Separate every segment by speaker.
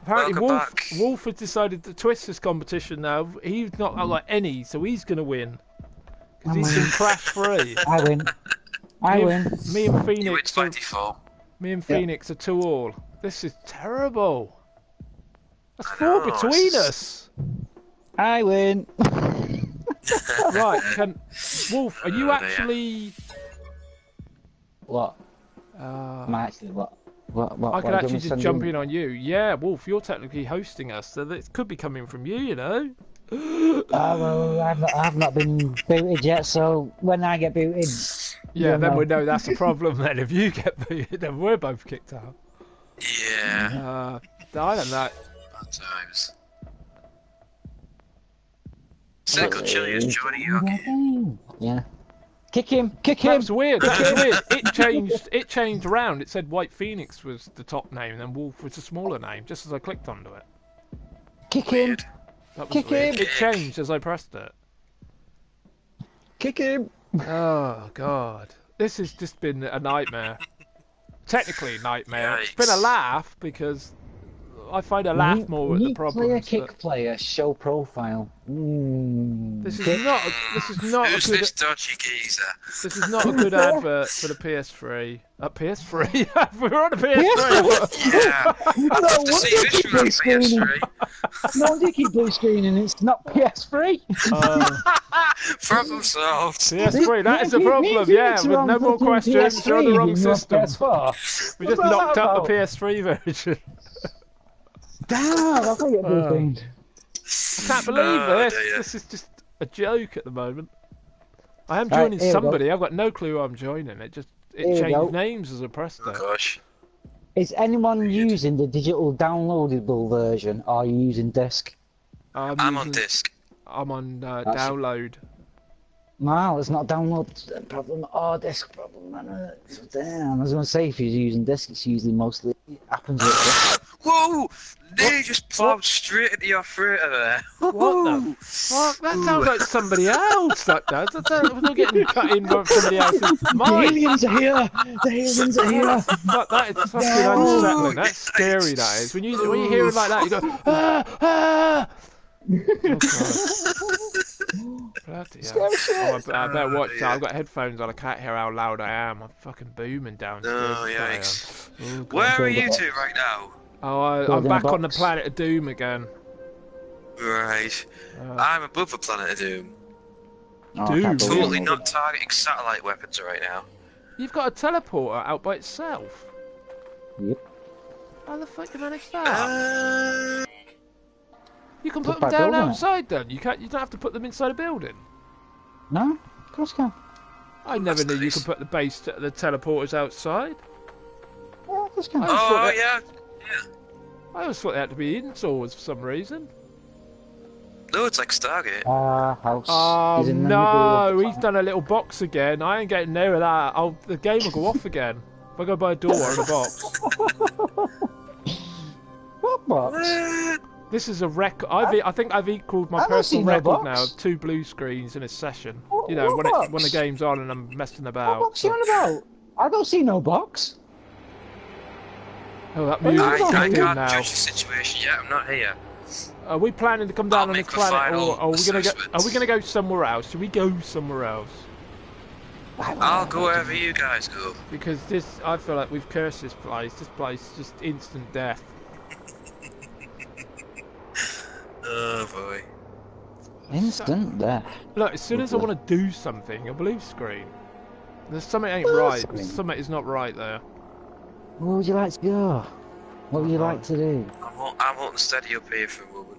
Speaker 1: Apparently,
Speaker 2: Welcome back.
Speaker 1: Wolf has decided to twist this competition now. He's not got like any, so he's going to win. Because he's been crash-free.
Speaker 3: I win. I win.
Speaker 1: Me and
Speaker 2: You win
Speaker 1: Phoenix.
Speaker 2: by default.
Speaker 1: Me and Phoenix are 2-all. This is terrible. That's 4 between us.
Speaker 3: I win.
Speaker 1: Right, Wolf, are you actually...
Speaker 3: What? Am I actually what?
Speaker 1: I could actually just jump in on you. Yeah, Wolf, you're technically hosting us, so it could be coming from you, you know?
Speaker 3: Well, I've not been booted yet, so when I get booted...
Speaker 1: Yeah, then we know that's a problem then. If you get booted, then we're both kicked out.
Speaker 2: Yeah.
Speaker 1: I don't know.
Speaker 2: Bad times. CynicalChinchilla is joining you, okay?
Speaker 3: Yeah. Kick him! Kick him!
Speaker 1: That's weird. That's weird. It changed around. It said WhitePhoenix was the top name, and then Wolf was a smaller name, just as I clicked onto it.
Speaker 3: Kick him!
Speaker 1: That was
Speaker 3: Kick
Speaker 1: weird.
Speaker 3: him!
Speaker 1: It changed as I pressed it.
Speaker 3: Kick him!
Speaker 1: Oh God, this has just been a nightmare. Technically, nightmare.
Speaker 2: Yikes.
Speaker 1: It's been a laugh because I find a laugh more with the problems.
Speaker 3: Player, kick player, show profile.
Speaker 1: This is not.
Speaker 2: Who's
Speaker 1: a good.
Speaker 2: this dodgy geezer?
Speaker 1: This is not a good advert for the PS3. PS3. We're on the PS3.
Speaker 2: Yeah. I'd love to see this from PS3.
Speaker 3: No wonder you keep blue screening. It's not PS3.
Speaker 2: Problem solved.
Speaker 1: PS3. That is the problem. Yeah, with no more questions. You're on the wrong system. We just knocked out the PS3 version.
Speaker 3: Damn! I thought you got blue screened.
Speaker 1: I can't believe this.
Speaker 2: Dear.
Speaker 1: This is just a joke at the moment. I am joining somebody. I've got no clue who I'm joining. It changed names as I pressed it.
Speaker 2: Oh gosh.
Speaker 3: Is anyone using the digital downloadable version, or are you using disc?
Speaker 2: I'm on disc.
Speaker 1: I'm on download.
Speaker 3: No, it's not download problem or disc problem. Damn, I was going to say if you're using disc, it's usually mostly happens with
Speaker 2: Whoa! They just plowed straight into your freighter there.
Speaker 1: What the fuck? That sounds like somebody else. That does. We're not getting cut in by somebody else's
Speaker 3: The
Speaker 1: mind.
Speaker 3: aliens are here! The aliens are here!
Speaker 1: Fuck, that is fucking unsettling. That's scary. That is. When you hear it like that, you go ah ah. Oh, God. Bloody hell. I better watch that. I've got headphones on. I can't hear how loud I am. I'm fucking booming downstairs.
Speaker 2: Oh, yikes.
Speaker 1: Oh, God.
Speaker 2: Where are you two right now?
Speaker 1: Oh, I'm back on the planet of Doom again.
Speaker 2: Right. I'm above the planet of Doom.
Speaker 1: Doom?
Speaker 2: Totally not targeting satellite weapons right now.
Speaker 1: You've got a teleporter out by itself.
Speaker 3: Yep.
Speaker 1: How the fuck you manage that? You can put them
Speaker 3: by
Speaker 1: down
Speaker 3: building it.
Speaker 1: outside then. You don't have to put them inside a building.
Speaker 3: No? Of course you can.
Speaker 1: I never knew you
Speaker 2: nice.
Speaker 1: could put the teleporters outside.
Speaker 3: Yeah, of course you can.
Speaker 2: Oh, yeah.
Speaker 1: I always thought they had to be indoors for some reason.
Speaker 2: No, it's like Stargate.
Speaker 3: House.
Speaker 1: Oh
Speaker 3: is in the
Speaker 1: no,
Speaker 3: middle of
Speaker 1: he's done a little box again. I ain't getting near that. The game will go off again. If I go by a door or a box.
Speaker 3: What box?
Speaker 1: This is a record. I think I've equalled my
Speaker 3: I don't see
Speaker 1: personal
Speaker 3: no
Speaker 1: record
Speaker 3: box.
Speaker 1: now of 2 blue screens in a session.
Speaker 3: What-
Speaker 1: You know,
Speaker 3: what
Speaker 1: when
Speaker 3: box?
Speaker 1: the game's on and I'm messing
Speaker 3: What
Speaker 1: about.
Speaker 3: box are you on about? I don't see no box.
Speaker 1: Oh, that
Speaker 3: What are you
Speaker 1: music's
Speaker 3: talking
Speaker 2: I
Speaker 1: kicked in
Speaker 2: can't
Speaker 1: now.
Speaker 2: judge the situation yet. I'm not here.
Speaker 1: Are we planning to come down
Speaker 2: I'll
Speaker 1: on this
Speaker 2: make the
Speaker 1: planet,
Speaker 2: final
Speaker 1: or are we gonna go?
Speaker 2: assessment.
Speaker 1: Are we gonna go somewhere else? Should we go somewhere else?
Speaker 2: I'll go wherever you guys go.
Speaker 1: Because I feel like we've cursed this place. This place is just instant death.
Speaker 2: Oh boy.
Speaker 3: Instant death.
Speaker 1: Look, as soon as I want to do something, a blue screen. There's something ain't
Speaker 3: Blue
Speaker 1: right.
Speaker 3: screen?
Speaker 1: Something is not right there.
Speaker 3: Where would you like to go? What would you like to do?
Speaker 2: I'm holding steady up here for a moment.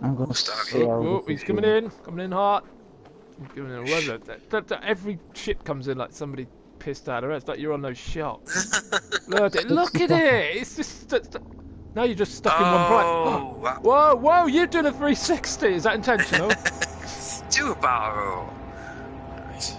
Speaker 3: I'm going to
Speaker 2: Start
Speaker 3: see how
Speaker 1: Oh,
Speaker 3: this
Speaker 1: he's
Speaker 3: is
Speaker 1: coming
Speaker 3: going.
Speaker 1: in hot. He's coming in a every ship comes in like somebody pissed out of it. It's like you're on those shots. Look at it. It's just now you're just stuck in one
Speaker 2: Oh,
Speaker 1: place. Whoa, you're doing a 360. Is that intentional?
Speaker 2: do a barrel. Right.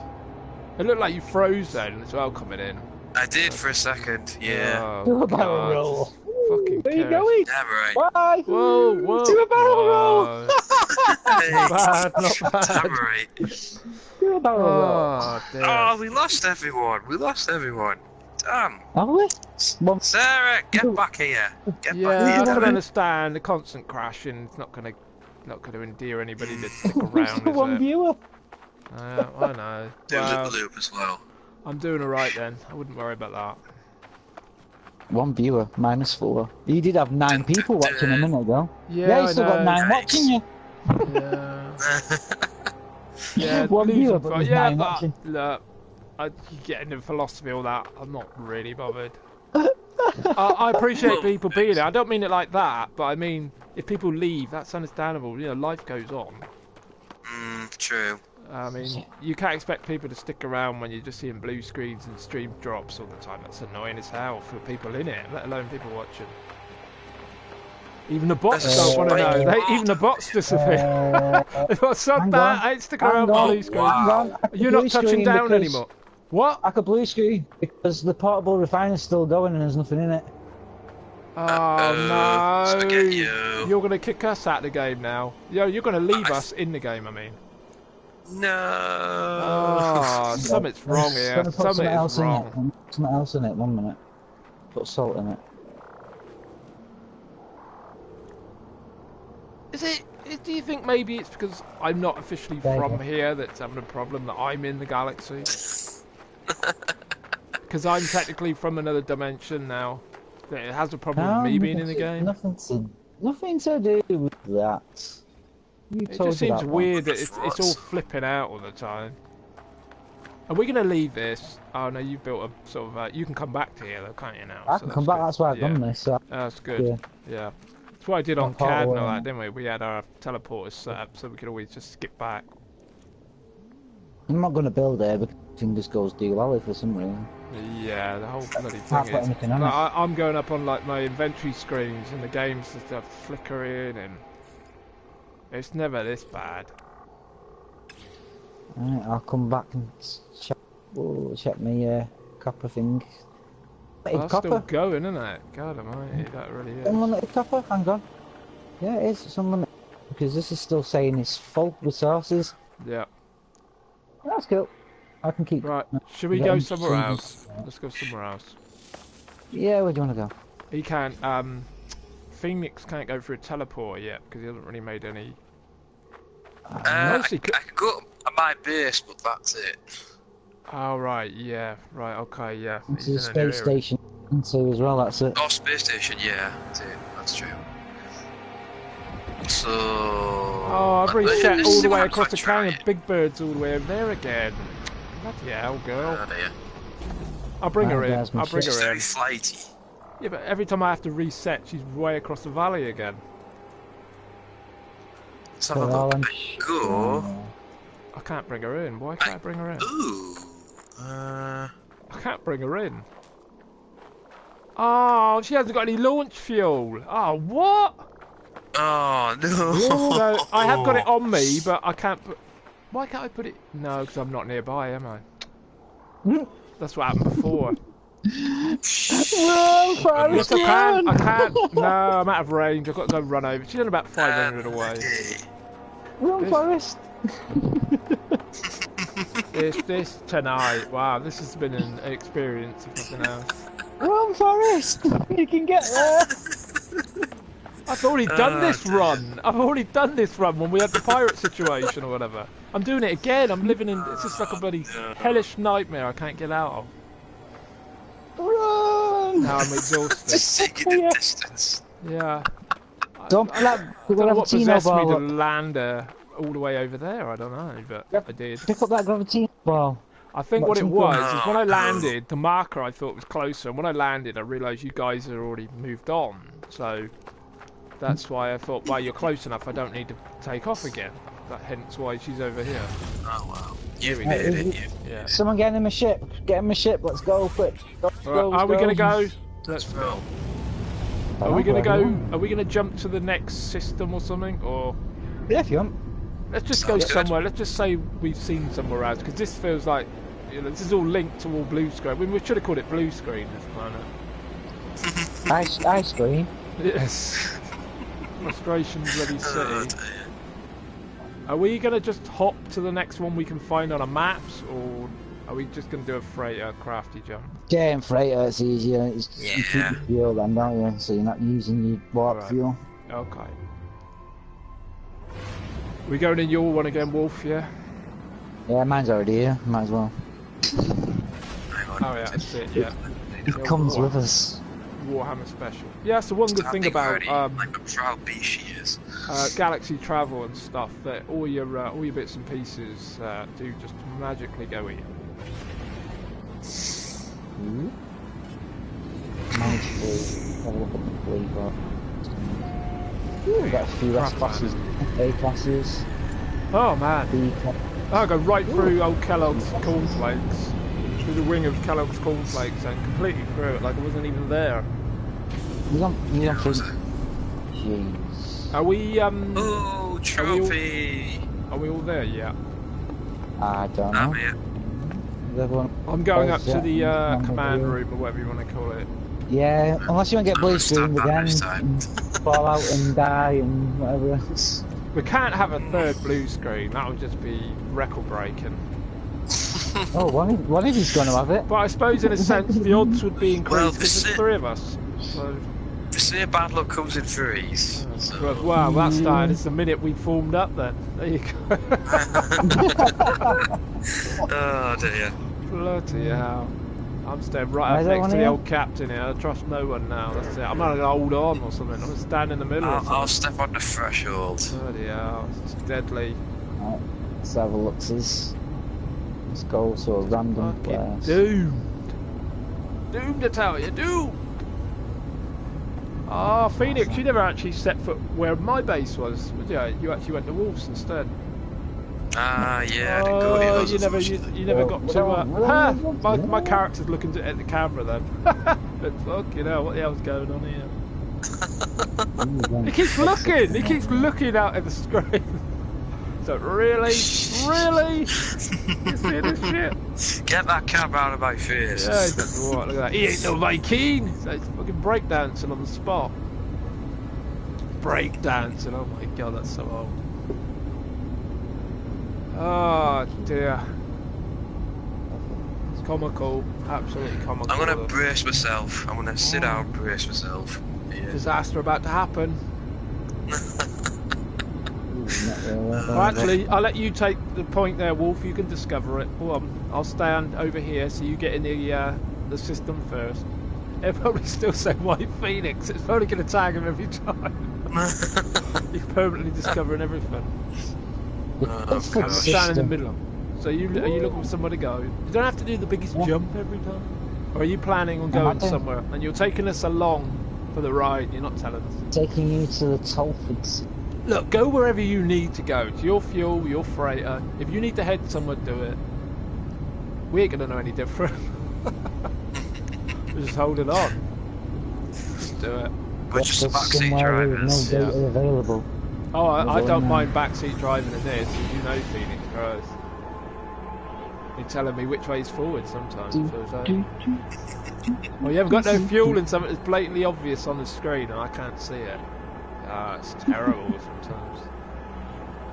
Speaker 1: It looked like you froze then as well coming in.
Speaker 2: I did for a second, yeah.
Speaker 1: Oh,
Speaker 3: Do a barrel
Speaker 1: God.
Speaker 3: roll.
Speaker 1: Fucking
Speaker 3: Where you
Speaker 1: curse.
Speaker 3: going?
Speaker 2: Damn right.
Speaker 3: Why?
Speaker 1: Whoa.
Speaker 3: Do a barrel roll.
Speaker 1: Not bad, not
Speaker 2: Damn
Speaker 1: bad.
Speaker 2: right.
Speaker 3: Do a barrel roll.
Speaker 1: Oh, dear.
Speaker 2: Oh, we lost everyone. Damn.
Speaker 3: Are we? Well,
Speaker 2: Sarah, get back here. Get
Speaker 1: Yeah,
Speaker 2: back
Speaker 1: I
Speaker 2: here.
Speaker 1: can
Speaker 2: Damn it.
Speaker 1: understand the constant crashing. It's not gonna endear anybody to stick around, is
Speaker 3: one
Speaker 1: it?
Speaker 3: viewer.
Speaker 1: I know.
Speaker 2: Do
Speaker 1: Well,
Speaker 2: the loop as well.
Speaker 1: I'm doing alright then. I wouldn't worry about that.
Speaker 3: One viewer, -4. You did have 9 people watching a minute ago.
Speaker 1: Yeah,
Speaker 3: you
Speaker 1: I
Speaker 3: still got
Speaker 1: know.
Speaker 3: 9 watching you.
Speaker 1: Yeah. Yeah,
Speaker 3: One
Speaker 1: losing
Speaker 3: viewer, but
Speaker 1: fo-
Speaker 3: there's
Speaker 1: yeah,
Speaker 3: 9
Speaker 1: but
Speaker 3: watching.
Speaker 1: look, I get into the philosophy of all that. I'm not really bothered. I appreciate people being there. I don't mean it like that, but I mean if people leave, that's understandable. You know, life goes on.
Speaker 2: True.
Speaker 1: I mean, you can't expect people to stick around when you're just seeing blue screens and stream drops all the time. That's annoying as hell for people in it, let alone people watching. Even the bots don't want to know. Even the bots disappear. They've got so bad. I ain't sticking around with blue screen.
Speaker 2: Wow.
Speaker 1: You're not touching down anymore. What?
Speaker 3: Like a blue screen because the portable refiner's still going and there's nothing in it.
Speaker 1: Oh no!
Speaker 2: Forget you.
Speaker 1: You're gonna kick us out of the game now. You're gonna leave us in the game. I mean.
Speaker 2: No.
Speaker 1: Oh, something's wrong here. Something is wrong.
Speaker 3: Something else in it. 1 minute. Put salt in it.
Speaker 1: Is it? Do you think maybe it's because I'm not officially from here that's having a problem that I'm in the galaxy? Because I'm technically from another dimension now. That it has a problem with me being in the game.
Speaker 3: Nothing to do with that.
Speaker 1: It just seems weird that it's all flipping out all the time. Are we going to leave this? Oh no, you built a sort of... you can come back to here though, can't you now?
Speaker 3: I can come back, that's why I've done this. So
Speaker 1: that's good, yeah. That's what I did on CAD and all that, didn't we? We had our teleporters set up so we could always just skip back.
Speaker 3: I'm not going to build there because the thing just goes dual for some reason.
Speaker 1: Yeah, the whole bloody thing is... I'm going up on like my inventory screens and the game's just flickering and... It's never this bad.
Speaker 3: Alright, I'll come back and check my copper thing.
Speaker 1: That's still going, isn't it? God almighty, that really is.
Speaker 3: Unlimited copper? Hang on. Yeah, it is. It's unlimited. Because this is still saying it's full resources.
Speaker 1: Yeah.
Speaker 3: That's cool. I can keep...
Speaker 1: Right, should we go somewhere else? Let's go somewhere else.
Speaker 3: Yeah, where do you want to go?
Speaker 1: He can't, Phoenix can't go through a teleporter yet because he hasn't really made any...
Speaker 2: I can go to my base, but that's it.
Speaker 1: Oh, right, yeah, right, okay, yeah.
Speaker 3: Into the space station into as well, that's it.
Speaker 2: Oh, space station, yeah, that's true. So...
Speaker 1: Oh, I've reset all the way across the canyon. Big Bird's all the way over there again. Bloody hell, girl. I'll bring her in. I'll bring her in.
Speaker 2: She's very flighty.
Speaker 1: Yeah, but every time I have to reset, she's way across the valley again.
Speaker 2: Let's have a look. Go.
Speaker 1: I can't bring her in. Why can't I bring her in?
Speaker 2: Ooh.
Speaker 1: I can't bring her in. Oh, she hasn't got any launch fuel. Oh, what?
Speaker 2: Oh, no.
Speaker 1: So, I have got it on me, but I can't put... Why can't I put it... No, because I'm not nearby, am I? That's what happened before.
Speaker 3: Yes,
Speaker 1: I can't. No, I'm out of range. I've got to go run over. She's only about 500 away.
Speaker 3: Run, Forest.
Speaker 1: This tonight. Wow, this has been an experience if nothing else.
Speaker 3: Run, Forest. You can get there.
Speaker 1: I've already done this run. I've already done this run when we had the pirate situation or whatever. I'm doing it again. I'm living in... It's just like a bloody hellish nightmare I can't get out of.
Speaker 3: Run!
Speaker 1: Now I'm exhausted.
Speaker 2: Just taking the distance.
Speaker 1: Yeah.
Speaker 3: Don't
Speaker 1: I don't know what possessed me to land all the way over there. I don't know, but I did.
Speaker 3: Pick up that gravity ball.
Speaker 1: I think what it was is when I landed, the marker I thought was closer, and when I landed I realised you guys had already moved on. So that's why I thought, well, you're close enough, I don't need to take off again. Hence why she's over here.
Speaker 2: Oh, wow. You've made it,
Speaker 1: Yeah.
Speaker 3: Someone get in my ship. Get in my ship. Let's go quick.
Speaker 1: Are we going to go? Let's go. Are we going to go? Are we going to jump to the next system or something? Or
Speaker 3: yeah, if you want.
Speaker 1: Let's just go somewhere. Let's just say we've seen somewhere else, because this feels like, you know, this is all linked to all blue screen. We should have called it blue screen, this planet.
Speaker 3: Ice screen.
Speaker 1: Yes. Frustration bloody city. Are we going to just hop to the next one we can find on our maps, or Are we just going to do a freighter crafty jump?
Speaker 3: Yeah, in freighter it's easier. It's,
Speaker 2: Yeah.
Speaker 3: You keep your fuel then, don't you? So you're not using your warp fuel.
Speaker 1: Okay. We going in your one again, Wolf, yeah?
Speaker 3: Yeah, mine's already here. Might as well.
Speaker 1: Oh yeah, that's it, yeah.
Speaker 3: He comes with us.
Speaker 1: Warhammer Special. Yeah, that's the one good thing about
Speaker 2: like a proud beast she is.
Speaker 1: Galaxy Travel and stuff, that all your bits and pieces do just magically go in.
Speaker 3: Magically, have a look at the fleet, but we've got a few S classes, A classes.
Speaker 1: Oh man.
Speaker 3: B class.
Speaker 1: I'll go right through old Kellogg's cornflakes, through the wing of Kellogg's cornflakes, and completely through it like it wasn't even there.
Speaker 3: You don't Jeez.
Speaker 1: Are we
Speaker 2: Oh, trophy!
Speaker 1: Are we all there yet?
Speaker 3: I don't know.
Speaker 2: I'm here.
Speaker 1: I'm going up to the command room, or whatever you want to call it.
Speaker 3: Yeah, unless you want to get blue screened
Speaker 2: stand
Speaker 3: again,
Speaker 2: this time.
Speaker 3: and fall out and die and whatever else.
Speaker 1: We can't have a third blue screen, that would just be record breaking.
Speaker 3: Oh, one of you's going to have it.
Speaker 1: But I suppose in a sense the odds would be increased because there's three of us. So.
Speaker 2: They say bad luck comes in threes. So.
Speaker 1: Wow, that started. It's the minute we formed up then. There you go.
Speaker 2: Oh dear.
Speaker 1: Bloody hell. I'm staying right up next to the old captain here. I trust no one now. That's it. I'm not going to hold on or something. I'm going to stand in the middle.
Speaker 2: I'll step on the threshold.
Speaker 1: Bloody hell. It's deadly.
Speaker 3: Right, let's have a look-sies. Let's go to a random place.
Speaker 1: Doomed. Doomed, I tell you. Doomed. Ah, Phoenix, you never actually set foot where my base was, did you? You actually went to Wolves instead.
Speaker 2: Ah, yeah, I didn't go here.
Speaker 1: You never got to. My character's looking at the camera then. But fucking hell, what the hell's going on here? He keeps looking. He keeps looking out at the screen. So really, you see this shit?
Speaker 2: Get that cab out of my face.
Speaker 1: Yeah, he's like, what? Look at that. He ain't no Viking. So he's fucking breakdancing on the spot. Breakdancing. Oh my god, that's so old. Oh dear. It's comical. Absolutely comical.
Speaker 2: I'm gonna brace myself. I'm gonna sit down and brace myself. Yeah.
Speaker 1: Disaster about to happen. Well, actually, I'll let you take the point there, Wolf. You can discover it. I'll stand over here so you get in the system first. It'll probably still say WhitePhoenix. It's probably going to tag him every time. He's permanently discovering everything. I'll stand in the middle. So are you looking for somewhere to go? You don't have to do the biggest jump every time. Or are you planning on going somewhere? And you're taking us along for the ride. You're not telling us.
Speaker 3: Taking you to the Tolfords.
Speaker 1: Look, go wherever you need to go. It's your fuel, your freighter. If you need to head somewhere, do it. We ain't gonna know any different. We're just holding on. Just do it.
Speaker 2: We're just backseat drivers.
Speaker 3: No data available.
Speaker 1: Oh, I don't mind backseat driving in this. You know, Phoenix, Christ. You're telling me which way's forward sometimes. Well, you haven't got no fuel in something that's blatantly obvious on the screen and I can't see it. Ah, it's terrible sometimes.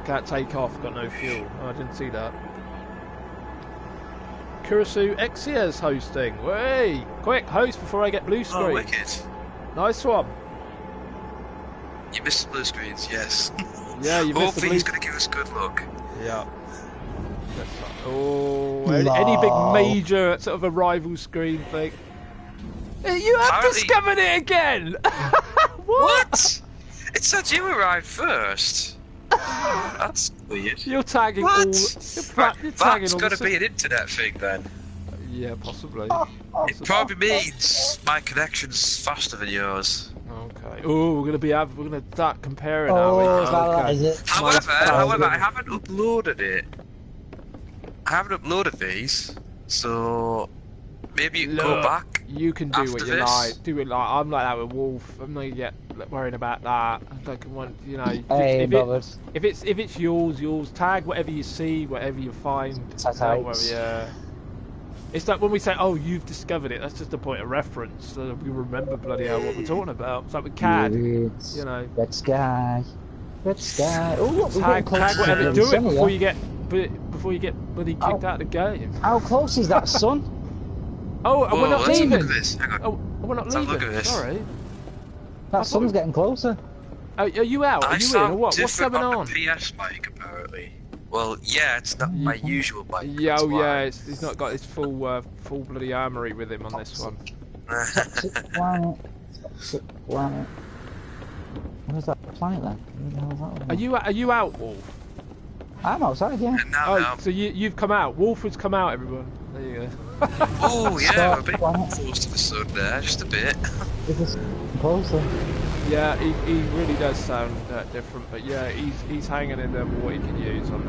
Speaker 1: Can't take off, got no fuel. Oh, I didn't see that. Kurisu Exia's hosting. Way! Quick, host before I get blue screen.
Speaker 2: Oh, wicked.
Speaker 1: Nice one.
Speaker 2: You missed the blue screens, yes.
Speaker 1: Yeah, you missed the blue.
Speaker 2: Hopefully he's going to give us good luck.
Speaker 1: Yeah. Oh, any big major sort of arrival screen thing. You have discovered it again!
Speaker 2: What? It said you arrived first. That's weird.
Speaker 1: You're tagging
Speaker 2: what?
Speaker 1: all. You're tagging
Speaker 2: That's
Speaker 1: all
Speaker 2: got to be an internet thing then.
Speaker 1: Yeah, possibly.
Speaker 2: It probably means my connection's faster than yours.
Speaker 1: Okay. Oh, we're gonna start comparing. Are we?
Speaker 3: Okay.
Speaker 2: However, I haven't uploaded it. I haven't uploaded these, so maybe you can go back.
Speaker 1: You can do what you like. Do it like I'm like that with Wolf. I'm not yet worrying about that. I don't want, you know. If it's yours. Tag whatever you see, whatever you find. Yeah. It's like when we say, "Oh, you've discovered it." That's just a point of reference, so that we remember bloody hell what we're talking about. It's like with CAD, you know.
Speaker 3: Red sky. Oh, look,
Speaker 1: tag whatever. Do it before you get before you get bloody kicked out of the game.
Speaker 3: How close is that, son?
Speaker 1: Oh,
Speaker 2: Whoa,
Speaker 1: we're not
Speaker 2: let's have a
Speaker 1: leaving.
Speaker 2: look at this. Hang on.
Speaker 1: Oh, we're not
Speaker 2: Let's have a
Speaker 1: leaving.
Speaker 2: look at this.
Speaker 1: Sorry.
Speaker 3: That sun's getting closer.
Speaker 1: Are you out? Are you in? Or what? What's going on?
Speaker 2: The PS bike, apparently. Well, yeah, it's not my usual bike.
Speaker 1: Yeah, oh yeah, he's not got his full bloody armory with him on this one.
Speaker 3: Toxic planet. Toxic planet. Where's that planet then? Where the hell is that one?
Speaker 1: Are you out, Wolf?
Speaker 3: I'm outside, yeah.
Speaker 2: No.
Speaker 1: So you've come out. Wolf has come out, everyone. There you go.
Speaker 2: Oh yeah,
Speaker 3: Start
Speaker 2: we're a bit
Speaker 3: planet.
Speaker 2: close to the sun there, just a bit.
Speaker 3: Is this closer?
Speaker 1: Yeah, he really does sound different, but yeah, he's hanging in there with what he can use on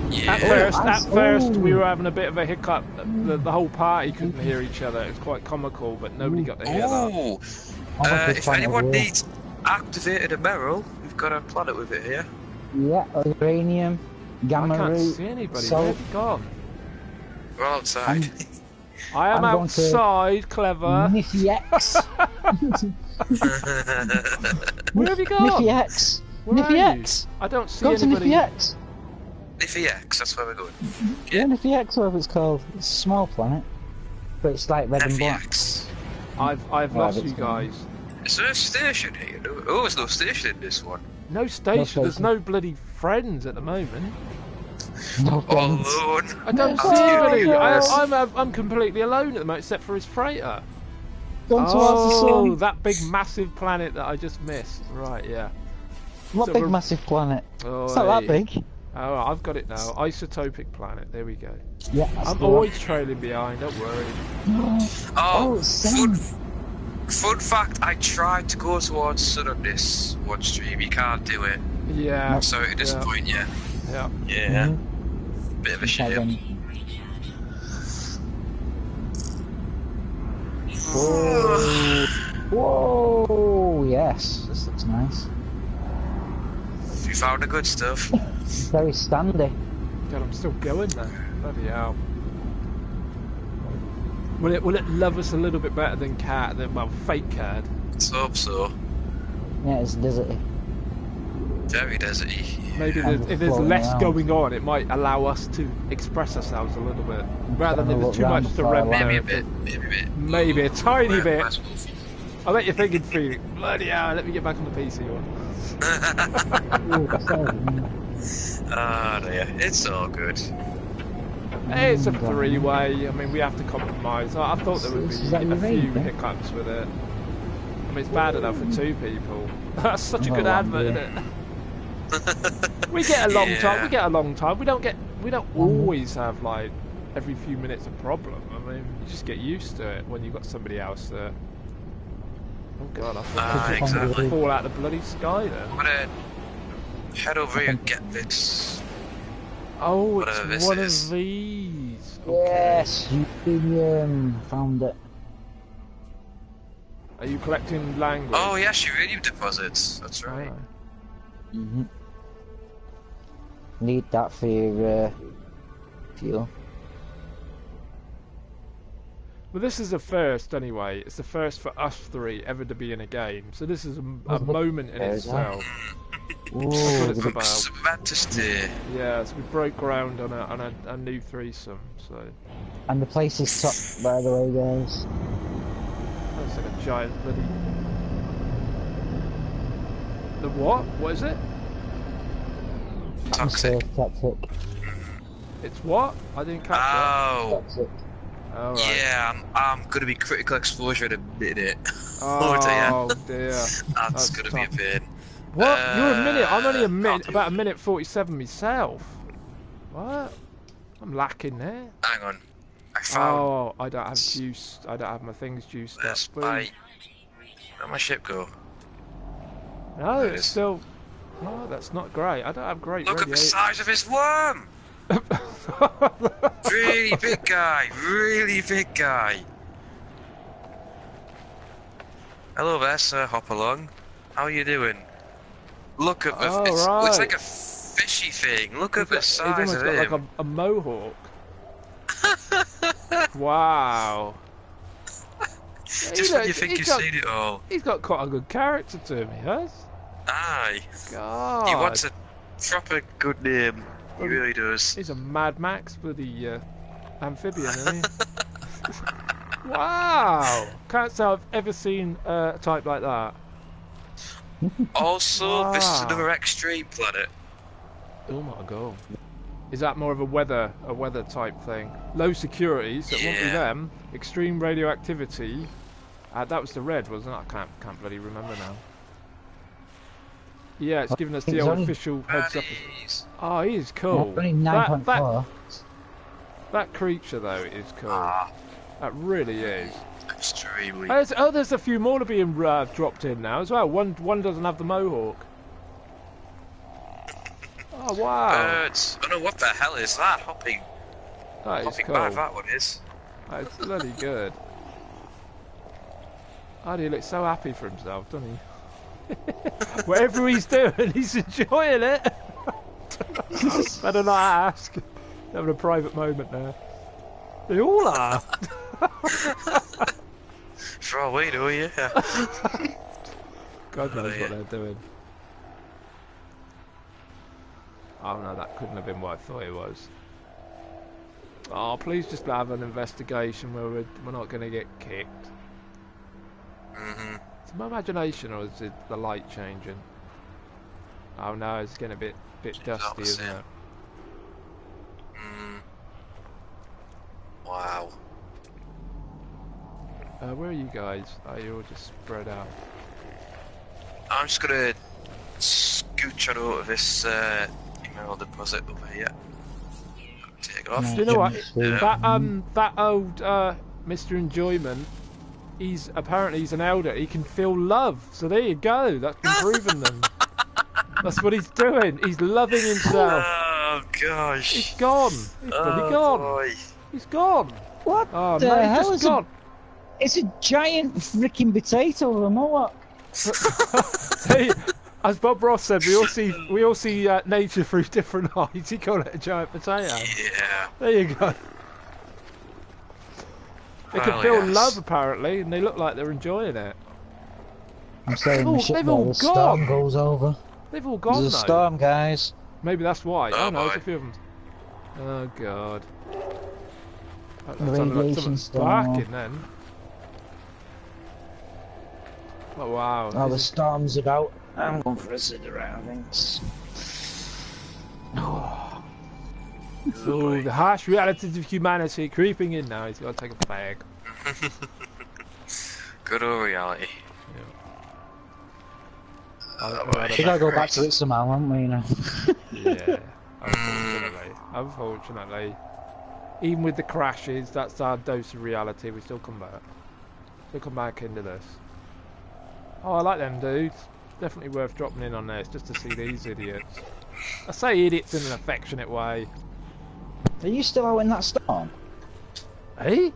Speaker 1: this.
Speaker 2: Yeah.
Speaker 1: At first, we were having a bit of a hiccup. The whole party couldn't hear each other. It was quite comical, but nobody got to hear that.
Speaker 2: Oh, if anyone needs activated emerald, we've got a planet with it here.
Speaker 3: Yeah, uranium, gamma
Speaker 1: I can't
Speaker 3: root.
Speaker 1: see anybody.
Speaker 3: salt.
Speaker 1: Where have you gone?
Speaker 2: We're all outside.
Speaker 1: I am
Speaker 3: I'm going to
Speaker 1: outside, clever.
Speaker 3: Niffy X.
Speaker 1: Where have you gone?
Speaker 3: Niffy X.
Speaker 1: Where
Speaker 3: Niffy
Speaker 1: are you?
Speaker 3: X.
Speaker 1: I don't see
Speaker 3: Go to
Speaker 1: anybody.
Speaker 3: Niffy X.
Speaker 2: Niffy X, that's where we're going.
Speaker 3: Yeah, Niffy X, whatever it's called. It's a small planet, but it's like red and
Speaker 2: Niffy
Speaker 3: black.
Speaker 2: X.
Speaker 1: I've lost you guys.
Speaker 2: Is there a station here? Oh, there's no station in this one.
Speaker 1: No station. There's
Speaker 3: station.
Speaker 1: no bloody friends at the moment.
Speaker 3: No
Speaker 2: All
Speaker 3: friends.
Speaker 2: alone.
Speaker 1: I don't see anybody. I'm completely alone at the moment, except for his freighter.
Speaker 3: Gone towards the sun.
Speaker 1: that big massive planet that I just missed. Right, yeah.
Speaker 3: What
Speaker 1: so
Speaker 3: big
Speaker 1: we're-
Speaker 3: massive planet?
Speaker 1: Oh,
Speaker 3: It's not that big.
Speaker 1: Oh, I've got it now. Isotopic planet. There we go.
Speaker 3: Yeah, that's
Speaker 1: I'm
Speaker 3: the
Speaker 1: always trailing behind. Don't worry.
Speaker 3: one.
Speaker 2: Oh,
Speaker 3: it's sun.
Speaker 2: fun fact, I tried to go towards sun on this one stream, you can't do it.
Speaker 1: Yeah.
Speaker 2: Sorry to disappoint you.
Speaker 1: Yeah.
Speaker 2: Yeah.
Speaker 3: Mhm.
Speaker 2: Bit of a shame.
Speaker 3: Whoa. Whoa, yes, this looks nice.
Speaker 2: You found the good stuff.
Speaker 3: Very standy.
Speaker 1: God, I'm still going there. Bloody hell. Will it love us a little bit better than fake Cad?
Speaker 2: Let's hope so.
Speaker 3: Yeah, it's deserty.
Speaker 2: Very deserty.
Speaker 1: Maybe
Speaker 3: And
Speaker 1: if there's
Speaker 3: floating
Speaker 1: less
Speaker 3: around.
Speaker 1: going on, it might allow us to express ourselves a little bit, rather than
Speaker 3: Having a
Speaker 1: there's
Speaker 3: look
Speaker 1: too
Speaker 3: round
Speaker 1: much
Speaker 3: the
Speaker 1: to
Speaker 3: fire.
Speaker 1: render.
Speaker 2: Maybe a bit. Maybe a bit.
Speaker 1: Maybe a tiny bit.
Speaker 2: Where's Wolfie?
Speaker 1: I bet you're thinking, Phoenix, bloody hell, let me get back on the PC one.
Speaker 3: Ooh, that's all.
Speaker 2: Ah, dear. It's all good.
Speaker 1: Hey, it's a three-way. I mean, we have to compromise. I thought there would be
Speaker 3: Is that
Speaker 1: a
Speaker 3: your
Speaker 1: few
Speaker 3: rate, then?
Speaker 1: hiccups with it. I mean, it's bad enough for two people. That's such a
Speaker 3: Oh,
Speaker 1: good advert, isn't it? We get a long time. We get a long time. We don't always have like every few minutes a problem. I mean, you just get used to it when you've got somebody else there. Oh god, I thought I
Speaker 2: Exactly.
Speaker 1: fall out of the bloody sky then.
Speaker 2: I'm gonna head over here and get this.
Speaker 1: Oh,
Speaker 2: Whatever
Speaker 1: it's
Speaker 2: this
Speaker 1: one
Speaker 2: is.
Speaker 1: of these.
Speaker 3: Yes, you found it.
Speaker 1: Are you collecting language?
Speaker 2: Oh, yes, uranium deposits. That's right.
Speaker 1: Ah.
Speaker 3: Mhm. Need that for your fuel.
Speaker 1: Well, this is a first anyway. It's the first for us three ever to be in a game. So this is a moment in
Speaker 3: There's that.
Speaker 1: itself.
Speaker 3: Ooh,
Speaker 1: it's
Speaker 3: the-
Speaker 1: about.
Speaker 2: Looks meant to stay.
Speaker 1: Yeah, so we broke ground on a new threesome. So
Speaker 3: and the place is top, by the way, guys.
Speaker 1: that's like a giant bloody. The what? What is it?
Speaker 2: Toxic.
Speaker 3: Toxic.
Speaker 1: It's what? I didn't catch
Speaker 2: Oh,
Speaker 3: Toxic.
Speaker 1: that. Oh, right.
Speaker 2: yeah, I'm gonna be critical exposure in a minute.
Speaker 1: Oh dear.
Speaker 2: That's gonna be a
Speaker 1: tough.
Speaker 2: pain.
Speaker 1: What? You're a minute. I'm only a
Speaker 2: Can't
Speaker 1: minute.
Speaker 2: do
Speaker 1: About a
Speaker 2: it.
Speaker 1: minute 47 myself. What? I'm lacking there.
Speaker 2: Hang on. I found
Speaker 1: Oh, I don't have juice. I don't have my things juiced up.
Speaker 2: this by. Where'd my ship go?
Speaker 1: No,
Speaker 2: There it
Speaker 1: it's
Speaker 2: is.
Speaker 1: still. No, that's not great. I don't have great
Speaker 2: Look at the
Speaker 1: radiation.
Speaker 2: size of his worm! Really big guy, really big guy. Hello there, Sir Hopalong. How are you doing? Look at the.
Speaker 1: Oh,
Speaker 2: It's
Speaker 1: right.
Speaker 2: like a fishy thing. Look at the
Speaker 1: He's
Speaker 2: size
Speaker 1: almost
Speaker 2: of
Speaker 1: got
Speaker 2: him.
Speaker 1: like a mohawk. Wow.
Speaker 2: Just when you think you've seen it all.
Speaker 1: He's got quite a good character to him, he has.
Speaker 2: Aye.
Speaker 1: God.
Speaker 2: He wants a proper good name. He really does.
Speaker 1: He's a Mad Max bloody amphibian, isn't he? Wow! Can't say I've ever seen a type like that.
Speaker 2: Also, this is
Speaker 1: Wow.
Speaker 2: another extreme planet.
Speaker 1: Oh my god. Is that more of a weather type thing? Low security, so it won't be
Speaker 2: Yeah.
Speaker 1: them. Extreme radioactivity. That was the red, wasn't it? I can't bloody remember now. Yeah, it's giving us the
Speaker 3: It's
Speaker 1: old
Speaker 3: only-
Speaker 1: official heads up.
Speaker 2: Nice.
Speaker 1: Oh, he is cool.
Speaker 3: Only
Speaker 1: That
Speaker 3: 9.4.
Speaker 1: creature though is cool.
Speaker 2: Ah,
Speaker 1: That really is.
Speaker 2: extremely.
Speaker 1: There's a few more being dropped in now as well. One doesn't have the mohawk. Oh wow!
Speaker 2: Birds. I don't know what the hell is that. Hopping
Speaker 1: That is cool.
Speaker 2: by, that one is.
Speaker 1: That's bloody good. Oh, he looks so happy for himself, doesn't he? Whatever he's doing, he's enjoying it. Better not ask. Having a private moment there. They all are.
Speaker 2: For all we know, yeah.
Speaker 1: God knows
Speaker 2: yeah.
Speaker 1: what they're doing. Oh no, that couldn't have been what I thought it was. Oh, please just have an investigation where we're not going to get kicked.
Speaker 2: Mhm.
Speaker 1: Is it my imagination or is it the light changing? Oh no, it's getting a bit dusty, isn't it?
Speaker 2: Mm. Wow.
Speaker 1: Where are you guys? Oh, you're all just spread out.
Speaker 2: I'm just gonna scooch on out of this email deposit over here. Take off.
Speaker 1: Do you know what?
Speaker 2: Yeah.
Speaker 1: That old Mr. Enjoyment, apparently he's an elder. He can feel love. So there you go. That's been proven then. That's what he's doing. He's loving himself.
Speaker 2: Oh gosh.
Speaker 1: He's gone. He's bloody
Speaker 2: Oh,
Speaker 1: gone.
Speaker 2: boy.
Speaker 1: He's gone.
Speaker 3: What
Speaker 1: Oh
Speaker 3: the
Speaker 1: no, he's
Speaker 3: hell
Speaker 1: just
Speaker 3: is
Speaker 1: gone.
Speaker 3: It's a giant freaking potato or what?
Speaker 1: See, as Bob Ross said, we all see nature through different eyes. He called it a giant potato.
Speaker 2: Yeah.
Speaker 1: There you go. They can
Speaker 2: Well,
Speaker 1: feel
Speaker 2: yes.
Speaker 1: love apparently, and they look like they're enjoying it.
Speaker 3: I'm saying
Speaker 1: all-
Speaker 3: the ship
Speaker 1: they've
Speaker 3: where
Speaker 1: all
Speaker 3: the storm
Speaker 1: gone.
Speaker 3: goes over.
Speaker 1: They've all gone
Speaker 3: There's a
Speaker 1: though.
Speaker 3: storm, guys.
Speaker 1: Maybe that's why.
Speaker 2: Oh,
Speaker 1: Oh no, there's a
Speaker 2: boy.
Speaker 1: few of them. Oh god. That
Speaker 3: The
Speaker 1: sounded like
Speaker 3: radiation
Speaker 1: someone
Speaker 3: storm.
Speaker 1: barking then. Oh wow.
Speaker 3: Oh, the
Speaker 1: This is-
Speaker 3: storm's about. I'm going for a cigarette, I think.
Speaker 1: Ooh, the harsh realities of humanity creeping in now. He's got to take a fag.
Speaker 2: Good old reality.
Speaker 3: I think I'll go back to it somehow, won't we? You know?
Speaker 1: Yeah, unfortunately. Even with the crashes, that's our dose of reality. We still come back. Still come back into this. Oh, I like them dudes. Definitely worth dropping in on this just to see these idiots. I say idiots in an affectionate way.
Speaker 3: Are you still out in that storm?
Speaker 1: Hey?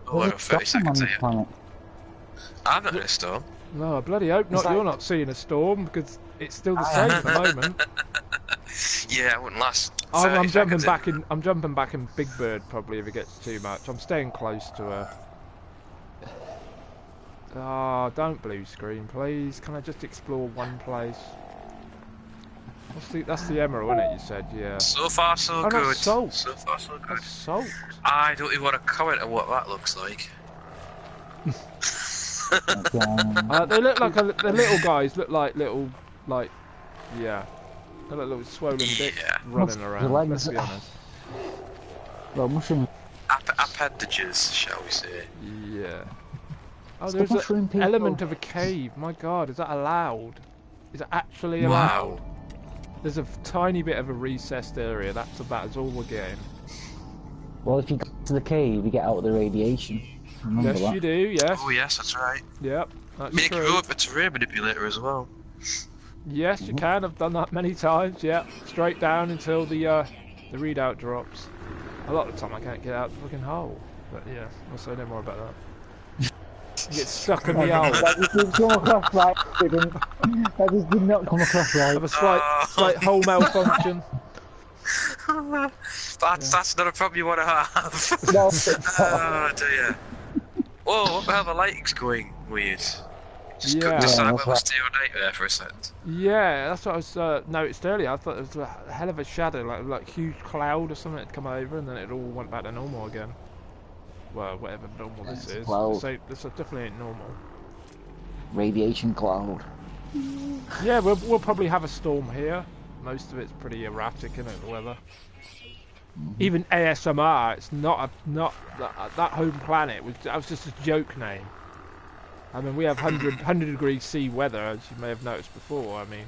Speaker 2: Oh, I got
Speaker 3: There's a
Speaker 2: 30
Speaker 3: storm on
Speaker 2: seconds
Speaker 3: the
Speaker 2: here.
Speaker 3: planet.
Speaker 2: I'm not in a storm.
Speaker 1: No, I bloody hope not.
Speaker 3: It's like-
Speaker 1: You're not seeing a storm because it's still the same at the moment.
Speaker 2: Yeah, it wouldn't last.
Speaker 1: I'm
Speaker 2: 30
Speaker 1: jumping
Speaker 2: seconds
Speaker 1: back in. I'm jumping back in Big Bird probably if it gets too much. I'm staying close to her. Oh, don't blue screen, please. Can I just explore one place? That's the emerald, isn't it? You said, yeah.
Speaker 2: So far, so
Speaker 1: Oh, no,
Speaker 2: good.
Speaker 1: salt.
Speaker 2: So far, so good.
Speaker 1: That's salt.
Speaker 2: I don't even want to comment on what that looks like.
Speaker 3: Okay.
Speaker 1: They look like the little guys look like little, yeah. They look like little swollen dicks
Speaker 2: Yeah.
Speaker 1: running
Speaker 3: The
Speaker 1: around.
Speaker 3: legs-
Speaker 1: Let's be honest.
Speaker 3: Well, mushroom.
Speaker 2: Appendages, shall we say.
Speaker 1: Yeah. Oh,
Speaker 3: It's the
Speaker 1: there's
Speaker 3: mushroom
Speaker 1: an
Speaker 3: people.
Speaker 1: element of a cave. My God, is that allowed? Is it actually
Speaker 2: Wow.
Speaker 1: allowed? There's a tiny bit of a recessed area. That's about as all we're getting.
Speaker 3: Well, if you go to the cave, you get out of the radiation. Remember
Speaker 1: Yes,
Speaker 3: that.
Speaker 1: you do. Yes.
Speaker 2: Oh, yes, that's right.
Speaker 1: Yep. That's
Speaker 2: Make
Speaker 1: true.
Speaker 2: you go up a terrain manipulator as well.
Speaker 1: Yes, you can. I've done that many times. Yeah, straight down until the readout drops. A lot of the time I can't get out the fucking hole. But yeah, I'll say no more about that. You get stuck in the hole.
Speaker 3: That just didn't come across right, didn't. That just did not come across right.
Speaker 1: Have a slight hole malfunction.
Speaker 2: That's not a problem you want to have.
Speaker 3: No,
Speaker 2: Oh dear. Whoa, what the hell? The lighting's going weird. Just
Speaker 1: Yeah.
Speaker 2: couldn't decide
Speaker 3: that's
Speaker 2: whether
Speaker 3: right.
Speaker 2: to stay or night there for a second.
Speaker 1: Yeah, that's what I was noticed earlier. I thought it was a hell of a shadow, like huge cloud or something had come over, and then it all went back to normal again. Well, whatever normal
Speaker 3: Yeah,
Speaker 1: this
Speaker 3: it's a
Speaker 1: is.
Speaker 3: cloud.
Speaker 1: This definitely ain't normal.
Speaker 3: Radiation cloud.
Speaker 1: Yeah, we'll probably have a storm here. Most of it's pretty erratic, isn't it, the weather? Even ASMR, it's not that home planet that was just a joke name. I mean, we have 100 degrees C weather, as you may have noticed before. I mean,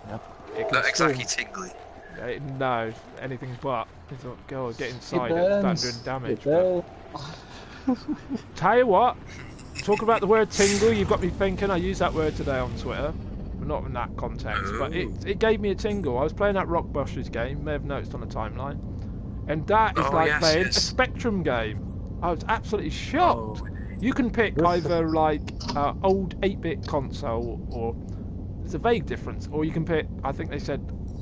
Speaker 3: Yep.
Speaker 1: it can
Speaker 2: Not exactly
Speaker 1: storm.
Speaker 2: tingly.
Speaker 1: No, anything but. It's not, go get inside
Speaker 3: It
Speaker 1: and start
Speaker 3: burns.
Speaker 1: doing damage.
Speaker 3: It
Speaker 1: But tell you what, talk about the word tingle. You've got me thinking. I used that word today on Twitter. Not in that context, but it gave me a tingle. I was playing that Rockbusters game, you may have noticed on the timeline, and that is like playing a Spectrum game. I was absolutely shocked. You can pick either like old 8-bit console, or there's a vague difference, or you can pick, I think they said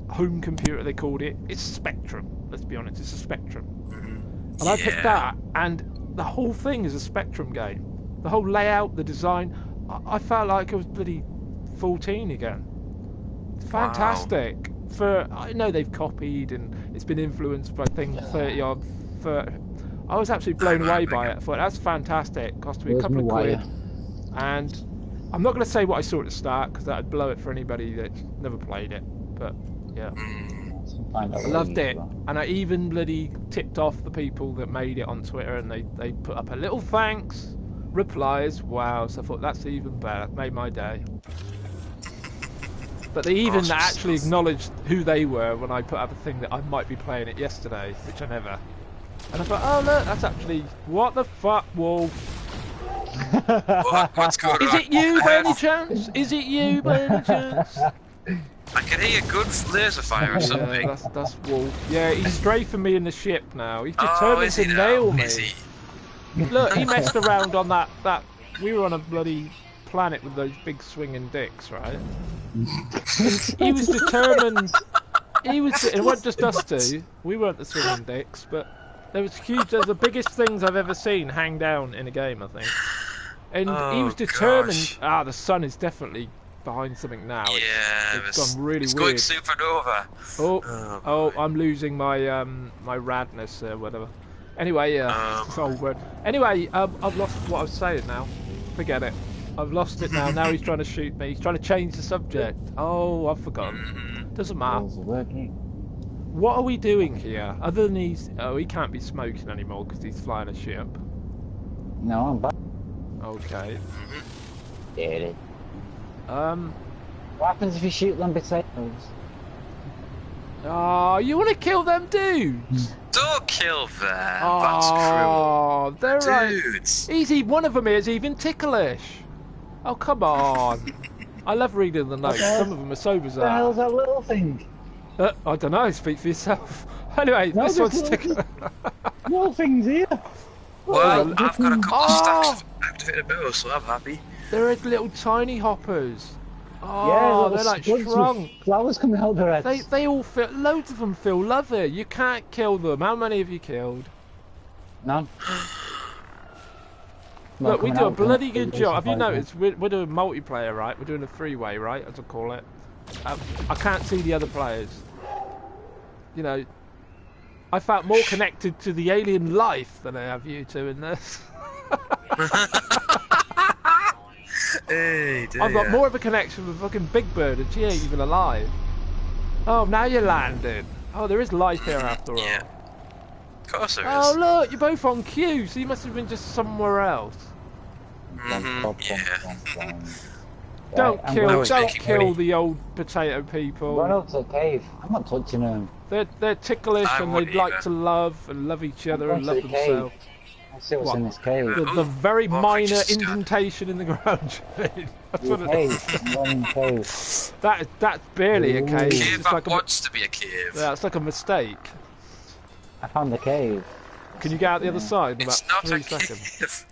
Speaker 1: home computer they called it. It's Spectrum, let's be honest, it's a Spectrum. And I picked that, and the whole thing is a Spectrum game. The whole layout, the design, I felt like I was bloody 14 again. It's fantastic. I know they've copied and it's been influenced by things 30 odd. I was absolutely blown away by it. I thought that's fantastic. Cost me a couple of quid. And I'm not going to say what I saw at the start because that'd blow it for anybody that's never played it. But yeah, I loved it. And I even bloody tipped off the people that made it on Twitter, and they put up a little thanks, replies. Wow, so I thought that's even better. Made my day. But they even actually acknowledged who they were when I put up a thing that I might be playing it yesterday, which I never. And I thought, oh look, that's actually, what the fuck, Wolf?
Speaker 2: What's going on?
Speaker 1: Is it you by any chance? Is it you by any chance?
Speaker 2: I can hear good laser fire or something.
Speaker 1: Yeah, that's Wolf. Yeah, he's strafing me in the ship now. He's determined to nail me.
Speaker 2: Is he?
Speaker 1: Look, he messed around on that. We were on a bloody planet with those big swinging dicks, right? He was determined. It wasn't just us two. We weren't the swinging dicks, but there was huge. They're the biggest things I've ever seen hang down in a game, I think. And he was determined.
Speaker 2: Gosh.
Speaker 1: The sun is definitely behind something now.
Speaker 2: Yeah,
Speaker 1: it's gone really
Speaker 2: it's
Speaker 1: weird.
Speaker 2: going supernova.
Speaker 1: Oh, I'm losing my my radness or whatever. Anyway, it's an old word. Anyway, I've lost what I was saying now. Forget it. I've lost it now. Now he's trying to shoot me. He's trying to change the subject. Oh, I've forgotten. Doesn't matter. What are we doing here? Other than he can't be smoking anymore because he's flying a ship.
Speaker 3: No, I'm back.
Speaker 1: Okay.
Speaker 3: Get it. What happens if you shoot them potatoes?
Speaker 1: Oh, you want to kill them dudes?
Speaker 2: Don't kill them.
Speaker 1: Oh,
Speaker 2: That's
Speaker 1: they're
Speaker 2: cruel. Dudes.
Speaker 1: One of them is even ticklish. Oh, come on. I love reading the notes. Some of them are so bizarre.
Speaker 3: What the hell's that little thing?
Speaker 1: I don't know. Speak for yourself. Anyway,
Speaker 3: No,
Speaker 1: this one's ticklish.
Speaker 3: Little things here.
Speaker 2: Well, I've got a couple of stacks of activated bills, so I'm happy.
Speaker 1: They're little tiny hoppers. Oh,
Speaker 3: Yeah,
Speaker 1: they're like
Speaker 3: spuds with
Speaker 1: shrunk.
Speaker 3: flowers coming out their heads.
Speaker 1: They all feel. Loads of them feel lovely. You can't kill them. How many have you killed?
Speaker 3: None.
Speaker 1: Look, we do a bloody good job. Have you noticed? We're doing multiplayer, right? We're doing a three-way, right? As I call it. I can't see the other players. You know, I felt more connected to the alien life than I have you two in this.
Speaker 2: Hey, dear.
Speaker 1: I've got more of a connection with fucking Big Bird, and she ain't even alive. Oh, now you landed. Oh, there is life here after all.
Speaker 2: Yeah. Of course there is.
Speaker 1: Oh, look, you're both on cue, so you must have been just somewhere else.
Speaker 2: Yeah.
Speaker 1: Don't
Speaker 3: Right,
Speaker 1: kill the old potato people.
Speaker 3: Run out to the cave. I'm not touching them.
Speaker 1: They're ticklish
Speaker 2: I
Speaker 1: and
Speaker 2: wouldn't
Speaker 1: they'd like
Speaker 2: either.
Speaker 1: to love each other and
Speaker 3: Run
Speaker 1: love
Speaker 3: to the cave.
Speaker 1: themselves.
Speaker 3: Let's see what's
Speaker 1: What?
Speaker 3: in this cave.
Speaker 1: The very
Speaker 2: Oh,
Speaker 1: minor
Speaker 2: just scared.
Speaker 1: indentation in the ground. That's
Speaker 3: The
Speaker 1: what it
Speaker 3: cave.
Speaker 1: is.
Speaker 3: I'm running the cave.
Speaker 1: That's barely a cave.
Speaker 2: Cave
Speaker 1: It's
Speaker 2: that
Speaker 1: like
Speaker 2: wants to be a cave.
Speaker 1: yeah, it's like a mistake.
Speaker 3: I found the cave.
Speaker 1: Can you get out the other side in
Speaker 2: It's
Speaker 1: about
Speaker 2: not
Speaker 1: 3
Speaker 2: a
Speaker 1: seconds?
Speaker 2: cave.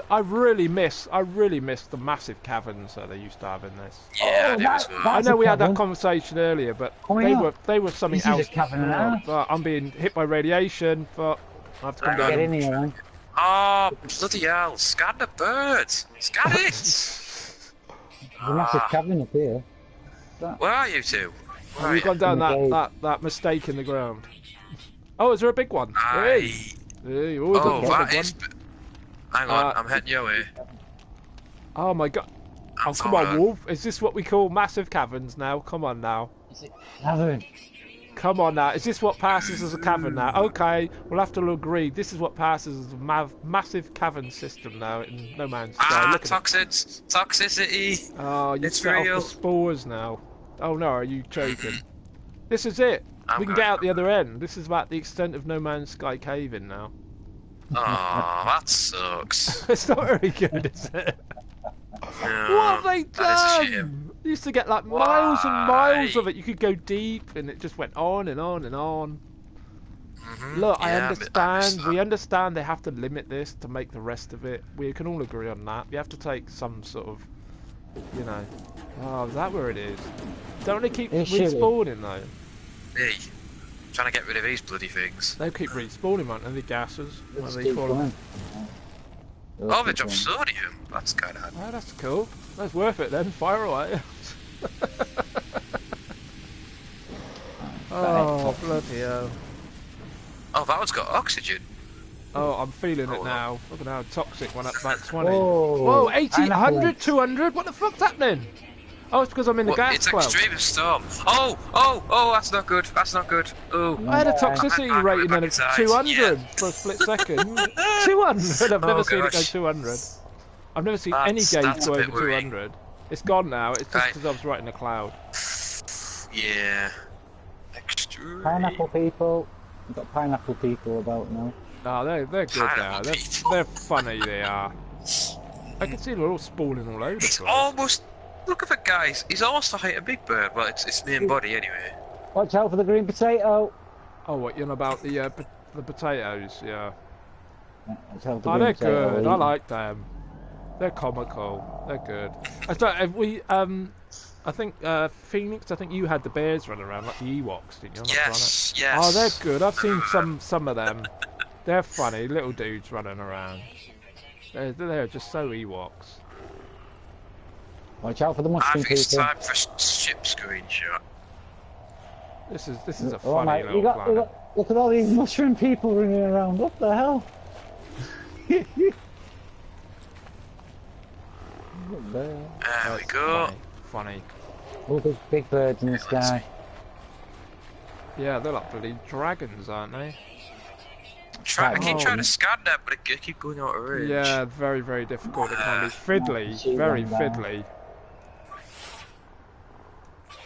Speaker 1: I really miss the massive caverns that they used to have in this.
Speaker 2: Yeah,
Speaker 3: Oh,
Speaker 2: it was
Speaker 3: that-
Speaker 2: one.
Speaker 1: I know
Speaker 3: a
Speaker 1: we had that
Speaker 3: cavern.
Speaker 1: conversation earlier, but
Speaker 3: Oh, yeah.
Speaker 1: they were something
Speaker 3: This is a
Speaker 1: else.
Speaker 3: cavern and a half.
Speaker 1: But I'm being hit by radiation, but I have to come
Speaker 3: Get
Speaker 1: down.
Speaker 3: in here, man.
Speaker 2: Oh, bloody hell. Scan the bird. Scan it!
Speaker 3: There's a massive cavern up here.
Speaker 2: Where are you two? Where are
Speaker 1: You've
Speaker 2: you?
Speaker 1: gone down that mistake in the ground. Oh, is there a big one? Hey, you always
Speaker 2: Oh,
Speaker 1: look for a
Speaker 2: that
Speaker 1: big
Speaker 2: is...
Speaker 1: one.
Speaker 2: Hang on, I'm heading your way.
Speaker 1: Oh my god. Oh, come on, Wolf. Is this what we call massive caverns now? Come on now.
Speaker 3: Is it cavern?
Speaker 1: Come on now. Is this what passes as a cavern now? Okay, we'll have to agree. This is what passes as a massive cavern system now in No Man's Sky.
Speaker 2: Ah,
Speaker 1: Look at
Speaker 2: toxins. Toxicity.
Speaker 1: Oh, you
Speaker 2: It's
Speaker 1: set off
Speaker 2: real.
Speaker 1: the spores now. Oh no, are you joking? This is it. We can
Speaker 2: going
Speaker 1: get out the other end. This is about the extent of No Man's Sky caving now.
Speaker 2: Oh, that sucks.
Speaker 1: It's not very good, is it?
Speaker 2: No,
Speaker 1: What have they
Speaker 2: that is a shame.
Speaker 1: done? You used to get like miles and miles of it. You could go deep, and it just went on and on and on. Look, I understand. We understand they have to limit this to make the rest of it. We can all agree on that. We have to take some sort of, you know. Oh, is that where it is? Don't they keep respawning though?
Speaker 2: Hey, trying to get rid of these bloody things.
Speaker 1: They keep respawning, won't they? The gases.
Speaker 3: Let's
Speaker 1: When
Speaker 3: keep
Speaker 1: they fall.
Speaker 3: going.
Speaker 2: Oh, they dropped sodium. That's kind of...
Speaker 1: Oh, that's cool. That's worth it then. Fire away. Oh, bloody hell.
Speaker 2: Oh, that one's got oxygen.
Speaker 1: Oh, I'm feeling it now. Look at how toxic one at about 20.
Speaker 3: Whoa.
Speaker 1: Whoa, 80, 100, 200? What the fuck's happening? Oh, it's because I'm in the gas
Speaker 2: It's
Speaker 1: cloud.
Speaker 2: extreme storm. Oh, that's not good. That's not good. Oh.
Speaker 1: I had a toxicity rating then of 200 for a split second. 200? I've never seen it go 200. I've never seen any gauge
Speaker 2: that's
Speaker 1: go
Speaker 2: a
Speaker 1: over
Speaker 2: bit worrying.
Speaker 1: 200. It's gone now. It's just
Speaker 2: Right.
Speaker 1: because I was right in the cloud.
Speaker 2: Yeah. Extreme.
Speaker 3: Pineapple people. We've got pineapple people about now.
Speaker 1: No, they're good now.
Speaker 2: Pineapple people.
Speaker 1: They're funny, they are. I can see they're all spawning all over the
Speaker 2: He's
Speaker 1: place.
Speaker 2: almost... Look at the guys. He's almost the height of Big Bird. Well, it's main body anyway.
Speaker 3: Watch out for the green potato.
Speaker 1: Oh, what, you know about the potatoes? Yeah.
Speaker 3: Watch out for the
Speaker 1: Oh,
Speaker 3: green
Speaker 1: they're
Speaker 3: potato.
Speaker 1: good. I like them. They're comical. They're good. I don't. Have we I think Phoenix. I think you had the bears running around like the Ewoks, didn't you? On the
Speaker 2: Yes,
Speaker 1: planet?
Speaker 2: yes.
Speaker 1: Oh, they're good. I've seen some of them. They're funny little dudes running around. They're just so Ewoks.
Speaker 3: Watch out for the
Speaker 2: I
Speaker 3: mushroom
Speaker 2: think it's
Speaker 3: people.
Speaker 2: time for a ship screenshot.
Speaker 1: This is a
Speaker 3: Oh,
Speaker 1: funny
Speaker 3: mate,
Speaker 1: little planet.
Speaker 3: look at all these mushroom people running around. What the hell?
Speaker 2: There
Speaker 1: Oh,
Speaker 2: we
Speaker 1: it's
Speaker 2: go.
Speaker 1: Funny.
Speaker 3: All these big birds in the sky.
Speaker 1: Yeah, they're like bloody dragons, aren't they?
Speaker 2: I keep
Speaker 1: Oh.
Speaker 2: trying to scan them, but I keep going out of range.
Speaker 1: Yeah, very, very difficult. It can be fiddly, very fiddly.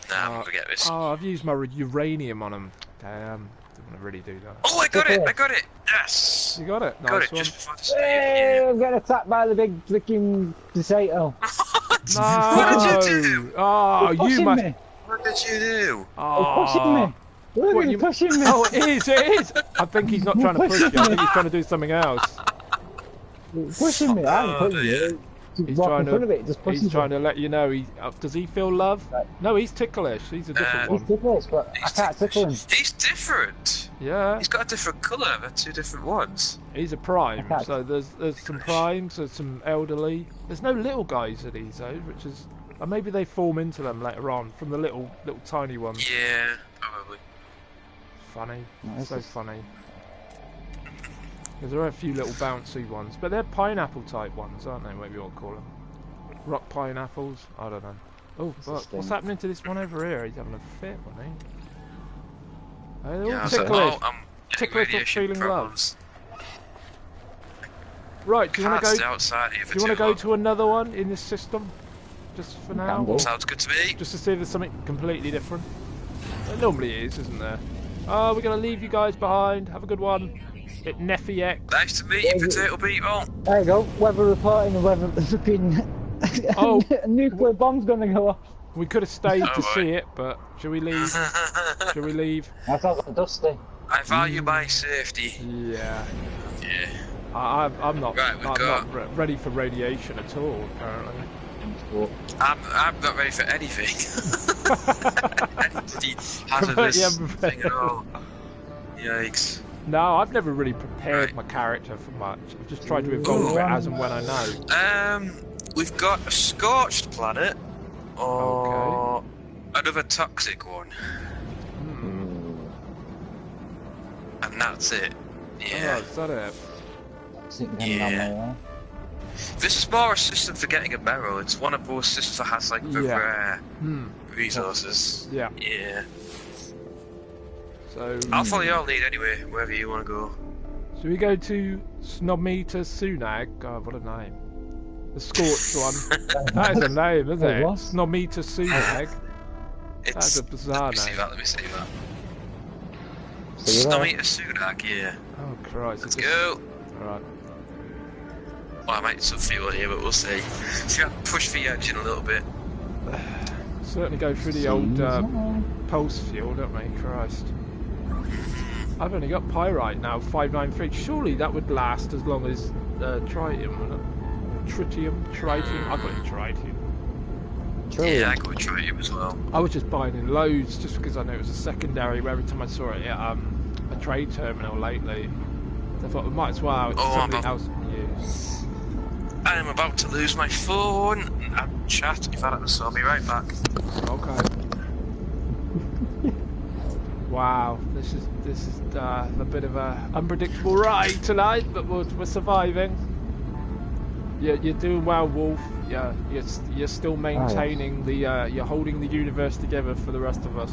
Speaker 2: Nah, I'm gonna get this.
Speaker 1: Oh, I've used my uranium on them. Damn, didn't really do that.
Speaker 2: Oh, I got it! I got it! Yes!
Speaker 1: You got it.
Speaker 2: Got
Speaker 1: Nice
Speaker 2: it
Speaker 1: one.
Speaker 2: just before the save.
Speaker 3: Hey, I'm getting attacked by the big flicking potato.
Speaker 1: No.
Speaker 2: What did you do?
Speaker 1: Oh,
Speaker 3: He's
Speaker 1: you
Speaker 3: pushing
Speaker 1: must.
Speaker 3: me.
Speaker 2: What did you do?
Speaker 1: Oh,
Speaker 3: He's pushing me. Look,
Speaker 1: What,
Speaker 3: he's
Speaker 1: you-
Speaker 3: pushing me.
Speaker 1: Oh, it is. It is. I think he's not trying to push you. I think he's trying to do something else.
Speaker 3: He's pushing me. I haven't pushed you.
Speaker 1: He's
Speaker 3: Just walk
Speaker 1: trying
Speaker 3: in front of it. Just pushing
Speaker 1: He's trying to let you know. Does he feel love?
Speaker 3: Right.
Speaker 1: No, he's ticklish. He's a different
Speaker 3: He's
Speaker 1: one.
Speaker 3: ticklish, but I can't tickle him.
Speaker 2: He's different.
Speaker 1: Yeah,
Speaker 2: He's got a different colour. They're two different ones.
Speaker 1: he's a prime.
Speaker 3: Okay.
Speaker 1: So there's some primes. There's some elderly. There's no little guys at these though, which is. Or maybe they form into them later on from the little tiny ones.
Speaker 2: Yeah, probably.
Speaker 1: Funny,
Speaker 3: No, this
Speaker 1: so
Speaker 3: is-
Speaker 1: funny. Because there are a few little bouncy ones, but they're pineapple type ones, aren't they? Maybe you want to call them rock pineapples. I don't know. Oh,
Speaker 3: This is
Speaker 1: fuck. What's
Speaker 3: thing.
Speaker 1: happening to this one over here? He's having a fit, wasn't he? Oh, they're all
Speaker 2: Yeah, so,
Speaker 1: ticklish.
Speaker 2: I'm getting
Speaker 1: Ticklish of
Speaker 2: radiation
Speaker 1: feeling love.
Speaker 2: problems.
Speaker 1: Right, do you want
Speaker 2: Can't
Speaker 1: to
Speaker 2: stay
Speaker 1: go?
Speaker 2: outside here for
Speaker 1: Do you want to
Speaker 2: too
Speaker 1: go
Speaker 2: long.
Speaker 1: to another one in this system? Just for now,
Speaker 3: Can do.
Speaker 1: or
Speaker 2: Sounds good to me.
Speaker 1: just to see if there's something completely different. There normally is, isn't there? Oh, we're gonna leave you guys behind. Have a good one. At Neffy X.
Speaker 2: Nice to meet you, Potato People.
Speaker 3: There you go. Weather reporting. The weather flipping.
Speaker 1: Oh.
Speaker 3: A nuclear bomb's gonna go off.
Speaker 1: We could have stayed to
Speaker 2: Alright.
Speaker 1: see it, but shall we leave? Shall we leave?
Speaker 3: That sounds like dusty.
Speaker 2: I value my safety.
Speaker 1: Yeah.
Speaker 2: Yeah.
Speaker 1: I'm not.
Speaker 2: Right, we've
Speaker 1: I'm
Speaker 2: got-
Speaker 1: not ready for radiation at all. Apparently.
Speaker 2: I'm not ready for anything. Any hazardous
Speaker 1: Yeah,
Speaker 2: thing at all. Yikes.
Speaker 1: No, I've never really prepared my character for much. I've just tried to evolve it as and when I know.
Speaker 2: We've got a scorched planet, or another toxic one. And that's it. Yeah.
Speaker 1: Oh, is that it?
Speaker 2: Yeah. This is more a system for getting a barrel. It's one of those systems that has like the rare resources.
Speaker 1: Yeah.
Speaker 2: Yeah.
Speaker 1: So
Speaker 2: I'll follow your lead anyway, wherever you want to go.
Speaker 1: Should we go to Snomita Sunag? God, what a name. The scorched one. That is a name, isn't it? Snomita Sunag. That's a bizarre name.
Speaker 2: Let me see that. Snomita Sunag, yeah.
Speaker 1: Oh Christ.
Speaker 2: Let's go.
Speaker 1: Alright.
Speaker 2: Well, I might need some fuel here, but we'll see. So you have to push the engine a little bit.
Speaker 1: Certainly go through the old pulse fuel, don't we? Christ. I've only got pyrite now, 593. Surely that would last as long as tritium, wouldn't it? Tritium? I got it tritium.
Speaker 2: Yeah, I got it tritium as well.
Speaker 1: I was just buying in loads just because I know it was a secondary where every time I saw it at a trade terminal lately. So I thought we might as well, it's something else to use.
Speaker 2: I am about to lose my phone and chat. If I don't, so I'll be right back.
Speaker 1: Okay. Wow, this is a bit of a unpredictable ride tonight, but we're surviving. You're doing well, Wolf. Yeah, you're still maintaining the you're holding the universe together for the rest of us.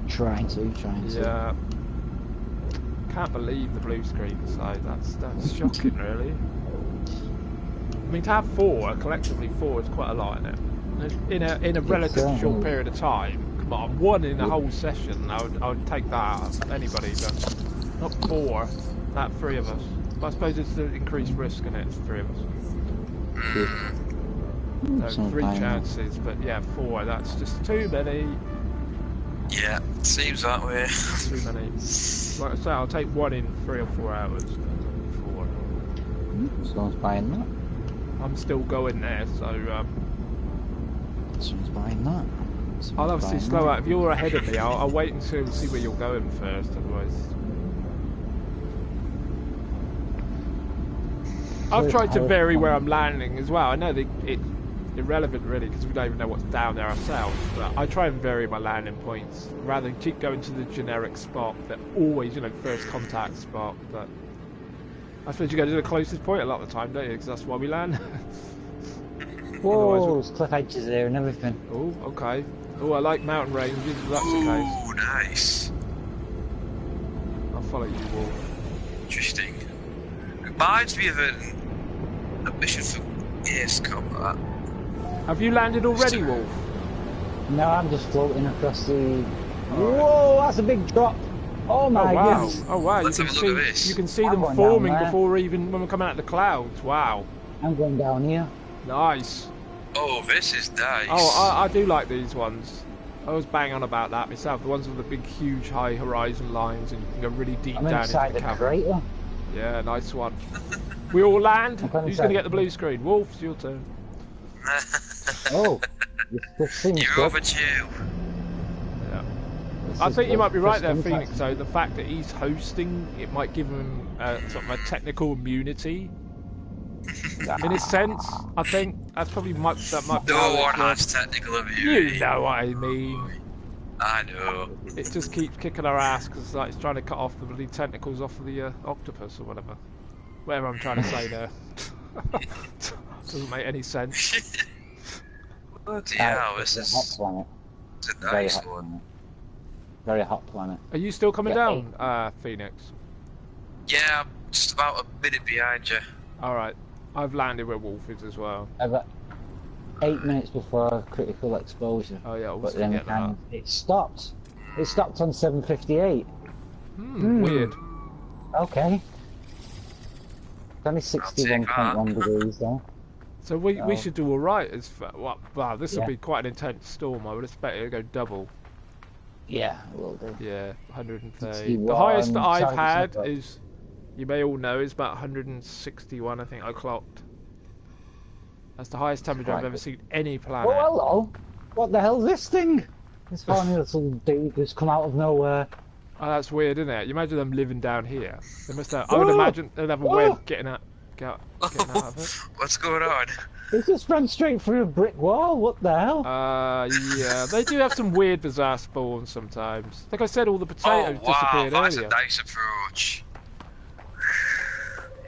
Speaker 3: Trying to.
Speaker 1: Yeah. Can't believe the blue screen side. That's shocking, really. I mean, to have collectively four is quite a lot, isn't it? In a relatively short period of time. Come on, one in a whole session, I would take that, anybody, but not four, not three of us. But I suppose it's the increased risk in it, it's three of us. So three chances, but yeah, four, that's just too many.
Speaker 2: Yeah, it seems that way.
Speaker 1: Too many. Like I say, I'll take one in 3 or 4 hours. Four.
Speaker 3: Someone's buying that.
Speaker 1: I'm still going there, so
Speaker 3: Someone's buying that.
Speaker 1: I'll obviously slow out. If you're ahead of me, I'll wait until see where you're going first, otherwise. I've tried to vary where I'm landing as well. I know that it's irrelevant really because we don't even know what's down there ourselves, but I try and vary my landing points rather than keep going to the generic spot that always, first contact spot. But I suppose you go to the closest point a lot of the time, don't you? Because that's why we land.
Speaker 3: Whoa, there's cliff edges there and everything.
Speaker 1: Oh, okay. Oh, I like mountain ranges, if that's the case.
Speaker 2: Oh, nice.
Speaker 1: I'll follow you, Wolf.
Speaker 2: Interesting. Reminds me of a mission for Ace Combat.
Speaker 1: Have you landed already, Wolf?
Speaker 3: No, I'm just floating across the... Whoa, that's a big drop. Oh my goodness.
Speaker 1: Oh wow,
Speaker 2: Let's have a look at this.
Speaker 1: You can see them forming before even when we're coming out of the clouds. Wow.
Speaker 3: I'm going down here.
Speaker 1: Nice.
Speaker 2: Oh, this is nice.
Speaker 1: Oh, I do like these ones. I was bang on about that myself. The ones with the big, huge, high horizon lines, and you can go really deep down into the cavern.
Speaker 3: Crater.
Speaker 1: Yeah, nice one. We all land. Who's going to get the blue screen? Wolf, it's your turn.
Speaker 3: Oh, this thing's
Speaker 2: You're overdue.
Speaker 1: Yeah. I think you might be right there, Phoenix. So the fact that he's hosting, it might give him sort of a technical immunity. In a sense, I think that's probably that might be.
Speaker 2: No one has technical immunity.
Speaker 1: You know what I mean.
Speaker 2: I know.
Speaker 1: It just keeps kicking our ass because it's trying to cut off the bloody tentacles off of the octopus or whatever. Whatever I'm trying to say there. Doesn't make any sense.
Speaker 2: Bloody hell, this
Speaker 3: is a hot planet.
Speaker 2: It's a nice one.
Speaker 3: Very hot planet.
Speaker 1: Are you still coming down, Phoenix?
Speaker 2: Yeah, I'm just about a minute behind you.
Speaker 1: Alright. I've landed where Wolf is as well.
Speaker 3: About 8 minutes before critical exposure.
Speaker 1: Oh yeah,
Speaker 3: but then it stopped. It stopped on 7:58.
Speaker 1: Weird.
Speaker 3: Okay. It's only 61.1 degrees there.
Speaker 1: So we should do alright as wow, this will be quite an intense storm. I would expect it to go double.
Speaker 3: Yeah, it will do.
Speaker 1: Yeah, 130. The highest that I've had is, you may all know, is about 161, I think I clocked. That's the highest temperature I've ever seen any planet.
Speaker 3: Oh, hello! What the hell's this thing? This funny little dude who's come out of nowhere.
Speaker 1: Oh, that's weird, isn't it? You imagine them living down here. They must have. I would imagine they'd have a way of getting out of it.
Speaker 2: What's going on?
Speaker 3: It just ran straight through a brick wall. What the hell?
Speaker 1: Yeah, they do have some weird, bizarre spawns sometimes. Like I said, all the potatoes disappeared
Speaker 2: that's
Speaker 1: earlier.
Speaker 2: a nice approach.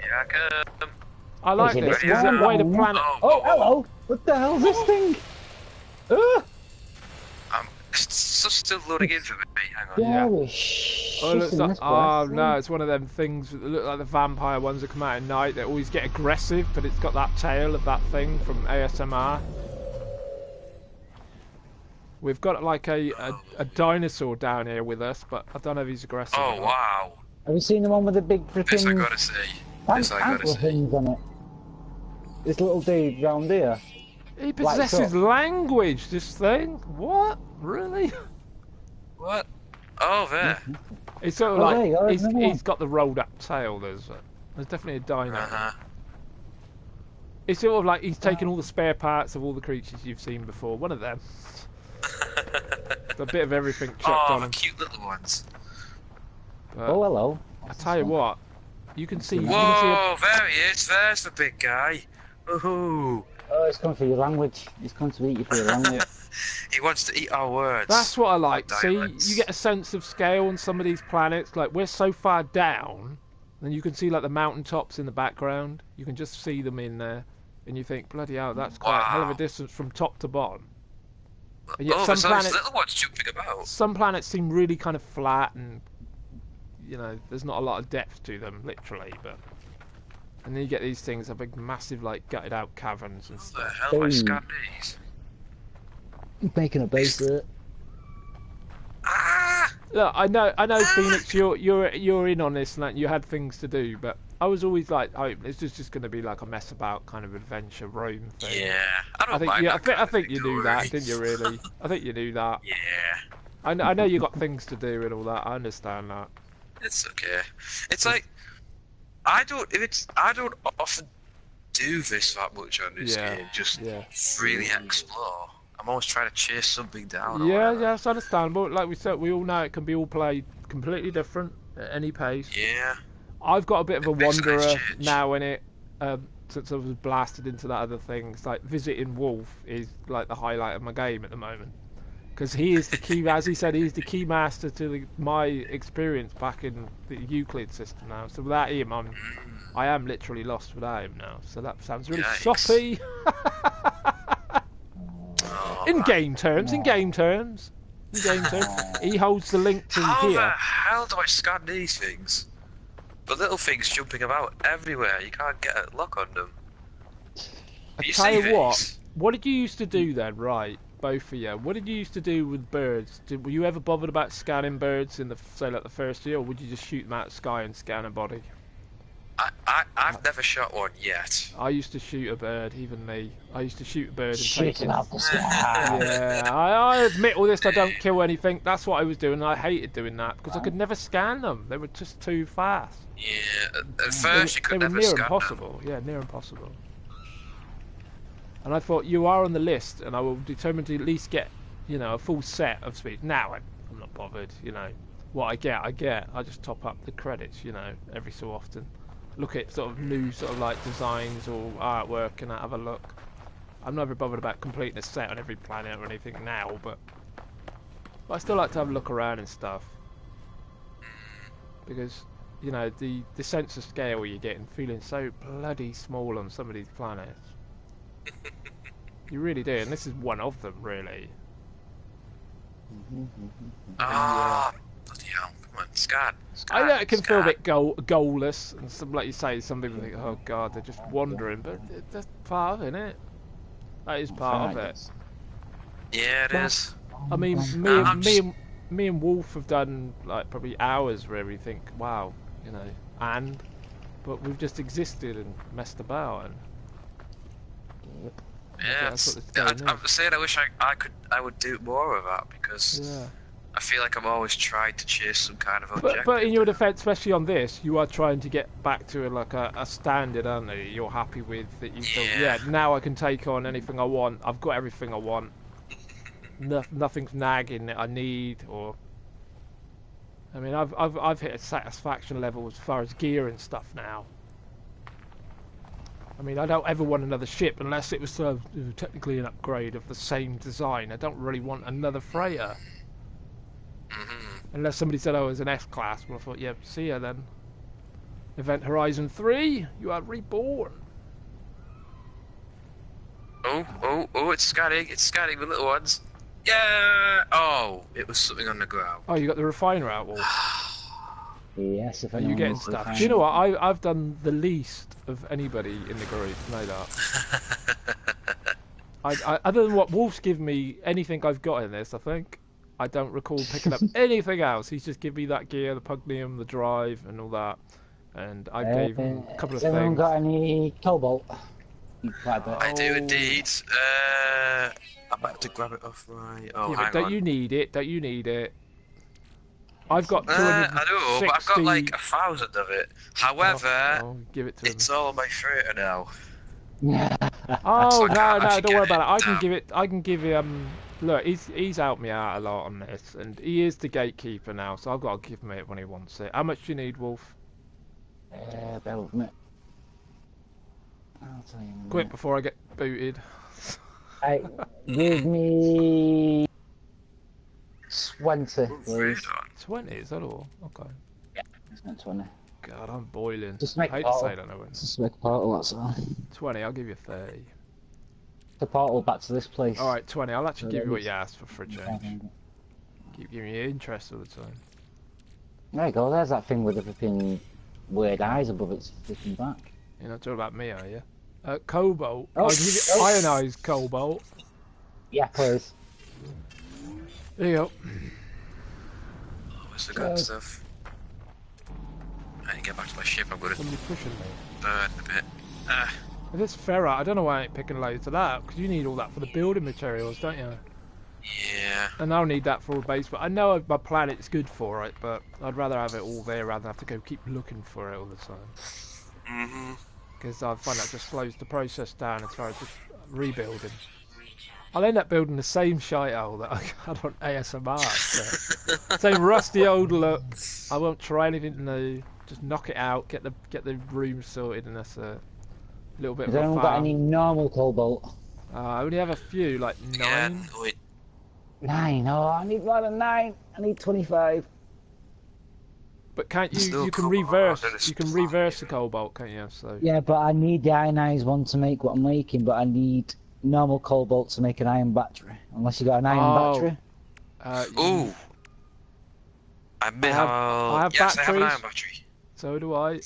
Speaker 2: Yeah, I can.
Speaker 1: I like
Speaker 3: Is it
Speaker 1: this.
Speaker 3: a
Speaker 1: There's a way to plan it.
Speaker 3: Oh, hello. What the hell's this thing?
Speaker 2: It's still loading in for me. Hang on.
Speaker 3: Yeah,
Speaker 1: Yeah.
Speaker 3: we're
Speaker 1: Oh, it looks
Speaker 3: shitting
Speaker 1: like,
Speaker 3: this
Speaker 1: oh
Speaker 3: place.
Speaker 1: no, it's one of them things that look like the vampire ones that come out at night. They always get aggressive, but it's got that tail of that thing from ASMR. We've got like a dinosaur down here with us, but I don't know if he's aggressive.
Speaker 2: Oh
Speaker 1: or not.
Speaker 2: wow.
Speaker 3: Have you seen the one with the big
Speaker 2: This I
Speaker 3: freaking
Speaker 2: gotta see. This I gotta
Speaker 3: antler
Speaker 2: see.
Speaker 3: things on it? This little dude round here.
Speaker 1: He possesses language, this thing. What? Really?
Speaker 2: What? Oh, there.
Speaker 1: It's sort of
Speaker 3: Oh,
Speaker 1: like
Speaker 3: there you go, there's another
Speaker 1: he's got the rolled up tail. There's definitely a dino.
Speaker 2: Uh-huh.
Speaker 1: It's sort of like he's taken all the spare parts of all the creatures you've seen before. One of them. A bit of everything chucked on
Speaker 2: Oh,
Speaker 1: him.
Speaker 2: cute little ones.
Speaker 1: But
Speaker 3: Oh, hello.
Speaker 1: I tell you what, you can see.
Speaker 2: Whoa, there he is. There's the big guy. Ooh.
Speaker 3: Oh, it's coming for your language. It's coming to eat you for your language.
Speaker 2: He wants to eat our words.
Speaker 1: That's what I like.
Speaker 2: Our
Speaker 1: See,
Speaker 2: dialects.
Speaker 1: you get a sense of scale on some of these planets. Like we're so far down, and you can see like the mountaintops in the background. You can just see them in there, and you think, bloody hell, that's quite a hell of a
Speaker 2: Wow.
Speaker 1: distance from top to bottom. And yet
Speaker 2: Oh,
Speaker 1: some
Speaker 2: there's those
Speaker 1: planets,
Speaker 2: little ones jumping about.
Speaker 1: some planets seem really kind of flat, and you know, there's not a lot of depth to them, literally. But and then you get these things, are big, massive, like gutted out caverns and
Speaker 2: What the
Speaker 1: stuff.
Speaker 2: hell am I
Speaker 3: Boom.
Speaker 2: scanning these?
Speaker 3: Making a base there.
Speaker 2: Ah!
Speaker 1: Look, I know, Phoenix, you're in on this, and that you had things to do, but I was always like, oh, this is just going to be like a mess about kind of adventure roam thing.
Speaker 2: Yeah, I don't
Speaker 1: I think
Speaker 2: mind
Speaker 1: yeah,
Speaker 2: that kind
Speaker 1: I
Speaker 2: of
Speaker 1: think
Speaker 2: thing,
Speaker 1: you
Speaker 2: don't
Speaker 1: knew that,
Speaker 2: worry.
Speaker 1: didn't you? Really? I think you knew that.
Speaker 2: Yeah,
Speaker 1: I know you got things to do and all that. I understand that.
Speaker 2: it's okay. It's like I don't often do this that much on this
Speaker 1: Yeah,
Speaker 2: game. Just
Speaker 1: yeah.
Speaker 2: freely explore. I'm always trying to chase something down. or
Speaker 1: Yeah,
Speaker 2: whatever.
Speaker 1: yeah, it's understandable. Like we said, we all know it can be all played completely different at any pace.
Speaker 2: Yeah.
Speaker 1: I've got a bit of a
Speaker 2: Basically, it's
Speaker 1: wanderer
Speaker 2: change.
Speaker 1: now in it, since I was blasted into that other thing. It's like visiting Wolf is like the highlight of my game at the moment, because he is the key, as he said, he's the key master to my experience back in the Euclid system now. So without him, I am literally lost without him now. So that sounds really
Speaker 2: Yikes.
Speaker 1: soppy.
Speaker 2: Oh,
Speaker 1: In
Speaker 2: man.
Speaker 1: game terms, he holds the link to
Speaker 2: How the
Speaker 1: here.
Speaker 2: hell do I scan these things? The little things jumping about everywhere. You can't get a lock on them.
Speaker 1: I
Speaker 2: You
Speaker 1: tell
Speaker 2: see
Speaker 1: you what,
Speaker 2: these?
Speaker 1: what did you used to do then, right? Both of you. What did you used to do with birds? Were you ever bothered about scanning birds in the, say, like the first year, or would you just shoot them out of the sky and scan a body?
Speaker 2: I've never shot one yet.
Speaker 1: I used to shoot a bird, even me. I used to shoot a bird and take
Speaker 3: Shooting
Speaker 1: it.
Speaker 3: out the sky.
Speaker 1: Yeah, I admit all this. I don't kill anything. That's what I was doing. And I hated doing that because I could never scan them. They were just too fast.
Speaker 2: Yeah, at first
Speaker 1: They
Speaker 2: you
Speaker 1: were
Speaker 2: could never
Speaker 1: near
Speaker 2: scan them.
Speaker 1: impossible. Yeah, near impossible. And I thought, you are on the list, and I will determine to at least get, you know, a full set of speed. Now I'm not bothered. You know, what I get. I just top up the credits. You know, every so often. Look at sort of new sort of like designs or artwork and have a look. I'm never bothered about completing a set on every planet or anything now, but I still like to have a look around and stuff, because you know the sense of scale you're getting, feeling so bloody small on some of these planets. You really do, and this is one of them, really.
Speaker 2: Ah, bloody hell! Come on, scan.
Speaker 1: I know it can feel a
Speaker 2: scan.
Speaker 1: bit goalless, and some, like you say, some people think, "Oh God, they're just wandering," but that's part of it, isn't it? That is part of it.
Speaker 2: Yeah, it is.
Speaker 1: I mean, me and Wolf have done like probably hours where we think, "Wow, you know," but we've just existed and messed about, and
Speaker 2: Yeah,
Speaker 1: that's what this game
Speaker 2: I'm
Speaker 1: is.
Speaker 2: saying I wish I would do more of that because
Speaker 1: yeah.
Speaker 2: I feel like I'm always trying to chase some kind of objective.
Speaker 1: But in your defence, especially on this, you are trying to get back to like a standard, aren't you? You're happy with that. You feel,
Speaker 2: Yeah.
Speaker 1: now I can take on anything I want. I've got everything I want. Nothing's nagging that I need, or I mean, I've hit a satisfaction level as far as gear and stuff now. I mean, I don't ever want another ship unless it was technically an upgrade of the same design. I don't really want another freighter. Unless somebody said, oh, it's an S-class. Well, I thought, yeah, see ya then. Event Horizon 3, you are reborn.
Speaker 2: Oh, it's scanning the little ones. Yeah! Oh, it was something on the ground.
Speaker 1: Oh, you got the refiner out, Wolf.
Speaker 3: Yes, if
Speaker 1: Are you getting stuff? Do you know what? I've done the least of anybody in the group, know that. I other than what Wolf's given me, anything I've got in this, I think. I don't recall picking up anything else. He's just given me that gear, the Pugnium, the drive, and all that. And I gave him a couple of things.
Speaker 3: Has anyone got any cobalt?
Speaker 2: I do indeed. I'm about to grab it off my... Oh,
Speaker 1: yeah,
Speaker 2: hang
Speaker 1: but don't
Speaker 2: on.
Speaker 1: you need it? Don't you need it? I've got 260...
Speaker 2: I know, but I've got like 1,000 of it. However,
Speaker 1: I'll give it to him.
Speaker 2: it's all on my freighter now.
Speaker 1: Oh, no, don't worry about it. I can give him... Look, he's helped me out a lot on this, and he is the gatekeeper now, so I've got to give him it when he wants it. How much do you need, Wolf?
Speaker 3: Bear with me. I'll tell you.
Speaker 1: Quick before I get booted.
Speaker 3: Give me 20, please.
Speaker 1: 20, is that all? Okay.
Speaker 3: Yeah, it's not 20.
Speaker 1: God, I'm boiling.
Speaker 3: Just make
Speaker 1: I hate
Speaker 3: a
Speaker 1: to say
Speaker 3: portal.
Speaker 1: that, no.
Speaker 3: Just make a portal, that's all.
Speaker 1: 20, I'll give you 30.
Speaker 3: The portal back to this place.
Speaker 1: Alright, 20, I'll actually give you what you asked for a change. Keep giving you interest all the time.
Speaker 3: There you go, there's that thing with the flipping weird eyes above its flipping back.
Speaker 1: You're not talking about me, are you? Cobalt.
Speaker 3: Oh.
Speaker 1: I'll give you ionized cobalt.
Speaker 3: Yeah, please.
Speaker 1: There you go.
Speaker 2: Where's the good stuff? I need to get back to my ship. I'm going to
Speaker 1: Somebody pushing me.
Speaker 2: burn a bit.
Speaker 1: If it's ferrite, I don't know why I ain't picking loads of that, because you need all that for the building materials, don't you?
Speaker 2: Yeah.
Speaker 1: And I'll need that for a base, but I know my planet's good for it, but I'd rather have it all there rather than have to go keep looking for it all the time. Because I find that just slows the process down as far as just rebuilding. I'll end up building the same shithole that I had on ASMR. So. Same rusty old look. I won't try anything new. Just knock it out, get the room sorted, and that's a little bit
Speaker 3: Has
Speaker 1: of a
Speaker 3: anyone
Speaker 1: farm.
Speaker 3: got any normal cobalt?
Speaker 1: I only have a few, like 9.
Speaker 2: Yeah, wait.
Speaker 3: 9. Oh, I need more than 9. I need 25.
Speaker 1: But can't you?
Speaker 2: Still
Speaker 1: You can
Speaker 2: cobalt,
Speaker 1: reverse.
Speaker 2: then it's
Speaker 1: You can
Speaker 2: fine.
Speaker 1: reverse the cobalt, can't you? So.
Speaker 3: Yeah, but I need the ionized one to make what I'm making. But I need normal cobalt to make an iron battery. Unless you got an iron battery.
Speaker 2: Ooh. I may
Speaker 1: I have
Speaker 2: yes, I have an
Speaker 1: batteries.
Speaker 2: iron battery.
Speaker 1: So do I.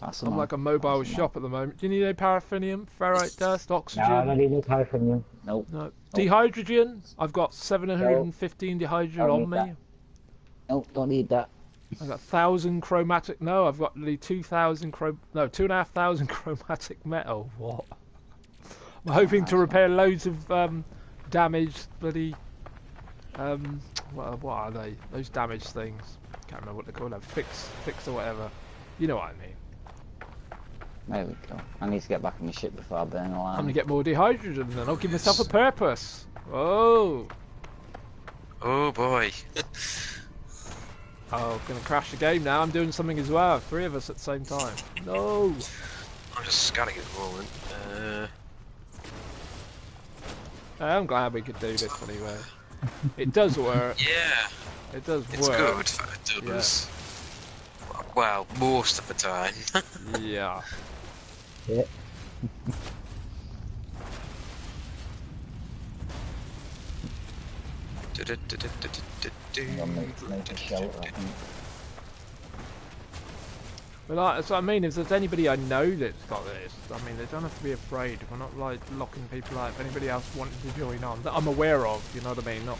Speaker 3: That's
Speaker 1: I'm like a mobile shop at the moment. Do you need any paraffinium, ferrite dust, oxygen?
Speaker 3: No, I don't need no paraffinium. Nope.
Speaker 1: No. Dehydrogen? I've got 715 dehydrogen
Speaker 3: Don't
Speaker 1: on
Speaker 3: need
Speaker 1: me.
Speaker 3: that. Nope, don't need that.
Speaker 1: I've got 1,000 chromatic. No, I've got nearly 2,000 No, 2,500 chromatic metal. What? I'm hoping to repair loads of damaged bloody. What are they? Those damaged things. Can't remember what they call them. Fix or whatever. You know what I mean.
Speaker 3: There we go. I need to get back on my ship before I burn a
Speaker 1: I'm
Speaker 3: line.
Speaker 1: gonna get more dehydrogen, then I'll give myself a purpose. Oh.
Speaker 2: Oh boy.
Speaker 1: Oh, gonna crash the game now. I'm doing something as well. 3 of us at the same time. No.
Speaker 2: I'm just scanning at the moment.
Speaker 1: I'm glad we could do this anyway. It does work.
Speaker 2: Yeah.
Speaker 1: It does
Speaker 2: It's
Speaker 1: work.
Speaker 2: good. It does. Well, most of the time.
Speaker 1: Yeah.
Speaker 3: Yeah. I'm gonna make a shelter, I think.
Speaker 1: But like, that's what I mean. If there's anybody I know that's got this, I mean, they don't have to be afraid. We're not like locking people out. If anybody else wanted to join on, that I'm aware of, you know what I mean? Not.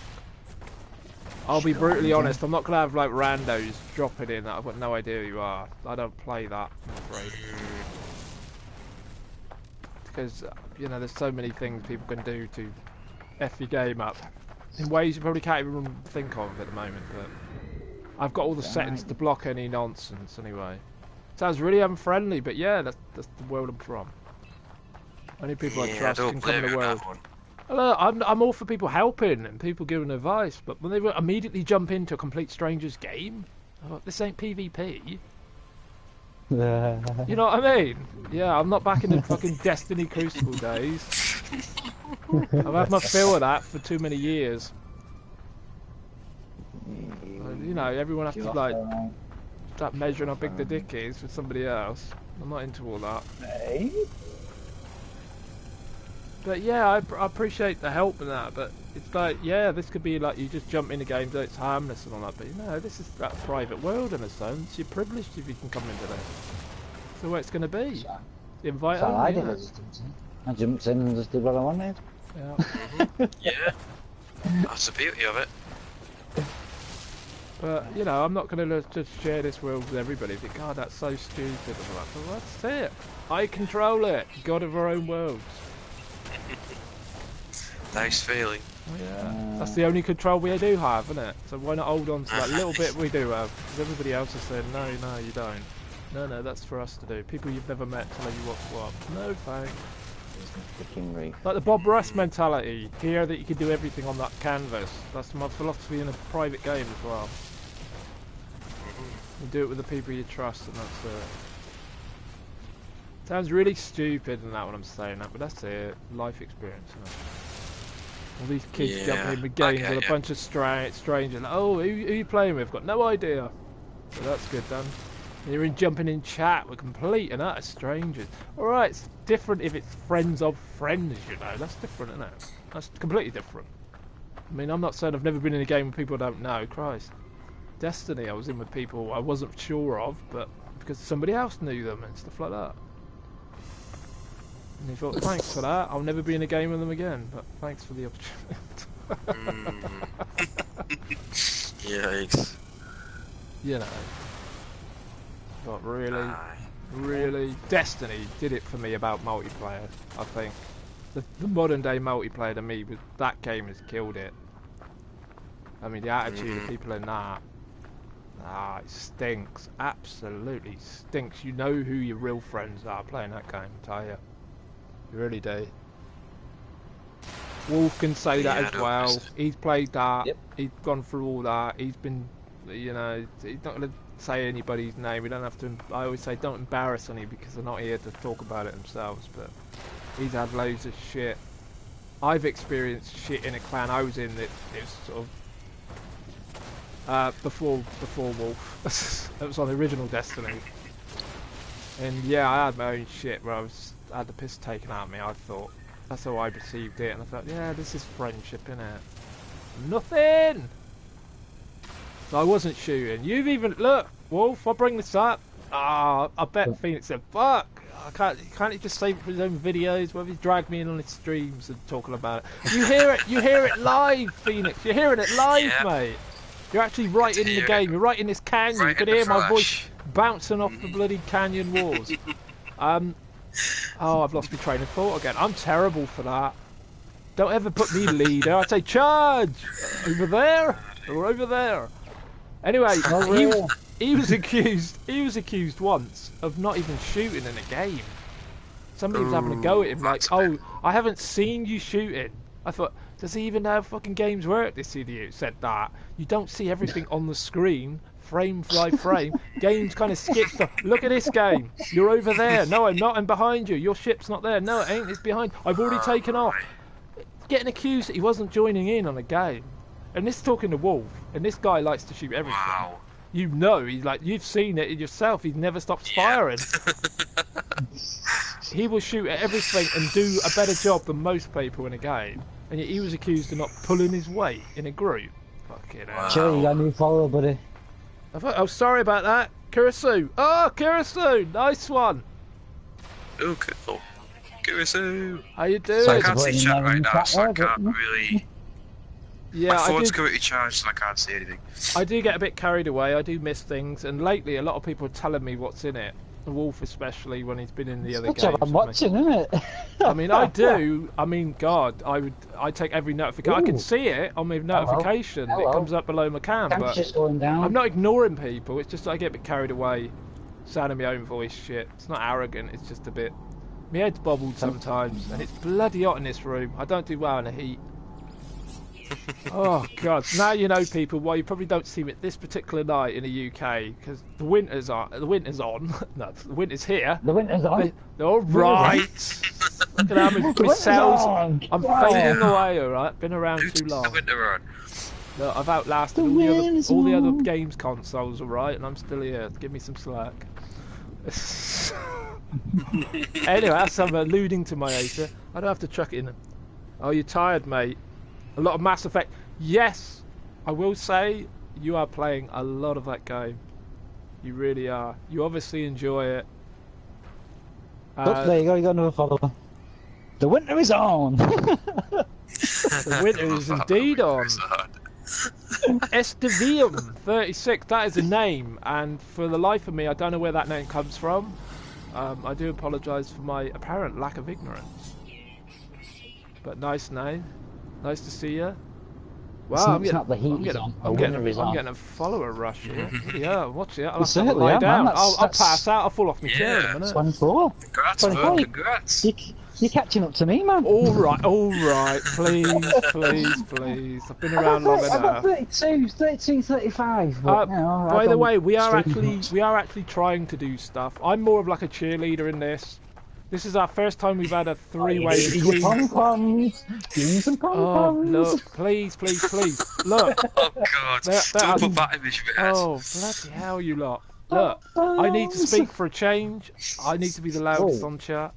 Speaker 1: I'll be brutally honest. I'm not gonna have like randos dropping in that I've got no idea who you are. I don't play that, I'm afraid. Because you know, there's so many things people can do to f your game up in ways you probably can't even think of at the moment. But I've got all the settings to block any nonsense anyway. Sounds really unfriendly, but yeah, that's the world I'm from. Only people I trust
Speaker 2: don't
Speaker 1: can come
Speaker 2: blame
Speaker 1: in
Speaker 2: you
Speaker 1: the
Speaker 2: on
Speaker 1: world.
Speaker 2: that one.
Speaker 1: Look, I'm all for people helping and people giving advice, but when they immediately jump into a complete stranger's game, this ain't PvP. You know what I mean? Yeah, I'm not back in the fucking Destiny Crucible days. I've had my fill of that for too many years. You know, everyone has to like start measuring how big the dick is for somebody else. I'm not into all that.
Speaker 3: Hey?
Speaker 1: But yeah, I appreciate the help and that, but it's like, yeah, this could be like you just jump in a game that it's harmless and all that, but you know, this is that private world in a sense. You're privileged if you can come into this. That's the way it's going to be. Invite
Speaker 3: So I
Speaker 1: only,
Speaker 3: did. I jumped in and just did what I wanted.
Speaker 1: Yeah.
Speaker 2: Yeah. That's the beauty of it.
Speaker 1: But, you know, I'm not going to just share this world with everybody. Think, God, that's so stupid. And all that. But that's it. I control it. God of our own worlds.
Speaker 2: Nice feeling.
Speaker 1: Oh, yeah. That's the only control we do have, isn't it? So why not hold on to that little bit we do have? Because everybody else is saying, no, you don't. No, that's for us to do. People you've never met telling you what's what. No thanks. Like the Bob Ross mentality. Here that you can do everything on that canvas. That's my philosophy in a private game as well. You do it with the people you trust and that's it. Sounds really stupid in that when I'm saying that, but that's it. Life experience, isn't it? All these kids jumping in with games with a bunch of strangers. Like, oh, who are you playing with? Got no idea. So that's good then. And you're jumping in chat with complete and utter strangers. Alright, it's different if it's friends of friends, you know. That's different, isn't it? That's completely different. I mean, I'm not saying I've never been in a game with people I don't know. Christ. Destiny, I was in with people I wasn't sure of, but because somebody else knew them and stuff like that. And he thought, thanks for that, I'll never be in a game with them again, but thanks for the opportunity.
Speaker 2: Yikes.
Speaker 1: You know. But really, Destiny did it for me about multiplayer, I think. The modern day multiplayer to me, that game has killed it. I mean, the attitude of people in that, it stinks, absolutely stinks. You know who your real friends are playing that game, I tell you. You really do. Wolf can say that as well. He's played that. Yep. He's gone through all that. He's been, you know, he's not going to say anybody's name. We don't have to. I always say don't embarrass any because they're not here to talk about it themselves. But he's had loads of shit. I've experienced shit in a clan I was in that it was sort of before Wolf. It was on the original Destiny. And yeah, I had my own shit where I had the piss taken out of me, I thought. That's how I perceived it, and I thought, yeah, this is friendship, innit? Nothing! So I wasn't shooting. You've even... Look, Wolf, I'll bring this up. I bet Phoenix said, fuck! Can't he just save it for his own videos? Whether he's dragged me in on his streams and talking about it. You hear it live, Phoenix. You're hearing it live, mate. You're actually right in the game. You're right in this canyon.
Speaker 2: Right,
Speaker 1: you can hear my voice bouncing off the bloody canyon walls. Oh, I've lost my train of thought again. I'm terrible for that. Don't ever put me leader. I say charge over there or over there. Anyway, he was accused once of not even shooting in a game. Somebody was having a go at him like, oh, I haven't seen you shooting. I thought, does he even know how fucking games work? This idiot said that. You don't see everything on the screen. Frame by frame, games kind of skip stuff. Look at this game. You're over there. No, I'm not. I'm behind you. Your ship's not there. No, it ain't. It's behind. I've already taken off. Getting accused that he wasn't joining in on a game. And this is talking to Wolf. And this guy likes to shoot everything.
Speaker 2: Wow.
Speaker 1: You know, he's like, you've seen it yourself. He never stops firing. He will shoot at everything and do a better job than most people in a game. And yet he was accused of not pulling his weight in a group. Fucking hell.
Speaker 3: Chill, you got a new follower, buddy.
Speaker 1: Oh, sorry about that. Kurisu. Oh, Kurisu. Nice one.
Speaker 2: Oh, cool. Kurisu.
Speaker 1: How you doing?
Speaker 2: So I can't see chat right now, so I can't really...
Speaker 1: Yeah,
Speaker 2: my phone's currently charged, so I can't see anything.
Speaker 1: I do get a bit carried away. I do miss things. And lately, a lot of people are telling me what's in it. Wolf especially, when he's been in the other games.
Speaker 3: I'm watching, isn't it?
Speaker 1: I mean, I do. I mean, God, I take every notification. I can see it on my notification. Hello. It comes up below my cam. But
Speaker 3: just going down.
Speaker 1: I'm not ignoring people. It's just I get a bit carried away, sounding my own voice shit. It's not arrogant. It's just a bit. My head's bobbled sometimes, and it's bloody hot in this room. I don't do well in the heat. Oh God! Now you know, people, why you probably don't see me this particular night in the UK, because the winter's on. The winter's on. No, the winter's here.
Speaker 3: The winter's on.
Speaker 1: All right. Look at how my cells. I'm fading away. All right. Been around too long.
Speaker 2: The winter on.
Speaker 1: Look, I've outlasted all the other games consoles, all right, and I'm still here. Give me some slack. Anyway, as I'm alluding to my age, I don't have to chuck it in. Oh, you're tired, mate. A lot of Mass Effect. Yes, I will say you are playing a lot of that game. You really are. You obviously enjoy it.
Speaker 3: Look, there you go. You got another follower. The winter is on.
Speaker 1: The winter is indeed on. Estevium 36. That is a name, and for the life of me, I don't know where that name comes from. I do apologise for my apparent lack of ignorance. But nice name. Nice to see you. Wow, I'm getting a follower rush here. Yeah, watch it. I'll have to lie down.
Speaker 3: Man,
Speaker 1: I'll pass out. I'll fall off my chair in a minute.
Speaker 3: 24.
Speaker 2: Congrats,
Speaker 3: 24.
Speaker 2: man. Congrats.
Speaker 3: You're catching up to me, man.
Speaker 1: All right. Please. I've been around long enough.
Speaker 3: I'm 32, 35. But,
Speaker 1: by the way, we are actually trying to do stuff. I'm more of like a cheerleader in this. This is our first time we've had a three-way between.
Speaker 3: Give me some pom-poms.
Speaker 1: Oh, look, please. Look.
Speaker 2: Oh, God. Don't put that image of it.
Speaker 1: Oh, bloody hell, you lot. Look, I need to speak for a change. I need to be the loudest on chat.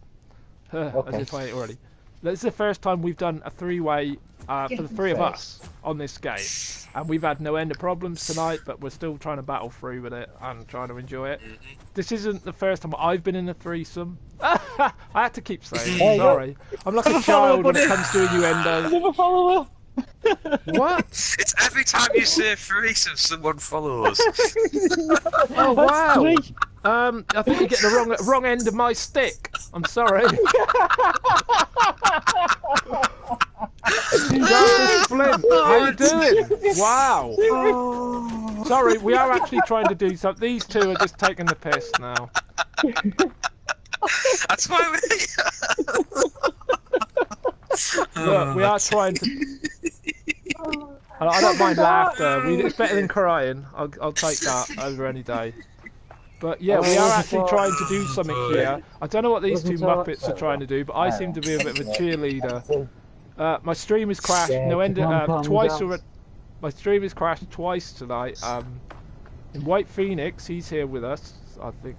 Speaker 1: As if I ain't already. This is the first time we've done a three-way for the three of us on this game. And we've had no end of problems tonight, but we're still trying to battle through with it and trying to enjoy it. This isn't the first time I've been in a threesome. I had to keep saying it, sorry. I'm like a child when it comes to innuendo.
Speaker 3: Another follower.
Speaker 1: What?
Speaker 2: It's every time you say threesome, someone follows.
Speaker 1: Oh, wow. I think you're getting the wrong end of my stick. I'm sorry. Flint, how you doing? Wow. Sorry, we are actually trying to do something. These two are just taking the piss now.
Speaker 2: That's why
Speaker 1: Look, we are trying to... I don't mind laughter. It's better than crying. I'll take that over any day. But yeah, we are actually trying to do something here. I don't know what these two Muppets are trying to do, but I seem to be a bit of a cheerleader. My stream has crashed. Twice already. My stream has crashed twice tonight. In WhitePhoenix, he's here with us. I think.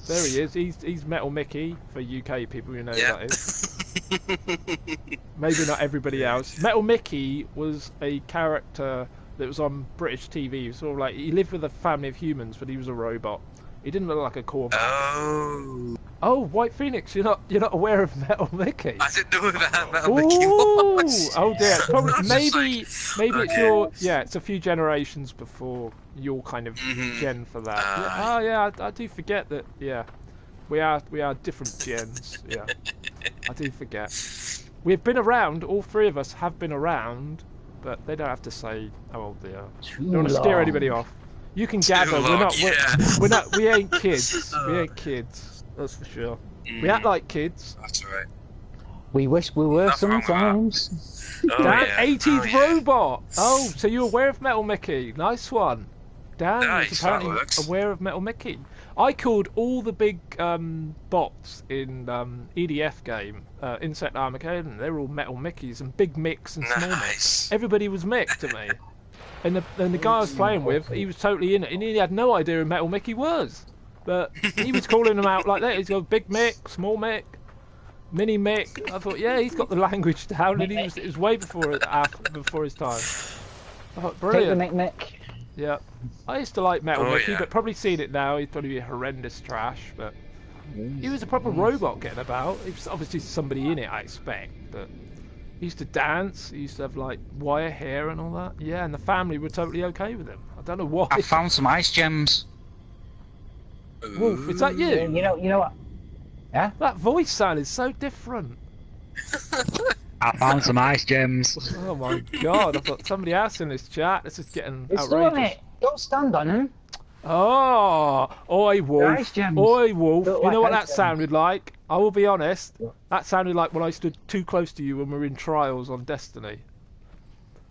Speaker 1: There he is. He's Metal Mickey for UK people who know who that is. Maybe not everybody else. Metal Mickey was a character that was on British TV. He was sort of like, he lived with a family of humans, but he was a robot. He didn't look like a Corvax. Oh, WhitePhoenix, you're not aware of Metal Mickey?
Speaker 2: I didn't know who that Metal Mickey was.
Speaker 1: Oh dear. Probably, maybe it's your, it's a few generations before your kind of gen for that. I do forget that. Yeah, we are different gens. Yeah, I do forget. We've been around. All three of us have been around, but they don't have to say how old they are. Don't want to scare anybody off. You can gather. We ain't kids. We ain't kids. That's for sure. We act like kids.
Speaker 2: That's right.
Speaker 3: We wish we were sometimes.
Speaker 1: Dan, 80s robot. Oh, so you're aware of Metal Mickey? Nice one. Dan is apparently aware of Metal Mickey. I called all the big bots in EDF game, Insect Armageddon. They were all Metal Mickeys and Big Mix and Small Mix. Everybody was Mick to me. And the guy I was playing with, he was totally in it, and he had no idea who Metal Mickey was. But he was calling them out like that. He's got Big Mick, Small Mick, Mini Mick. I thought, yeah, he's got the language down, and it was way before his time. I thought, brilliant.
Speaker 3: Take the Mick.
Speaker 1: Yeah, I used to like Metal Mickey, but probably seen it now. He'd probably be horrendous trash, but he was a proper robot getting about. He was obviously somebody in it, I expect, but. He used to dance, he used to have like wire hair and all that. Yeah, and the family were totally okay with him. I don't know why.
Speaker 4: I found some ice gems.
Speaker 1: Wolf, is that you?
Speaker 3: You know what? Yeah?
Speaker 1: That voice sound is so different.
Speaker 4: I found some ice gems.
Speaker 1: Oh my god, I thought somebody else in this chat. This is getting
Speaker 3: It's
Speaker 1: outrageous.
Speaker 3: doing it. Don't stand on him.
Speaker 1: Oh, oi wolf,
Speaker 3: Nice gems.
Speaker 1: oi wolf.
Speaker 3: Look
Speaker 1: You know
Speaker 3: like
Speaker 1: what
Speaker 3: ice
Speaker 1: that
Speaker 3: gems.
Speaker 1: sounded like? I will be honest. That sounded like when I stood too close to you when we were in trials on Destiny.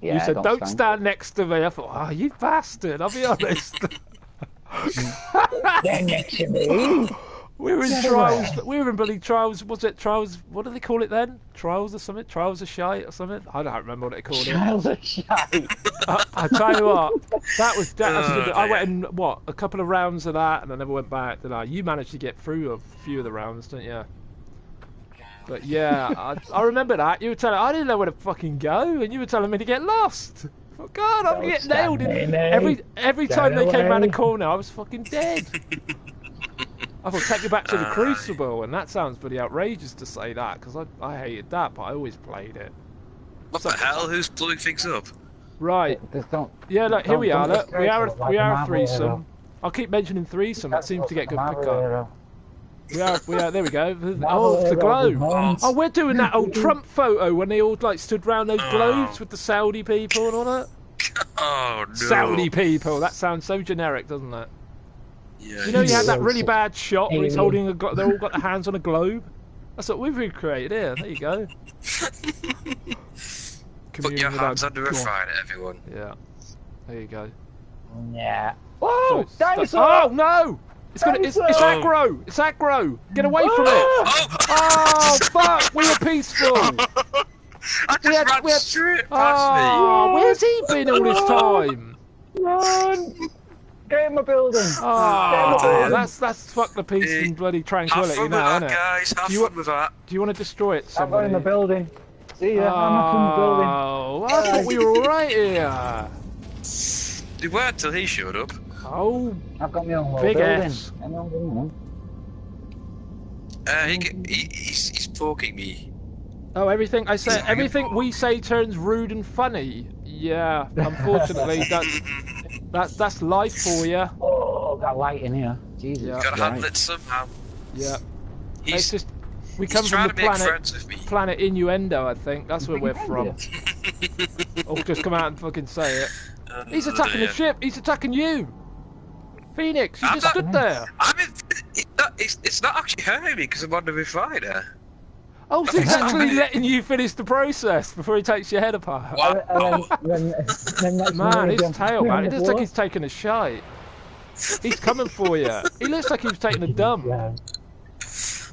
Speaker 3: Yeah,
Speaker 1: You said, "Don't
Speaker 3: stand.
Speaker 1: stand next to me." I thought, "Oh, you bastard!" I'll be honest.
Speaker 3: They're next to me.
Speaker 1: We were in
Speaker 3: Get
Speaker 1: trials.
Speaker 3: away.
Speaker 1: We were in bloody trials. Was it trials? What do they call it then? Trials or something? Trials of shite or something? I don't remember what they called it.
Speaker 3: Child of shite.
Speaker 1: I tell you what, that was. I
Speaker 2: dear.
Speaker 1: went in a couple of rounds of that, and I never went back. Did I? You managed to get through a few of the rounds, didn't you? But yeah, I remember that. You were telling. I didn't know where to fucking go, and you were telling me to get lost. Oh God, I'm
Speaker 3: Don't
Speaker 1: getting
Speaker 3: stand
Speaker 1: nailed.
Speaker 3: near me.
Speaker 1: Every
Speaker 3: Get
Speaker 1: time they came around the
Speaker 3: away.
Speaker 1: corner, I was fucking dead. I thought, take you back to the Crucible, and that sounds pretty outrageous to say that, because I hated that, but I always played it.
Speaker 2: What the hell? Who's blowing things up?
Speaker 1: Right.
Speaker 3: Just don't.
Speaker 1: Yeah, look, here we are,
Speaker 3: don't
Speaker 1: look. We are
Speaker 3: disgrace
Speaker 1: we
Speaker 3: it
Speaker 1: are a
Speaker 3: like a
Speaker 1: threesome.
Speaker 3: Marvel
Speaker 1: I'll keep mentioning threesome, that seems to get good
Speaker 3: Marvel
Speaker 1: pickup.
Speaker 3: hero.
Speaker 1: We are, there we go.
Speaker 3: Marvel
Speaker 1: Oh, it's the
Speaker 3: hero with
Speaker 1: globe.
Speaker 3: horns.
Speaker 1: Oh, we're doing that old Trump photo when they all, like, stood round those globes with the Saudi people and all that.
Speaker 2: Oh no.
Speaker 1: Saudi people, that sounds so generic, doesn't it?
Speaker 2: Yeah.
Speaker 1: You know, you had that really
Speaker 3: Yes.
Speaker 1: bad shot where he's
Speaker 3: Alien.
Speaker 1: holding they're all got their hands on a globe. That's what we've recreated here. There you go.
Speaker 2: Put your
Speaker 1: Communing with
Speaker 2: hands
Speaker 1: our
Speaker 2: under a
Speaker 1: God.
Speaker 2: fire, everyone.
Speaker 1: Yeah. There you go.
Speaker 3: Yeah.
Speaker 1: So
Speaker 3: Whoa!
Speaker 1: it's-
Speaker 3: Dinosaur!
Speaker 1: Oh no! It's
Speaker 3: Dinosaur!
Speaker 1: aggro! It's aggro! Get away from it!
Speaker 2: Oh!
Speaker 1: Oh fuck! We were peaceful!
Speaker 2: I just ran
Speaker 1: we had-
Speaker 2: straight past
Speaker 1: Oh, where's he been all this time?
Speaker 3: Run! Get in my building!
Speaker 1: Oh,
Speaker 2: dear.
Speaker 1: that's fuck the peace and bloody
Speaker 2: me. Have
Speaker 1: tranquility
Speaker 2: fun with
Speaker 1: now,
Speaker 2: that,
Speaker 1: isn't it?
Speaker 2: guys. Have
Speaker 1: Do you
Speaker 2: fun with that.
Speaker 1: Do you want to destroy it,
Speaker 3: I'm going in
Speaker 1: somebody?
Speaker 3: the building. See ya, I'm up in the building.
Speaker 1: Oh, I thought we were alright here.
Speaker 2: They weren't till he showed up.
Speaker 1: Oh,
Speaker 3: I've got my own little
Speaker 1: Big
Speaker 3: building.
Speaker 1: S.
Speaker 3: I'm on building.
Speaker 2: He's poking me.
Speaker 1: oh, everything everything we say turns rude and funny. Yeah, unfortunately, that's life for you.
Speaker 3: Oh, got light in here. Jesus.
Speaker 1: Yeah.
Speaker 2: Gotta
Speaker 3: Christ.
Speaker 2: handle it somehow.
Speaker 1: Yeah, it's
Speaker 2: He's,
Speaker 1: just we
Speaker 2: he's
Speaker 1: come from
Speaker 2: trying
Speaker 1: the
Speaker 2: to make
Speaker 1: planet
Speaker 2: friends with me.
Speaker 1: planet Innuendo. I think that's where we're from. Or just come out and fucking say it. He's attacking the
Speaker 2: dear.
Speaker 1: ship. He's attacking you, Phoenix. You
Speaker 2: I'm
Speaker 1: just
Speaker 2: not-
Speaker 1: stood there.
Speaker 2: I mean, it's not actually hurting me because I'm on the refiner.
Speaker 1: Oh, so he's actually letting you finish the process before he takes your head apart.
Speaker 2: Wow.
Speaker 3: Then next
Speaker 1: Man,
Speaker 3: minute,
Speaker 1: his tail, man. It looks like
Speaker 3: what?
Speaker 1: he's taking a shite. He's coming for you. He looks like he was taking a dump.
Speaker 3: Yeah.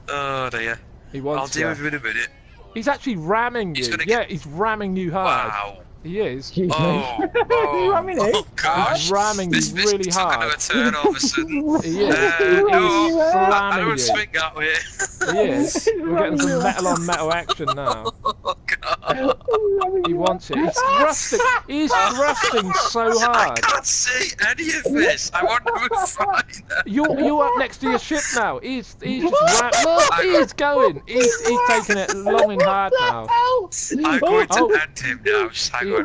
Speaker 2: Oh dear.
Speaker 1: He
Speaker 2: I'll
Speaker 1: wants
Speaker 2: deal
Speaker 1: you.
Speaker 2: with him in a minute.
Speaker 1: He's actually ramming you.
Speaker 2: He's gonna
Speaker 1: Yeah,
Speaker 2: get-
Speaker 1: he's ramming you hard.
Speaker 2: Wow.
Speaker 1: He is.
Speaker 3: Excuse
Speaker 2: Oh,
Speaker 3: me.
Speaker 2: oh,
Speaker 3: ramming it?
Speaker 2: oh gosh.
Speaker 1: He's ramming you
Speaker 2: this
Speaker 1: really
Speaker 2: took
Speaker 1: hard.
Speaker 2: another turn all of a sudden.
Speaker 1: He is.
Speaker 2: No,
Speaker 1: He's
Speaker 2: I
Speaker 1: slamming
Speaker 2: don't
Speaker 1: you.
Speaker 2: swing that way.
Speaker 1: He is. We're getting some metal on metal action now.
Speaker 2: Oh god.
Speaker 1: He wants it. He's thrusting. He's thrusting so
Speaker 2: I
Speaker 1: hard.
Speaker 2: can't see any of this. I want to refiner.
Speaker 1: You're up next to your ship now. He's just look. He's going. He's taking it long and hard now.
Speaker 2: I'm going to
Speaker 1: Oh.
Speaker 2: end him now. Just hang on.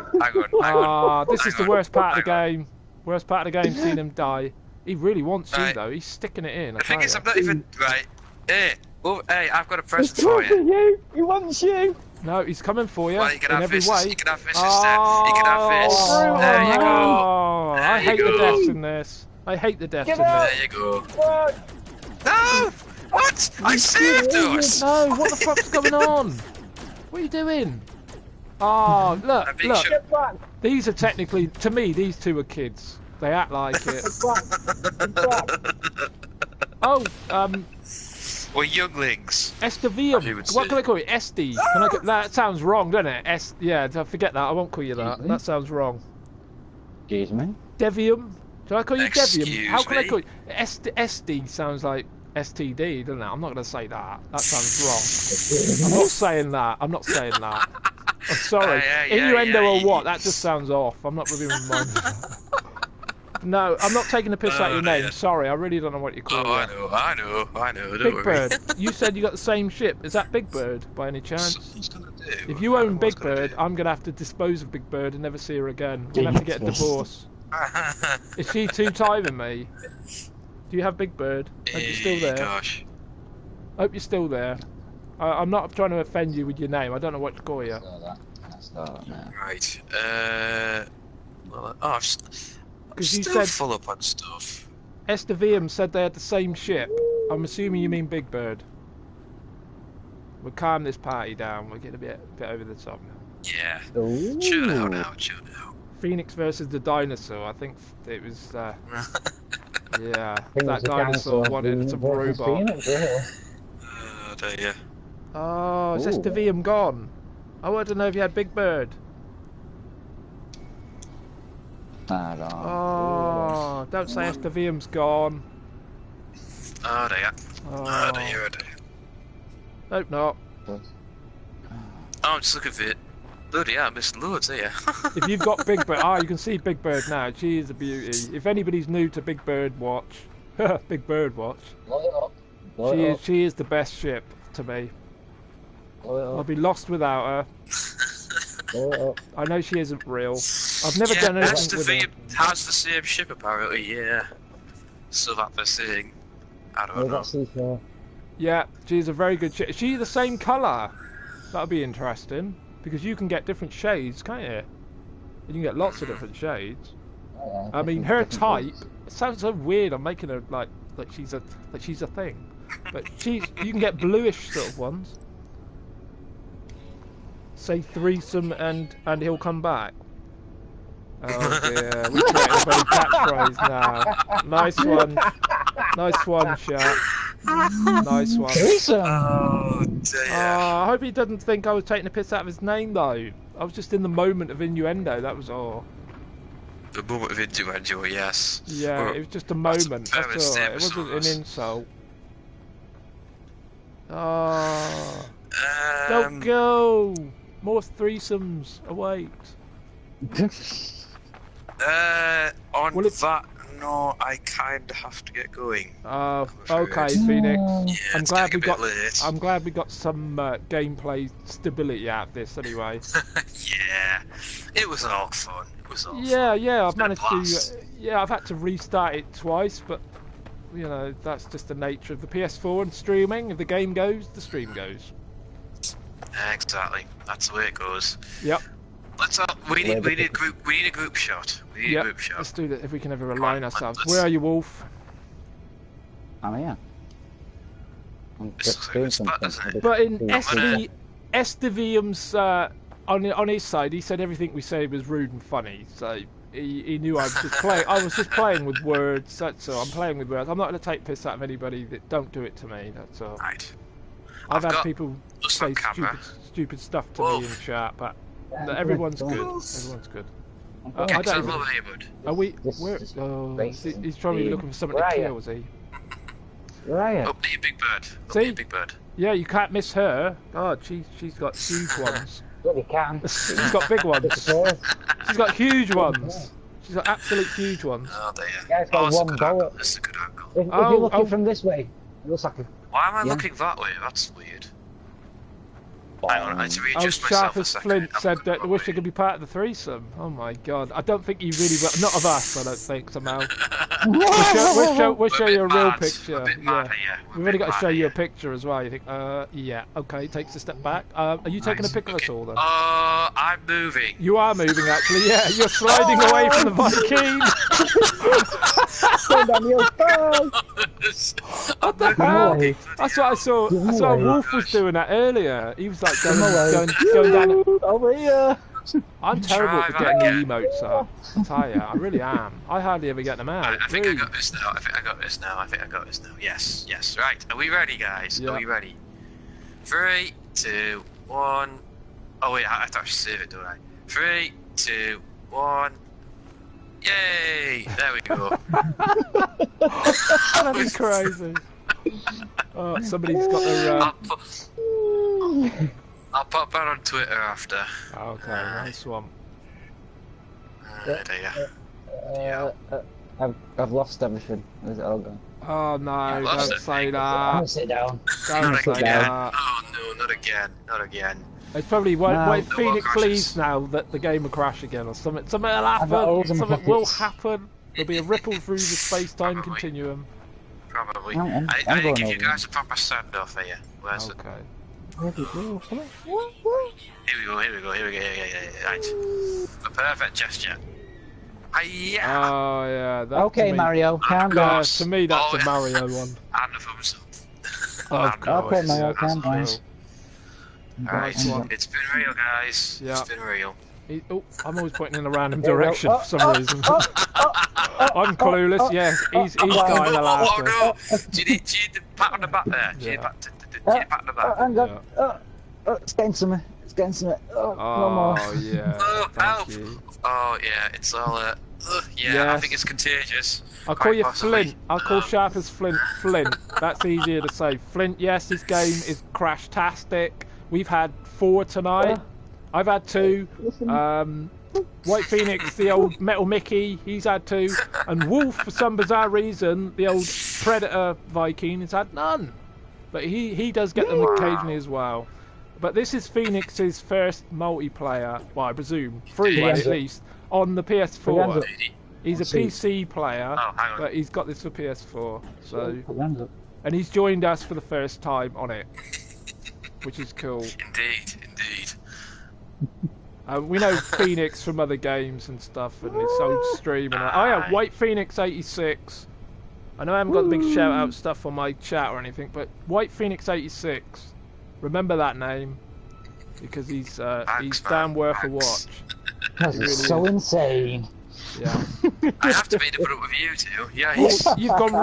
Speaker 1: Ah, this is the
Speaker 2: Hang on,
Speaker 1: worst part of the
Speaker 2: hang on.
Speaker 1: game. Worst part of the game, seeing him die. He really wants you
Speaker 2: Right.
Speaker 1: though. He's sticking it in. I
Speaker 2: The thing
Speaker 1: tell
Speaker 2: is,
Speaker 1: you.
Speaker 2: I'm not even right. Hey, hey, I've got a present
Speaker 3: He's
Speaker 2: for
Speaker 3: talking
Speaker 2: you.
Speaker 3: you. He wants you.
Speaker 1: No, he's coming for you
Speaker 2: Well, you can
Speaker 1: in
Speaker 2: have
Speaker 1: every
Speaker 2: this.
Speaker 1: way.
Speaker 2: You can have this instead. You can have this.
Speaker 1: Oh,
Speaker 2: There you go.
Speaker 1: oh,
Speaker 2: There
Speaker 1: I
Speaker 2: you
Speaker 1: hate the
Speaker 2: go.
Speaker 1: deaths in this. I hate the deaths
Speaker 3: Get
Speaker 1: in
Speaker 3: out.
Speaker 1: this.
Speaker 2: There you go.
Speaker 3: What?
Speaker 2: No! What? I saved us!
Speaker 1: No, what the fuck's going on? What are you doing? Oh, look,
Speaker 2: I'm being
Speaker 1: look.
Speaker 2: shot.
Speaker 3: Get back.
Speaker 1: These are technically, to me, these two are kids. They act like it.
Speaker 3: Get back. Get back.
Speaker 1: Oh,
Speaker 2: We're younglings. As you
Speaker 1: Estavium.
Speaker 2: would
Speaker 1: What
Speaker 2: say.
Speaker 1: can I call it? SD. Can I? That sounds wrong, doesn't it? Yeah, forget that. I won't call you that.
Speaker 3: Excuse me?
Speaker 1: That sounds wrong.
Speaker 3: Excuse me.
Speaker 1: Devium. Should I call you Devium?
Speaker 2: Excuse
Speaker 1: How can I
Speaker 2: me?
Speaker 1: call you? SD sounds like STD, doesn't it? I'm not going to say that. That sounds wrong. I'm not saying that. I'm not saying that. I'm sorry.
Speaker 2: Yeah,
Speaker 1: Innuendo or
Speaker 2: yeah.
Speaker 1: what? That just sounds off. I'm not really reminded. No, I'm not taking the piss out of your name.
Speaker 2: dear.
Speaker 1: Sorry, I really don't know what you call
Speaker 2: Oh,
Speaker 1: it.
Speaker 2: I know. Don't
Speaker 1: Big
Speaker 2: worry.
Speaker 1: Bird. You said you got the same ship. Is that Big Bird by any chance?
Speaker 2: Something's gonna do.
Speaker 1: If you own
Speaker 2: What's
Speaker 1: Big
Speaker 2: gonna
Speaker 1: Bird,
Speaker 2: do?
Speaker 1: I'm gonna have to dispose of Big Bird and never see her again. We're gonna have to get a
Speaker 3: Jesus.
Speaker 1: divorce. Is she two-timing me? Do you have Big Bird? Hope you're still there.
Speaker 2: Gosh.
Speaker 1: Hope you're still there. I'm not trying to offend you with your name. I don't know what to call you.
Speaker 3: Start now.
Speaker 2: Right. Well, I'm
Speaker 1: Because you
Speaker 2: still
Speaker 1: said
Speaker 2: full up on stuff.
Speaker 1: Estavium said they had the same ship. I'm assuming you mean Big Bird. We'll calm this party down. We're getting a bit over the top now.
Speaker 2: Yeah.
Speaker 3: Ooh.
Speaker 2: Chill out now, chill out.
Speaker 1: Phoenix versus the dinosaur. I think it was. Yeah,
Speaker 3: Think
Speaker 1: that
Speaker 3: it's a
Speaker 1: dinosaur wanted some
Speaker 3: versus
Speaker 1: robot.
Speaker 3: Phoenix, really.
Speaker 2: Oh, dear.
Speaker 1: Oh, is
Speaker 3: Ooh.
Speaker 1: Estavium gone? I wanted to know if you had Big Bird.
Speaker 3: I don't.
Speaker 1: Oh, don't say Estavium's gone.
Speaker 2: Oh, dear.
Speaker 1: Oh,
Speaker 2: Oh, dear, oh, dear.
Speaker 1: nope, not.
Speaker 2: Oh, I'm just looking for it. Bloody hell, I missed loads here.
Speaker 1: If you've got Big Bird, you can see Big Bird now. She is a beauty. If anybody's new to Big Bird Watch, Big Bird Watch,
Speaker 3: Blow it up. Blow it up.
Speaker 1: she is the best ship to me.
Speaker 3: Blow it
Speaker 1: I'll
Speaker 3: up.
Speaker 1: be lost without her.
Speaker 3: Blow it up.
Speaker 1: I know she isn't real. I've never
Speaker 2: Yeah,
Speaker 1: done anything
Speaker 2: Master
Speaker 1: with
Speaker 2: V
Speaker 1: her.
Speaker 2: has the same ship apparently, yeah. So that they're saying. I don't
Speaker 3: Oh,
Speaker 2: know.
Speaker 3: that's C4.
Speaker 1: Yeah, she's a very good ship. Is she the same colour? That'll be interesting. Because you can get different shades, can't you? You can get lots of different shades.
Speaker 3: Oh, yeah,
Speaker 1: I mean,
Speaker 3: different-
Speaker 1: her
Speaker 3: different
Speaker 1: type
Speaker 3: colours.
Speaker 1: it sounds so weird. I'm making her like she's a thing, but you can get bluish sort of ones. Say Threesome and he'll come back. Oh dear, we're creating a very catchphrase now. Nice one, Shark. Nice one.
Speaker 3: Threesome!
Speaker 2: Oh dear.
Speaker 1: I hope he doesn't think I was taking a piss out of his name though. I was just in the moment of innuendo. That was all.
Speaker 2: The moment of innuendo, yes.
Speaker 1: Yeah,
Speaker 2: Well,
Speaker 1: it was just a moment.
Speaker 2: very
Speaker 1: That's all right. It
Speaker 2: famous
Speaker 1: wasn't
Speaker 2: of
Speaker 1: an
Speaker 2: us.
Speaker 1: insult. Oh, don't go! More threesomes await.
Speaker 2: On
Speaker 1: Will it-
Speaker 2: that note, I kinda have to get going.
Speaker 1: Oh,
Speaker 2: I'm
Speaker 1: okay,
Speaker 2: afraid.
Speaker 1: Phoenix.
Speaker 2: Yeah,
Speaker 1: I'm
Speaker 2: it's
Speaker 1: glad
Speaker 2: getting
Speaker 1: we
Speaker 2: a bit
Speaker 1: got.
Speaker 2: late.
Speaker 1: I'm glad we got some gameplay stability out of this anyway.
Speaker 2: Yeah, it was all fun. It was all
Speaker 1: Yeah,
Speaker 2: fun.
Speaker 1: yeah. I've
Speaker 2: It's been a
Speaker 1: managed
Speaker 2: blast.
Speaker 1: to. Yeah, I've had to restart it twice, but you know that's just the nature of the PS4 and streaming. If the game goes, the stream goes.
Speaker 2: Exactly. That's the way it goes.
Speaker 1: Yep.
Speaker 2: Let's we need a group shot. We need a
Speaker 1: Yep.
Speaker 2: group shot.
Speaker 1: Let's do that if we can ever
Speaker 2: Come
Speaker 1: align
Speaker 2: on,
Speaker 1: ourselves.
Speaker 2: let's-
Speaker 1: Where are you, Wolf?
Speaker 3: I'm here. I'm
Speaker 2: This
Speaker 3: just
Speaker 2: looks like
Speaker 3: doing
Speaker 2: a spot,
Speaker 3: something.
Speaker 2: doesn't it?
Speaker 1: But in
Speaker 2: gonna-
Speaker 1: Estevium's on his side, he said everything we said was rude and funny. So he knew I was just playing. I was just playing with words. That's all. I'm playing with words. I'm not going to take piss out of anybody that don't do it to me. That's all.
Speaker 2: Right.
Speaker 1: I've had
Speaker 2: got
Speaker 1: people
Speaker 2: us
Speaker 1: say
Speaker 2: on camera.
Speaker 1: stupid stuff to
Speaker 2: Wolf.
Speaker 1: me in chat, but
Speaker 3: Yeah,
Speaker 1: everyone's
Speaker 3: go on.
Speaker 1: good. Everyone's good.
Speaker 3: I'm
Speaker 1: I
Speaker 2: Get
Speaker 1: don't
Speaker 2: some
Speaker 1: even-
Speaker 2: over here, bud.
Speaker 1: Are we?
Speaker 3: This
Speaker 1: Where?
Speaker 3: is
Speaker 1: Oh,
Speaker 3: racist.
Speaker 1: he's probably looking for someone
Speaker 3: Where
Speaker 1: to
Speaker 3: are you?
Speaker 1: kill, was he?
Speaker 3: Where are you?
Speaker 2: Up near Big Bird. Up
Speaker 1: See?
Speaker 2: near Big Bird.
Speaker 1: Yeah, you can't miss her. God, she's got huge ones.
Speaker 3: Well, you can.
Speaker 1: She's got big ones.
Speaker 3: Sure.
Speaker 1: She's got huge ones. She's got absolute huge ones.
Speaker 2: Oh dear.
Speaker 3: Yeah, it's got
Speaker 2: Oh, that's a
Speaker 3: one
Speaker 2: good
Speaker 3: bullet.
Speaker 2: angle. This is a good angle.
Speaker 3: If
Speaker 1: Oh,
Speaker 3: you're looking
Speaker 1: oh.
Speaker 3: from this way, it looks like a...
Speaker 2: Why am I
Speaker 3: Yeah.
Speaker 2: looking that way? That's weird. Hang on, I need to
Speaker 1: Oh,
Speaker 2: readjust
Speaker 1: Sharp
Speaker 2: myself a
Speaker 1: as
Speaker 2: second.
Speaker 1: Flint
Speaker 2: I'm
Speaker 1: said
Speaker 2: looking
Speaker 1: that
Speaker 2: that
Speaker 1: I wish
Speaker 2: way.
Speaker 1: I could be part of the threesome. Oh my god. I don't think you really will. Not of us, I don't think, somehow. We'll show you a real picture.
Speaker 2: We're a bit
Speaker 1: Yeah.
Speaker 2: mad here. We're
Speaker 1: We've
Speaker 2: a
Speaker 1: only
Speaker 2: bit
Speaker 1: got to
Speaker 2: mad
Speaker 1: show you a
Speaker 2: here.
Speaker 1: picture as well. You think, yeah, okay, takes a step back. Are you taking a
Speaker 2: Nice.
Speaker 1: pic of us
Speaker 2: Okay.
Speaker 1: all then?
Speaker 2: I'm moving.
Speaker 1: You are moving actually, yeah. You're sliding away from the Viking.
Speaker 3: Stand on your toes!
Speaker 1: What the
Speaker 3: Give 'em
Speaker 1: hell?
Speaker 3: away.
Speaker 1: That's what I saw.
Speaker 3: Give 'em
Speaker 1: I saw
Speaker 3: away.
Speaker 1: Wolf was doing that earlier. He was like
Speaker 3: Give 'em away.
Speaker 1: going down.
Speaker 3: Over here!
Speaker 1: I'm terrible
Speaker 2: Try
Speaker 1: at
Speaker 2: that
Speaker 1: getting the
Speaker 2: again.
Speaker 1: emotes up. I tell you, I really am. I hardly ever get them out.
Speaker 2: I think I
Speaker 1: Really.
Speaker 2: got this now. I think I got this now. Yes, yes. Right. Are we ready, guys?
Speaker 1: Yeah.
Speaker 2: Are we ready? 3, 2, 1. Oh wait, I have to actually save it, don't I? 3, 2, 1. Yay! There we go.
Speaker 1: That'd be crazy. Oh, somebody's got their.
Speaker 2: I'll pop that on Twitter after.
Speaker 1: Okay, nice one.
Speaker 2: There.
Speaker 3: I've lost everything. Where's it all gone?
Speaker 1: Oh no!
Speaker 2: lost
Speaker 1: Don't
Speaker 2: it.
Speaker 1: say
Speaker 3: I'm
Speaker 1: that.
Speaker 3: gonna sit down.
Speaker 1: Don't
Speaker 2: Not
Speaker 1: say
Speaker 2: again.
Speaker 1: that.
Speaker 2: Oh no, not again. Not again.
Speaker 1: It's probably when
Speaker 3: No.
Speaker 1: Phoenix
Speaker 2: crashes.
Speaker 1: leaves now that the game will crash again, or something. Something will
Speaker 3: I've got holes
Speaker 1: happen.
Speaker 3: in my
Speaker 1: Something will
Speaker 3: pockets.
Speaker 1: happen. There'll be a ripple through the space-time
Speaker 2: Probably.
Speaker 1: continuum.
Speaker 2: Probably.
Speaker 3: I'm
Speaker 2: I
Speaker 3: going
Speaker 2: didn't give you
Speaker 3: over.
Speaker 2: guys a proper send off here. Where's it?
Speaker 1: Okay.
Speaker 2: Here we go. Yeah. Right. A perfect gesture. Hiya.
Speaker 1: Oh yeah. That,
Speaker 3: Okay,
Speaker 1: to me,
Speaker 3: Mario, calm
Speaker 1: Yeah,
Speaker 3: down.
Speaker 1: to me that's a Mario one.
Speaker 2: And the thumbs
Speaker 1: Of
Speaker 2: up.
Speaker 1: course.
Speaker 3: Okay, Mario,
Speaker 1: yeah,
Speaker 3: calm down.
Speaker 1: that's true.
Speaker 2: Alright,
Speaker 1: Nice one.
Speaker 2: it's been real, guys.
Speaker 1: Yeah.
Speaker 2: It's been real.
Speaker 1: Oh, I'm always pointing in a random
Speaker 3: There we go.
Speaker 1: direction for some reason. I'm clueless. Yes, he's dying of
Speaker 2: Oh
Speaker 1: laughter.
Speaker 2: no! Do you need the pat on the back there? Do you need a pat on the back?
Speaker 3: Hang on. It's getting to me. It's getting to me. Oh, no more.
Speaker 1: Oh yeah.
Speaker 2: Oh, help!
Speaker 1: Thank you.
Speaker 2: Oh yeah, it's all yeah, I
Speaker 1: Yes.
Speaker 2: think it's contagious.
Speaker 1: I'll call
Speaker 2: Quite
Speaker 1: you
Speaker 2: possibly.
Speaker 1: Flint. I'll call Sharp as Flint. Flint. That's easier to say. Flint, yes, this game is crash-tastic. We've had 4 tonight. I've had 2. WhitePhoenix, the old Metal Mickey, he's had 2. And Wolf, for some bizarre reason, the old Predator Viking, has had none. But he does get them occasionally as well. But this is Phoenix's first multiplayer, well, I presume, freeway at least, on the PS4. He's a PC player, but he's got this for PS4. So, and he's joined us for the first time on it, which is cool.
Speaker 2: Indeed.
Speaker 1: We know Phoenix from other games and stuff, and his old stream. And oh yeah, WhitePhoenix 86. I know I haven't got the big shout out stuff on my chat or anything, but WhitePhoenix 86. Remember that name because he's damn worth a watch.
Speaker 3: That's
Speaker 1: Really
Speaker 3: so insane.
Speaker 1: Yeah.
Speaker 2: I have to be to put up with you two. Yeah.
Speaker 1: You've gone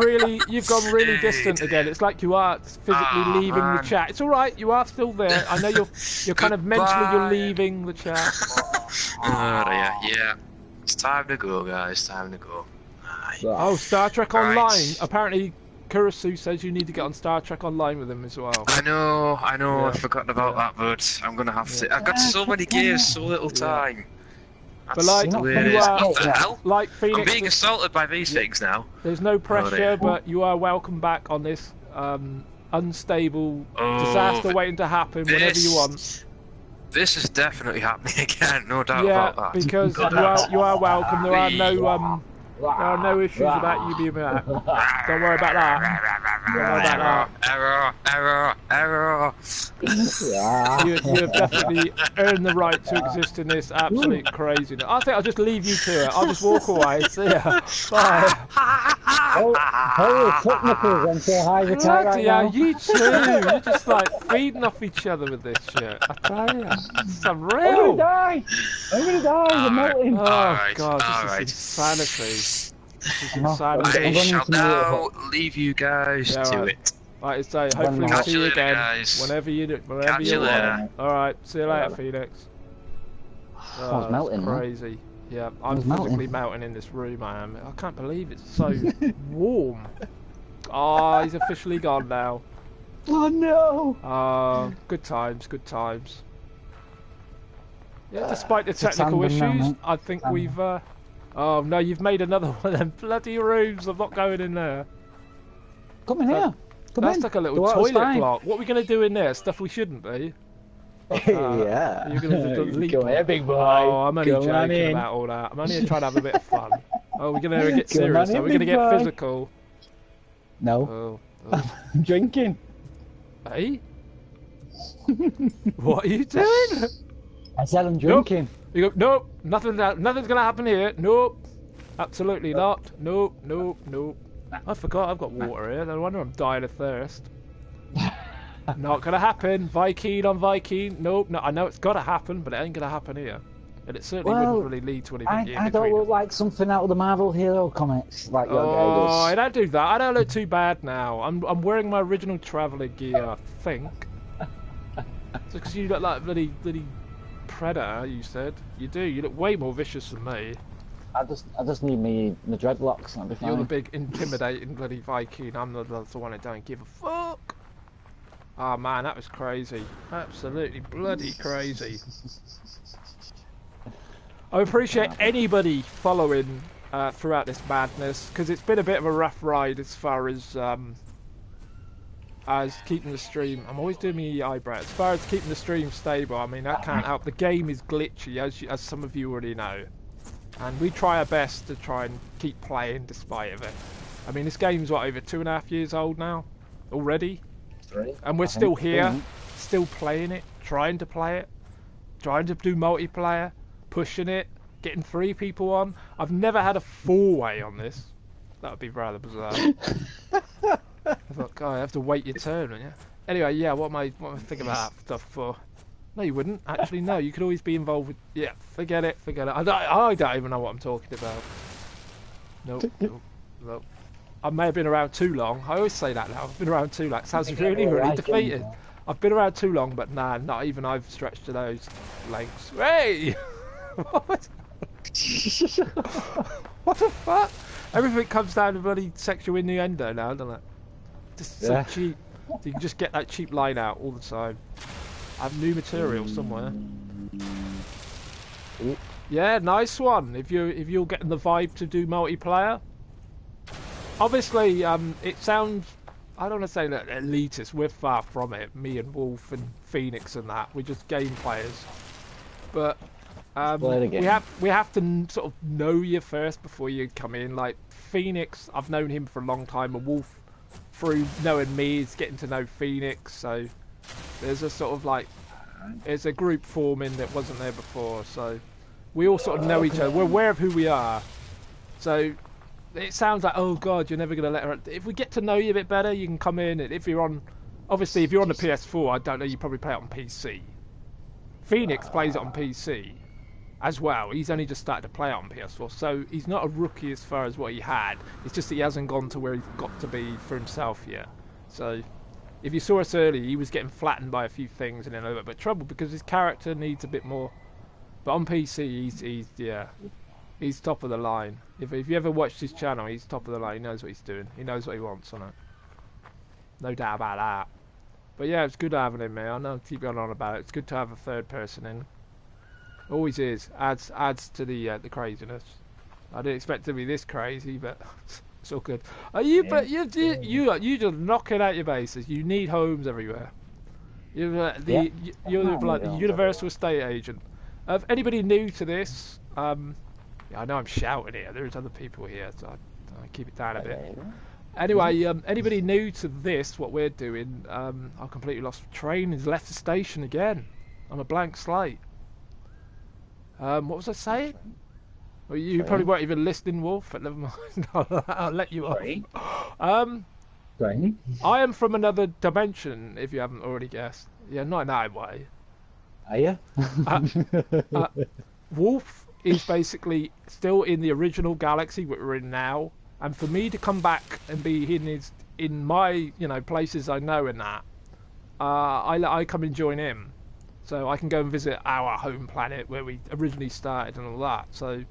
Speaker 1: really distant again. It's like you are physically leaving the chat. It's all right. You are still there. I know you're kind of mentally you're leaving the chat.
Speaker 2: Yeah. It's time to go, guys. Time to go.
Speaker 1: Oh, Star Trek Online. Apparently, Kurisu says you need to get on Star Trek Online with him as well.
Speaker 2: I know.
Speaker 1: Yeah.
Speaker 2: I've forgotten about that, but I'm gonna have to. I've got so many games, so little time.
Speaker 1: But like,
Speaker 2: What the hell?
Speaker 1: like Phoenix,
Speaker 2: I'm being assaulted by these things now.
Speaker 1: there's no pressure, but you are welcome back on this unstable disaster waiting to happen whenever you want.
Speaker 2: This is definitely happening again, no doubt
Speaker 1: Yeah,
Speaker 2: about that.
Speaker 1: because you are welcome. There are no issues about you being back. Don't worry about that. Don't worry about that.
Speaker 2: Error.
Speaker 1: You have definitely earned the right to exist in this absolute craziness. I think I'll just leave you to it. I'll just walk away. See ya. Bye.
Speaker 3: Holy fuck knuckles, I'm so high the tag right
Speaker 1: Yeah,
Speaker 3: now.
Speaker 1: you too. You're just like feeding off each other with this shit. I tell you, it's unreal.
Speaker 3: I'm gonna die. You're melting.
Speaker 1: Oh god, this is insanity. This is insanity.
Speaker 2: I shall now leave you guys to
Speaker 1: right.
Speaker 2: it.
Speaker 1: Like I say, hopefully we'll see you
Speaker 2: later,
Speaker 1: again
Speaker 2: guys.
Speaker 1: whenever you
Speaker 2: Catch you
Speaker 1: want.
Speaker 2: later.
Speaker 1: Alright, see you later, Phoenix.
Speaker 3: Oh, it's melting, man.
Speaker 1: crazy. Yeah, I'm
Speaker 3: It's
Speaker 1: physically
Speaker 3: melting.
Speaker 1: melting in this room, I am. I can't believe it's so warm. Oh, he's officially gone now.
Speaker 3: Oh no!
Speaker 1: Good times, good times. Yeah, despite the
Speaker 3: It's a
Speaker 1: technical
Speaker 3: tandem now,
Speaker 1: issues,
Speaker 3: mate.
Speaker 1: I think we've... Oh no, you've made another one of them bloody rooms. I'm not going in there.
Speaker 3: Come in here. Come
Speaker 1: That's
Speaker 3: in.
Speaker 1: like a little
Speaker 3: The water's
Speaker 1: toilet
Speaker 3: fine.
Speaker 1: block. What are we going to do in there? Stuff we shouldn't be.
Speaker 3: Yeah.
Speaker 1: You're going to leap.
Speaker 3: Come here, big boy.
Speaker 1: Oh, I'm only
Speaker 3: Come on
Speaker 1: joking
Speaker 3: in.
Speaker 1: about all that. I'm only trying to have a bit of fun. Oh, we're going to get
Speaker 3: Come
Speaker 1: serious.
Speaker 3: on in,
Speaker 1: Are we going to
Speaker 3: big
Speaker 1: get
Speaker 3: boy.
Speaker 1: physical?
Speaker 3: No.
Speaker 1: Oh.
Speaker 3: I'm drinking.
Speaker 1: Hey? What are you doing?
Speaker 3: I said I'm drinking.
Speaker 1: You go, nope, nothing's going to happen here. Nope. Absolutely not. Nope. I forgot I've got water here. No wonder I'm dying of thirst. Not going to happen. Viking on Viking. Nope. No, I know it's got to happen, but it ain't going to happen here. And it certainly wouldn't really lead to anything
Speaker 3: I don't look like something out of the Marvel hero comics like your guy does.
Speaker 1: I don't do that. I don't look too bad now. I'm wearing my original travelling gear, I think. Because you look like bloody Predator, you said. You do. You look way more vicious than me.
Speaker 3: I just need me the dreadlocks and I'll be fine.
Speaker 1: You're the big intimidating bloody Viking. I'm the one that don't give a fuck. Oh man, that was crazy. Absolutely bloody crazy. I appreciate anybody following throughout this madness, because it's been a bit of a rough ride as far as keeping the stream. I'm always doing my eyebrow. As far as keeping the stream stable, I mean, that can't help. The game is glitchy, as some of you already know. And we try our best to try and keep playing despite of it. I mean, this game's, what, over 2.5 years old now? Already?
Speaker 3: 3.
Speaker 1: And we're still here, still playing it, trying to play it, trying to do multiplayer, pushing it, getting 3 people on. I've never had a 4-way on this. That would be rather bizarre. I thought, God, I have to wait your turn, wouldn't you? Anyway, yeah, what am I thinking about that stuff for? No, you wouldn't. Actually, no, you could always be involved with... Yeah, forget it. I don't even know what I'm talking about. Nope. I may have been around too long. I always say that now. I've been around too long. It sounds really defeated. I've been around too long, but nah, not even I've stretched to those lengths. Hey! What the fuck? Everything comes down to bloody sexual innuendo now, doesn't it? Just so cheap. You can just get that cheap line out all the time. I have new material somewhere. Yeah, nice one. If you're getting the vibe to do multiplayer. Obviously, it sounds, I don't want to say that elitist, we're far from it. Me and Wolf and Phoenix and that, we're just game players. But we have to sort of know you first before you come in. Like Phoenix, I've known him for a long time, and Wolf, through knowing me, is getting to know Phoenix. So there's a sort of like, there's a group forming that wasn't there before. So we all sort of know each other. We're aware of who we are. So it sounds like, oh God, you're never going to let her... If we get to know you a bit better, you can come in, and if you're on... Obviously, if you're on the PS4, I don't know, you probably play it on PC. Phoenix plays it on PC as well. He's only just started to play it on PS4, so he's not a rookie as far as what he had. It's just that he hasn't gone to where he's got to be for himself yet. So, if you saw us earlier, he was getting flattened by a few things and then a little bit of trouble because his character needs a bit more... But on PC, he's top of the line. If you ever watched his channel, he's top of the line. He knows what he's doing. He knows what he wants on it. No doubt about that. But yeah, it's good having him, man. I know I keep going on about it. It's good to have a third person in. Always is. Adds to the craziness. I didn't expect it to be this crazy, but it's all good. You just knocking out your bases. You need homes everywhere. You're like the universal estate agent. Anybody new to this? Yeah, I know I'm shouting here. There's other people here, so I keep it down a bit. Anyway, anybody new to this, what we're doing, I've completely lost train. Has left the station again. I'm a blank slate. What was I saying? Well, you probably weren't even listening, Wolf, but never mind. I'll let you off. I am from another dimension, if you haven't already guessed. Yeah, not in that way.
Speaker 3: Are you?
Speaker 1: Wolf is basically still in the original galaxy we're in now, and for me to come back and be in my places I know and that, I come and join him, so I can go and visit our home planet where we originally started and all that. So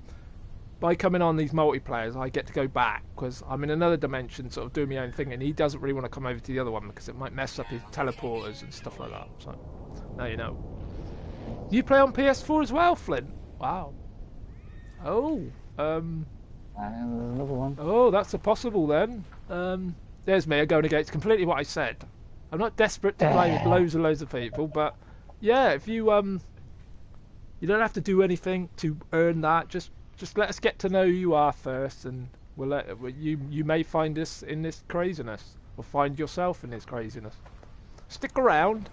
Speaker 1: by coming on these multiplayers, I get to go back because I'm in another dimension, sort of doing my own thing, and he doesn't really want to come over to the other one because it might mess up his teleporters and stuff like that. So now you know. You play on PS4 as well, Flint? Wow. Oh,
Speaker 3: another one.
Speaker 1: Oh, that's a possible then. There's me going against completely what I said. I'm not desperate to play with loads and loads of people, but yeah, if you you don't have to do anything to earn that. Just let us get to know who you are first, and you may find us in this craziness, or find yourself in this craziness. Stick around.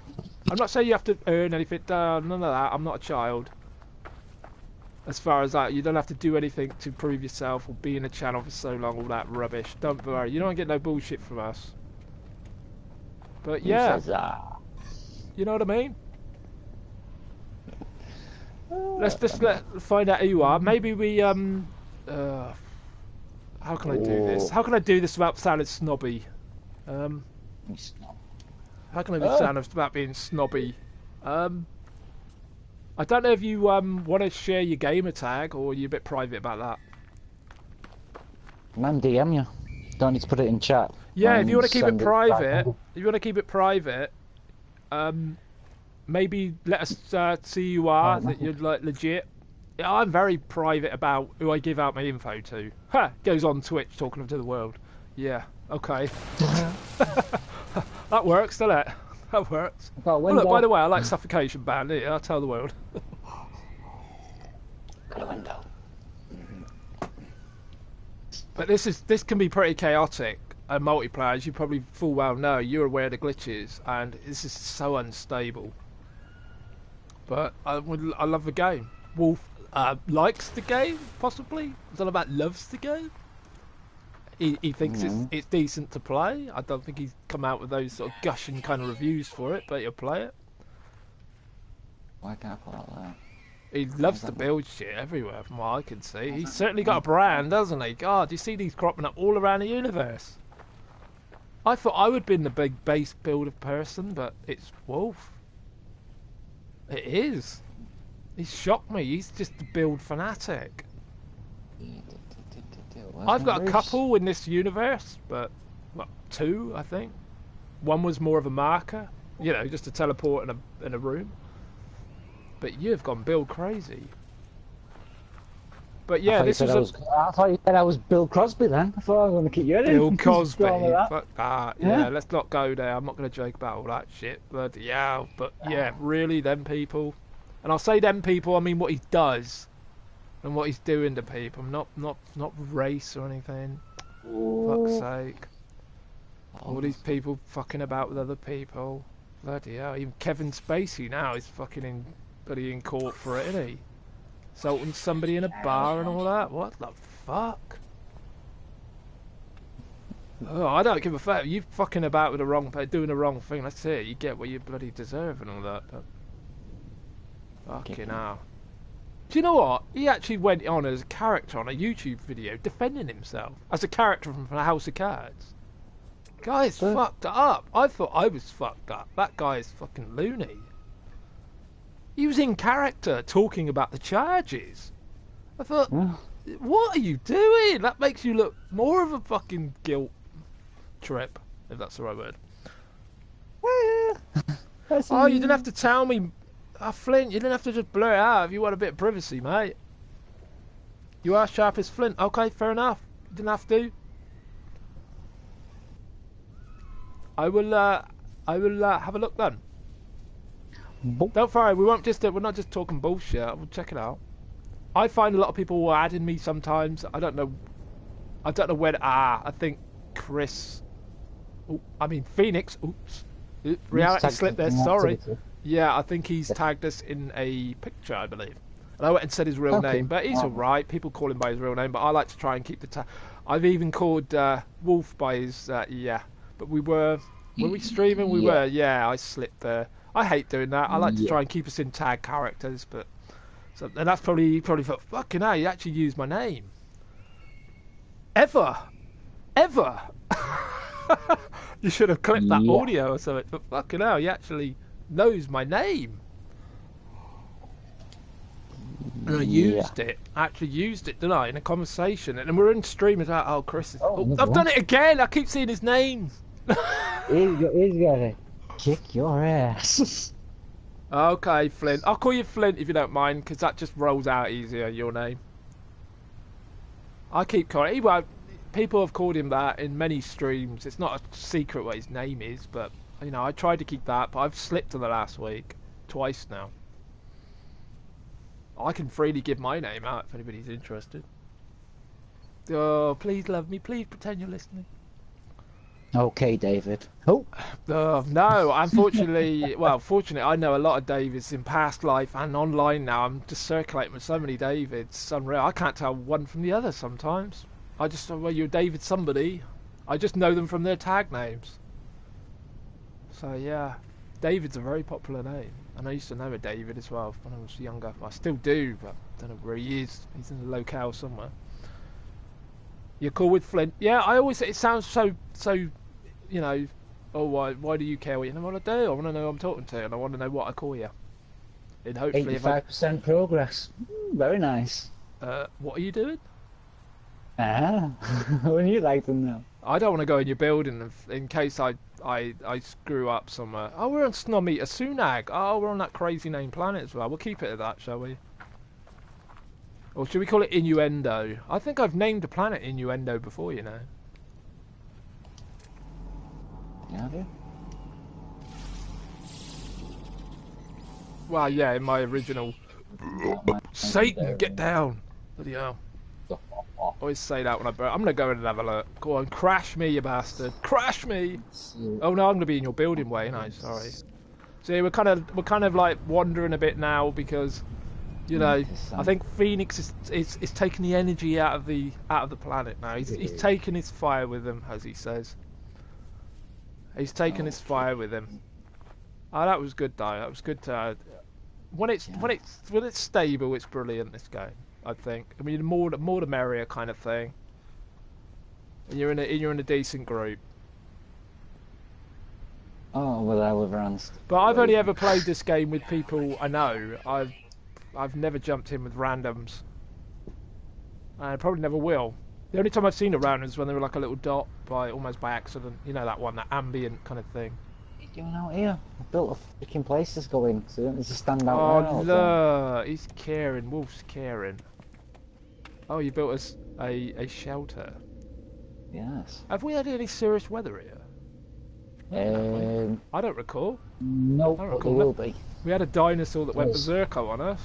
Speaker 1: I'm not saying you have to earn anything. None of that. I'm not a child. As far as that, you don't have to do anything to prove yourself or be in a channel for so long, all that rubbish. Don't worry, you don't get no bullshit from us. But yeah, you know what I mean? Let's just find out who you are. Maybe we, how can I do this? How can I do this without sounding snobby? How can I be sound about being snobby? I don't know if you want to share your gamer tag, or you're a bit private about that.
Speaker 3: Man, DM you. Don't need to put it in chat.
Speaker 1: Yeah, if you want to keep it private, maybe let us see who you are, that you're like legit. Yeah, I'm very private about who I give out my info to. Ha! Goes on Twitch talking to the world. Yeah, okay. That works, doesn't it? That works. Oh, look, by the way, I like Suffocation Band. Yeah, I'll tell the world.
Speaker 3: Got a window.
Speaker 1: But this can be pretty chaotic. Multiplayer, as you probably full well know, you're aware of the glitches, and this is so unstable. But I love the game. Wolf, likes the game, possibly. I don't know about loves the game. He thinks it's decent to play. I don't think he's come out with those sort of gushing kind of reviews for it, but he'll play it.
Speaker 3: Why can't I put out that?
Speaker 1: He loves to build shit everywhere, from what I can see. He's certainly got a brand, doesn't he? God, you see these cropping up all around the universe. I thought I would be the big base builder person, but it's Wolf. It is. He's shocked me. He's just a build fanatic. I've got a couple in this universe, but well, 2, I think. One was more of a marker, you know, just a teleport in a room. But you've gone build crazy. But yeah, this was
Speaker 3: I thought you said I was Bill Crosby then. I thought I was going to keep you in.
Speaker 1: Bill Cosby. Fuck that. Yeah, let's not go there. I'm not going to joke about all that shit. Bloody hell. But yeah, really, them people. And I'll say them people, I mean what he does. And what he's doing to people. Not race or anything. Fuck's sake. All these people fucking about with other people. Bloody hell. Even Kevin Spacey now is fucking in court for it, isn't he? Assaulting somebody in a bar and all that. What the fuck? Oh, I don't give a fuck. You fucking about with the wrong, doing the wrong thing. That's it. You get what you bloody deserve and all that. But fucking hell. Do you know what? He actually went on as a character on a YouTube video defending himself as a character from the House of Cards. Guy's fucked up. I thought I was fucked up. That guy is fucking loony. He was in character talking about the charges. I thought, what are you doing? That makes you look more of a fucking guilt trip, if that's the right word. Oh, you didn't have to tell me. Flint, you didn't have to just blur it out if you want a bit of privacy, mate. You are sharp as Flint. Okay, fair enough. You didn't have to. I will have a look then. Don't worry, we're not just talking bullshit. We'll check it out. I find a lot of people are adding me sometimes. I don't know when. I think Chris. Phoenix. Oops. Reality slip there. Sorry. Yeah, I think he's tagged us in a picture, I believe. And I went and said his real name, but he's alright. People call him by his real name, but I like to try and keep the tag. I've even called Wolf by his But we were we streaming? We were. Yeah, I slipped there. I hate doing that. I like to try and keep us in tag characters, but and that's probably thought, fucking hell, you actually used my name. Ever. You should have clipped that audio or something. But fucking hell, he actually knows my name. And I used it. I actually used it, didn't I, in a conversation. And we're in stream as well. Oh, Chris. I've done it again. I keep seeing his name.
Speaker 3: He's gonna kick your ass.
Speaker 1: Okay, Flint. I'll call you Flint if you don't mind, because that just rolls out easier, your name. I keep calling. Well, people have called him that in many streams. It's not a secret what his name is, but you know, I tried to keep that, but I've slipped in the last week twice now. I can freely give my name out if anybody's interested. Oh, please love me. Please pretend you're listening.
Speaker 3: Okay, David. Oh.
Speaker 1: No, unfortunately, fortunately, I know a lot of Davids in past life and online now. I'm just circulating with so many Davids. It's unreal. I can't tell one from the other sometimes. I just, well, you're David somebody. I just know them from their tag names. So, yeah. David's a very popular name. And I used to know a David as well when I was younger. I still do, but I don't know where he is. He's in a locale somewhere. You're cool with Flint? Yeah, I always, it sounds so, you know, oh, why do you care what you want to do? I want to know who I'm talking to, and I want to know what I call you. And hopefully
Speaker 3: 85% progress. Very nice.
Speaker 1: What are you doing?
Speaker 3: When you like them now.
Speaker 1: I don't want to go in your building in case I screw up somewhere. Oh, we're on Snommeter Sunag. Oh, we're on that crazy name planet as well. We'll keep it at that, shall we? Or should we call it Innuendo? I think I've named a planet Innuendo before, you know.
Speaker 3: Yeah, I do.
Speaker 1: Well, yeah, in my original... Satan, get down! Bloody hell. I always say that when I'm going to go in and have a look. Go on, crash me, you bastard. Crash me! Oh no, I'm going to be in your building way, no, sorry. See, we're kind of like wandering a bit now because You know,
Speaker 3: It's,
Speaker 1: I think Phoenix is taking the energy out of the planet now. He's taking his fire with him, as he says. He's taking his fire with him. Oh, that was good though. That was good to. When it's stable, it's brilliant. This game, I think. I mean, more the merrier kind of thing. And you're in a decent group.
Speaker 3: Oh, well, everyone's.
Speaker 1: But I've only ever played this game with people I know. I've never jumped in with randoms. And I probably never will. The only time I've seen a random is when they were like a little dot almost by accident. You know that one, that ambient kind of thing.
Speaker 3: What are you doing out here? I built a freaking place to go in, so you don't need to stand out there.
Speaker 1: Oh look, he's caring. Wolf's caring. Oh, you built us a shelter.
Speaker 3: Yes.
Speaker 1: Have we had any serious weather here? I don't recall.
Speaker 3: No,
Speaker 1: I don't
Speaker 3: but
Speaker 1: recall
Speaker 3: there will be.
Speaker 1: We had a dinosaur that went berserko on us.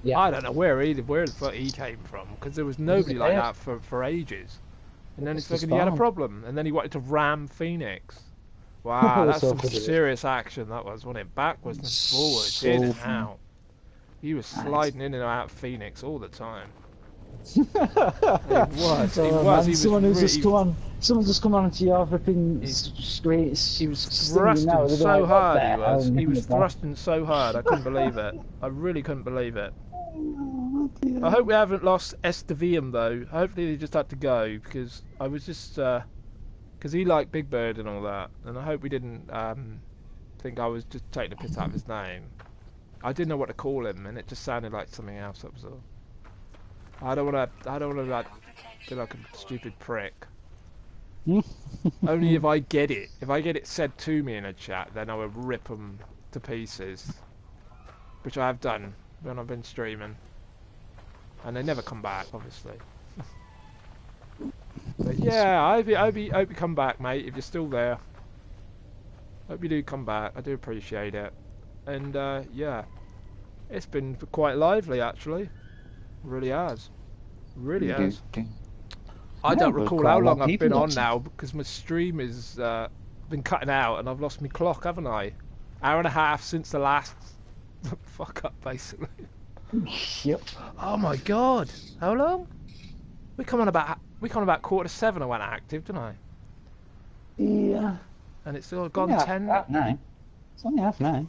Speaker 3: Yeah.
Speaker 1: I don't know where the fuck he came from, because there was nobody like that for ages. And then he had a problem, and then he wanted to ram Phoenix. Wow, that's some serious action that was, wasn't it? Backwards and forwards, in and out. He was sliding in and out of Phoenix all the time. He was.
Speaker 3: Someone just come on into your flipping streets.
Speaker 1: He was thrusting so hard. He was thrusting so hard. I couldn't believe it. I really couldn't believe it. I hope we haven't lost Estevium though. Hopefully they just had to go, because I was just because he liked Big Bird and all that, and I hope we didn't think I was just taking the piss out of his name. I didn't know what to call him, and it just sounded like something else. That was all. I don't want to like be like a stupid prick. Only if I get it. If I get it said to me in a chat, then I will rip them to pieces. Which I have done when I've been streaming. And they never come back, obviously. But yeah, I hope you come back, mate, if you're still there. Hope you do come back. I do appreciate it. And yeah, it's been quite lively, actually. Really has. Really has. I don't recall how long I've been on now, because my stream has been cutting out and I've lost my clock, haven't I? Hour and a half since the last fuck up, basically.
Speaker 3: Yep.
Speaker 1: Oh my god. How long? We come on about 7:15 I went active, didn't I?
Speaker 3: Yeah.
Speaker 1: And it's still gone 10.
Speaker 3: Half 9. It's only half 9.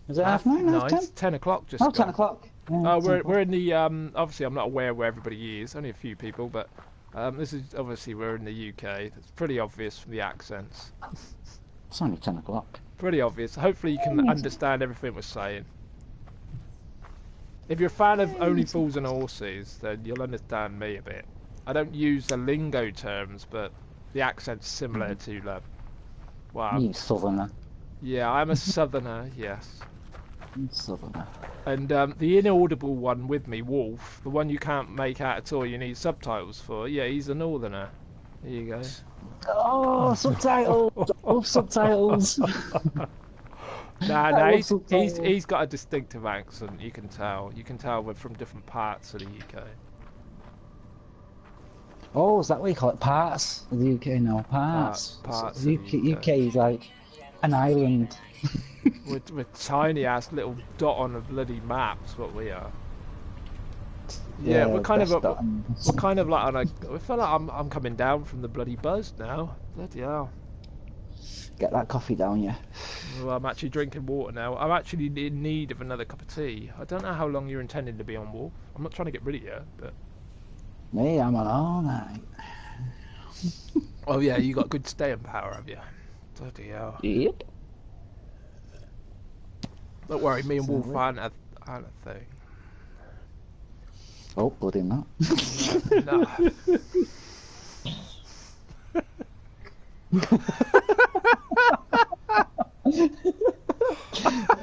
Speaker 3: Is it half 9?
Speaker 1: No, it's 10 o'clock just.
Speaker 3: Oh, 10 o'clock.
Speaker 1: Yeah, we're in the obviously I'm not aware where everybody is, only a few people, but this is obviously we're in the UK. It's pretty obvious from the accents.
Speaker 3: It's only 10 o'clock.
Speaker 1: Pretty obvious. Hopefully you can understand everything we're saying. If you're a fan of Only Fools and Horses, then you'll understand me a bit. I don't use the lingo terms, but the accent's similar to them. Wow.
Speaker 3: You southerner.
Speaker 1: Yeah, I'm a southerner, yes.
Speaker 3: Southerner.
Speaker 1: And the inaudible one with me, Wolf, the one you can't make out at all, you need subtitles for, yeah, he's a northerner. There you go.
Speaker 3: Oh, subtitles! Oh, subtitles!
Speaker 1: Nah, he's got a distinctive accent, you can tell. You can tell we're from different parts of the UK.
Speaker 3: Oh, is that what you call it? Parts of the UK? No, parts.
Speaker 1: Parts
Speaker 3: so UK is like an island.
Speaker 1: We're tiny ass little dot on a bloody map's what we are. Yeah, we're kind of like on a. I feel like I'm coming down from the bloody buzz now. Bloody hell.
Speaker 3: Get that coffee down, yeah.
Speaker 1: Well, I'm actually drinking water now. I'm actually in need of another cup of tea. I don't know how long you're intending to be on, Wolf. I'm not trying to get rid of you, but.
Speaker 3: Me, I'm on all night.
Speaker 1: Oh yeah, you got good staying power, have you? Bloody hell.
Speaker 3: Yep.
Speaker 1: Don't worry, me and Wolf aren't a thing.
Speaker 3: Oh, bloody not.
Speaker 1: No.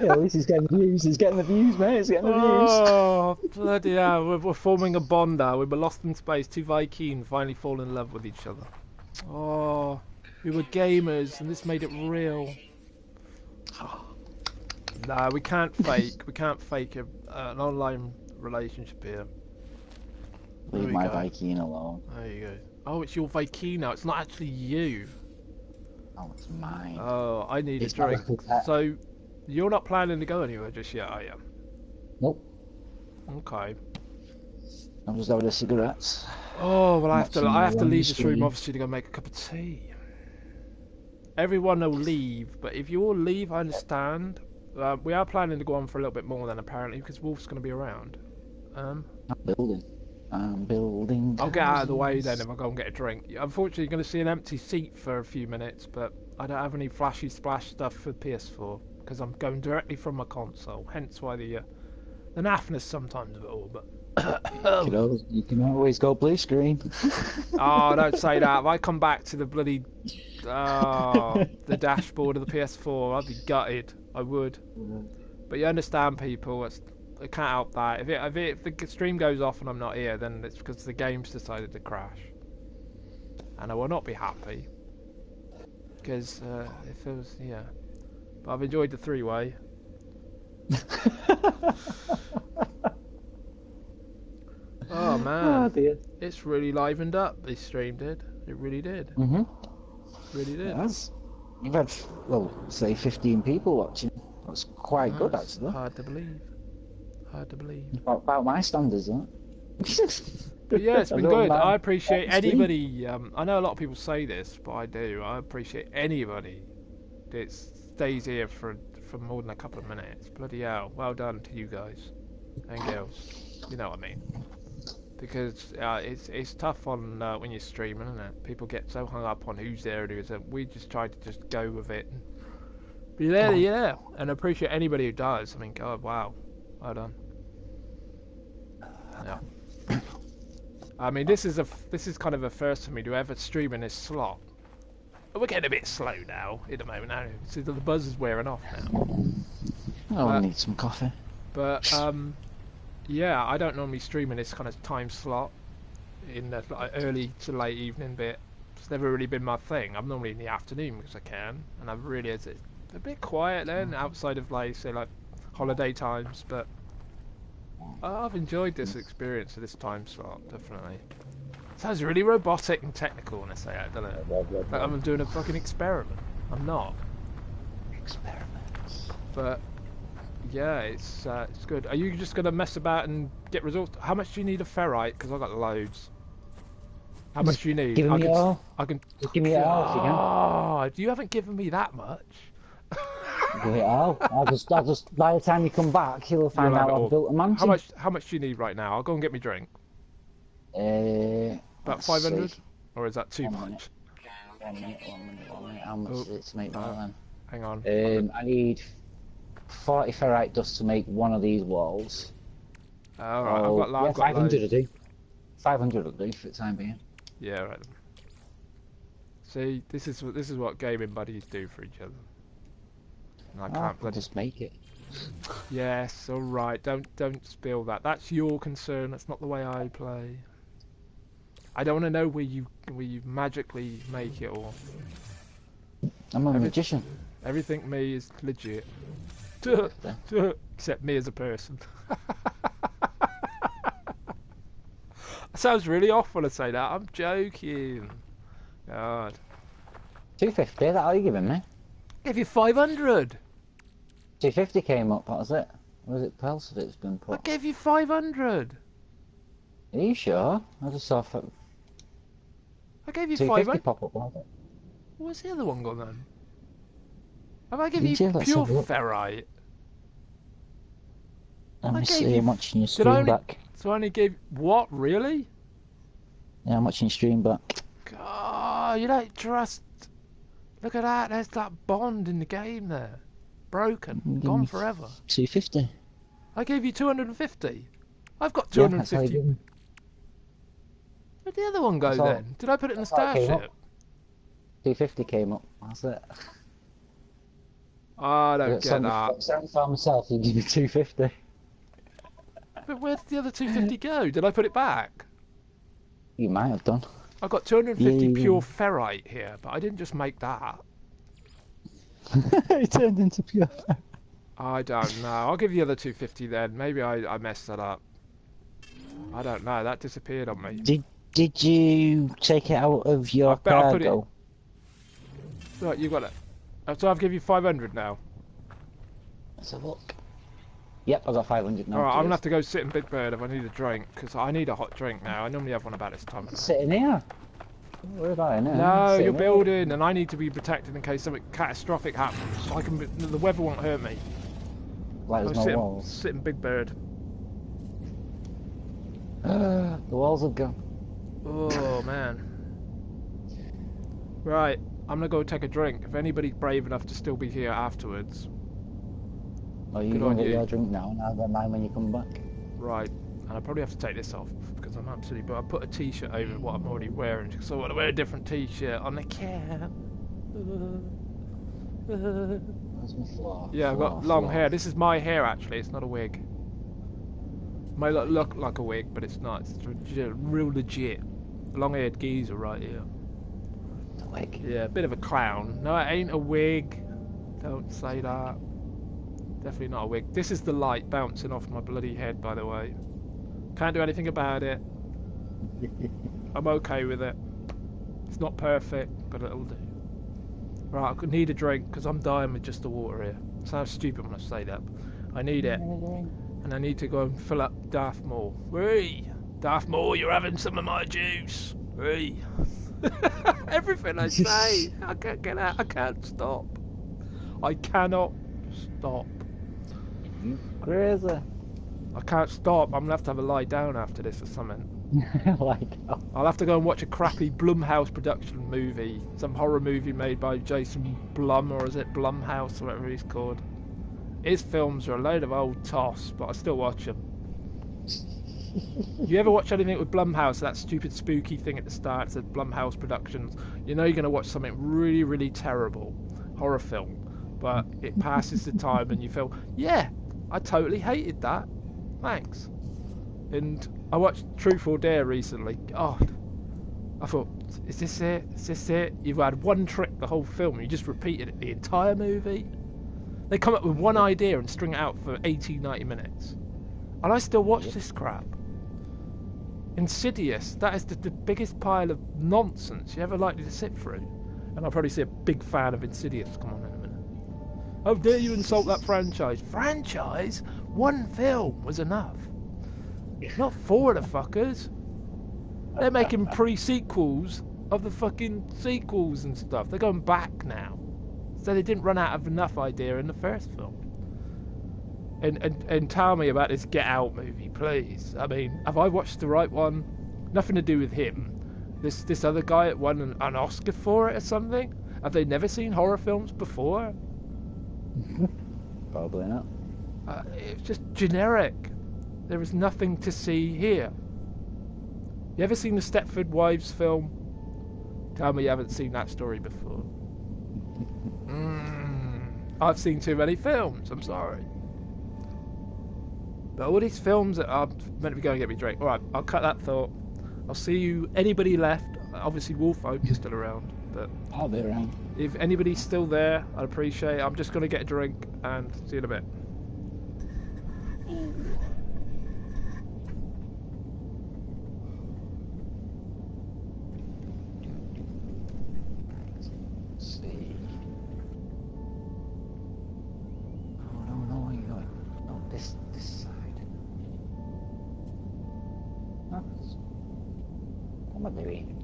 Speaker 3: Yeah, at least he's getting the views. He's getting the views, mate. He's getting the views.
Speaker 1: Oh, bloody hell. We're forming a bond now. We were lost in space. Two Viking finally fall in love with each other. Oh, we were gamers and this made it real. Nah, we can't fake. We can't fake an online relationship here.
Speaker 3: Leave my Viking alone.
Speaker 1: There you go. Oh, it's your Viking now. It's not actually you.
Speaker 3: Oh, it's mine.
Speaker 1: Oh, I need a drink. So, you're not planning to go anywhere just yet, are you?
Speaker 3: Nope.
Speaker 1: Okay.
Speaker 3: I'm just having a cigarettes.
Speaker 1: Oh well, I have to leave the stream
Speaker 3: stream.
Speaker 1: obviously to go make a cup of tea. Everyone will leave, but if you all leave, I understand. We are planning to go on for a little bit more then apparently because Wolf's going to be around.
Speaker 3: I'm building. I'm building.
Speaker 1: I'll get out of the way then if I go and get a drink. Unfortunately, you're going to see an empty seat for a few minutes, but I don't have any flashy splash stuff for PS4 because I'm going directly from my console. Hence why the naffness sometimes of it all. But
Speaker 3: You can always go blue screen.
Speaker 1: oh, don't say that. If I come back to the bloody the dashboard of the PS4, I'd be gutted. I would. But you understand, people. I can't help that. If the stream goes off and I'm not here, then it's because the game's decided to crash, and I will not be happy. Because if it was, yeah. But I've enjoyed the three-way. Oh man,
Speaker 3: Oh dear.
Speaker 1: it's really livened up. This stream did. It really did. Really did.
Speaker 3: Yes. You've had, well, say 15 people watching. That's quite good,
Speaker 1: That's
Speaker 3: actually.
Speaker 1: hard to believe. Hard to believe.
Speaker 3: About my standards, huh?
Speaker 1: But yeah, it's been
Speaker 3: I don't
Speaker 1: good.
Speaker 3: mind.
Speaker 1: I appreciate
Speaker 3: That's good.
Speaker 1: anybody. I know a lot of people say this, but I do. I appreciate anybody that stays here for more than a couple of minutes. Bloody hell! Well done to you guys and girls. You know what I mean? Because it's tough on when you're streaming, isn't it? People get so hung up on who's there and who isn't. We just try to just go with it. And be there, yeah, and appreciate anybody who does. I mean, God, wow, well done. Yeah. I mean, this is kind of a first for me to ever stream in this slot. We're getting a bit slow now at the moment. Now, so the buzz is wearing off now.
Speaker 3: Oh, I need some coffee.
Speaker 1: But yeah, I don't normally stream in this kind of time slot in the like, early to late evening bit. It's never really been my thing. I'm normally in the afternoon because I can, and I've really it's a bit quiet then outside of like say like holiday times. But I've enjoyed this experience of this time slot definitely. Sounds really robotic and technical when I say that, doesn't it? Like I'm doing a fucking experiment. I'm not.
Speaker 3: Experiments.
Speaker 1: But yeah, it's good. Are you just gonna mess about and get results? How much do you need of ferrite? Because I've got loads. How much do you need?
Speaker 3: Give me it all.
Speaker 1: I can.
Speaker 3: Just give me it all if you can.
Speaker 1: Oh, you haven't given me that much.
Speaker 3: Give it all. I'll just, by the time you come back, you'll find
Speaker 1: You'll have
Speaker 3: out
Speaker 1: it all.
Speaker 3: I've built a mansion.
Speaker 1: How much do you need right now? I'll go and get me drink. About
Speaker 3: Let's
Speaker 1: 500,
Speaker 3: see.
Speaker 1: or is that too
Speaker 3: 1
Speaker 1: much?
Speaker 3: minute. 1 minute. How much is it to make that then?
Speaker 1: Hang on.
Speaker 3: I need 40 ferrite dust to make one of these walls.
Speaker 1: All right, I've got
Speaker 3: 500
Speaker 1: loads.
Speaker 3: will do. 500 will do for the time being.
Speaker 1: Yeah, right. See, this is what gaming buddies do for each other. And I can't bloody.
Speaker 3: Just make it.
Speaker 1: Yes, all right. Don't spill that. That's your concern. That's not the way I play. I don't want to know where you magically make it all.
Speaker 3: I'm a magician.
Speaker 1: Everything me is legit. Except me as a person. That sounds really off when I say that. I'm joking. God.
Speaker 3: 250, that's all you giving me?
Speaker 1: Give you 500.
Speaker 3: 250 came up, what was it? Was it else if it's been
Speaker 1: I
Speaker 3: put?
Speaker 1: gave you 500.
Speaker 3: Are you sure? I just saw
Speaker 1: I gave you
Speaker 3: 250
Speaker 1: 500.
Speaker 3: pop up, wasn't it?
Speaker 1: What's the other one gone then? Have I given
Speaker 3: Did
Speaker 1: you
Speaker 3: you? Let's
Speaker 1: pure
Speaker 3: have a look.
Speaker 1: ferrite?
Speaker 3: Let me
Speaker 1: gave
Speaker 3: see,
Speaker 1: you-
Speaker 3: I'm watching your
Speaker 1: Did I
Speaker 3: stream
Speaker 1: only?
Speaker 3: back.
Speaker 1: So I only gave what? Really?
Speaker 3: Yeah, I'm watching your stream back.
Speaker 1: God, you don't trust. Look at that. There's that bond in the game there. Broken.
Speaker 3: Give
Speaker 1: Gone
Speaker 3: me
Speaker 1: forever.
Speaker 3: 250.
Speaker 1: I gave you 250. I've got
Speaker 3: Yeah, that's how you
Speaker 1: 250.
Speaker 3: give me.
Speaker 1: Where'd the other one go
Speaker 3: That's all-
Speaker 1: then? Did I put it in the
Speaker 3: that's all it came
Speaker 1: starship?
Speaker 3: up. 250 came up, that's it.
Speaker 1: I don't get that.
Speaker 3: 75 myself, you give me 250.
Speaker 1: But where did the other 250 go? Did I put it back?
Speaker 3: You might have done.
Speaker 1: I've got 250
Speaker 3: Yeah.
Speaker 1: pure ferrite here, but I didn't just make that.
Speaker 3: It turned into pure.
Speaker 1: I don't know. I'll give you the other 250 then. Maybe I messed that up. I don't know. That disappeared on me.
Speaker 3: Did you take it out of your
Speaker 1: I bet I put it-
Speaker 3: cargo?
Speaker 1: Right, you got it. So I've given you 500 now.
Speaker 3: Let's have a look. Yep, I got 500 now.
Speaker 1: Alright, I'm gonna
Speaker 3: cheers.
Speaker 1: have to go sit in Big Bird if I need a drink, because I need a hot drink now. I normally have one about this time.
Speaker 3: Sitting here. Don't worry about it now.
Speaker 1: No,
Speaker 3: Sitting
Speaker 1: you're
Speaker 3: here.
Speaker 1: building, and I need to be protected in case something catastrophic happens. I can. The weather won't hurt me.
Speaker 3: Like there's
Speaker 1: I'll
Speaker 3: no walls.
Speaker 1: sit in Big Bird.
Speaker 3: The walls have gone.
Speaker 1: Oh man. Right, I'm gonna go take a drink. If anybody's brave enough to still be here afterwards.
Speaker 3: Oh, you
Speaker 1: Good
Speaker 3: go
Speaker 1: on
Speaker 3: and get
Speaker 1: you.
Speaker 3: your drink now, and I'll get mine when you come back.
Speaker 1: Right, and I probably have to take this off because I'm absolutely. But I put a t-shirt over what I'm already wearing, so I want to wear a different t-shirt on the cam.
Speaker 3: Where's my floor?
Speaker 1: Yeah, I've got long hair. This is my hair actually. It's not a wig. Might look like a wig, but it's not. It's real legit. Long-haired geezer right here.
Speaker 3: The wig.
Speaker 1: Yeah, a bit of a clown. No, it ain't a wig. Don't say that. Definitely not a wig. This is the light bouncing off my bloody head, by the way. Can't do anything about it. I'm okay with it. It's not perfect, but it'll do. Right, I could need a drink because I'm dying with just the water here. Sounds stupid when I say that. I need it. And I need to go and fill up Darth Maul. Hey! Darth Maul, you're having some of my juice. Hey! Everything I say, I can't get out. I can't stop. I cannot stop.
Speaker 3: You crazy.
Speaker 1: I can't stop. I'm gonna have to have a lie down after this or something.
Speaker 3: Like, oh,
Speaker 1: I'll have to go and watch a crappy Blumhouse production movie. Some horror movie made by Jason Blum, or is it Blumhouse, or whatever he's called. His films are a load of old toss, but I still watch them. You ever watch anything with Blumhouse, that stupid spooky thing at the start, it says Blumhouse Productions, you know you're going to watch something really, really terrible, horror film, but it passes the time and you feel, yeah, I totally hated that, thanks. And I watched Truth or Dare recently. God, I thought, is this it? Is this it? You've had one trick the whole film and you just repeated it the entire movie? They come up with one idea and string it out for 80, 90 minutes. And I still watch this crap. Insidious, that is the biggest pile of nonsense you're ever likely to sit through. And I'll probably see a big fan of Insidious come on in a minute. How dare you insult that franchise? Franchise? One film was enough. Not four of the fuckers. They're making pre-sequels of the fucking sequels and stuff. They're going back now. So they didn't run out of enough idea in the first film. And tell me about this Get Out movie, please. I mean, have I watched the right one? Nothing to do with him. This other guy that won an Oscar for it or something? Have they never seen horror films before?
Speaker 3: probably not.
Speaker 1: It's just generic. There is nothing to see here. You ever seen the Stepford Wives film? Tell me you haven't seen that story before. I've seen too many films, I'm sorry. But all these films that are meant to be going to get me a drink. Alright, I'll cut that thought. I'll see you. Anybody left? Obviously, Wolf, I hope you're still around. But
Speaker 3: I'll be around.
Speaker 1: if anybody's still there, I'd appreciate it. I'm just going to get a drink and see you in a bit.
Speaker 3: Let's see. Oh, no, where you going? No, this side. Huh? What am I doing?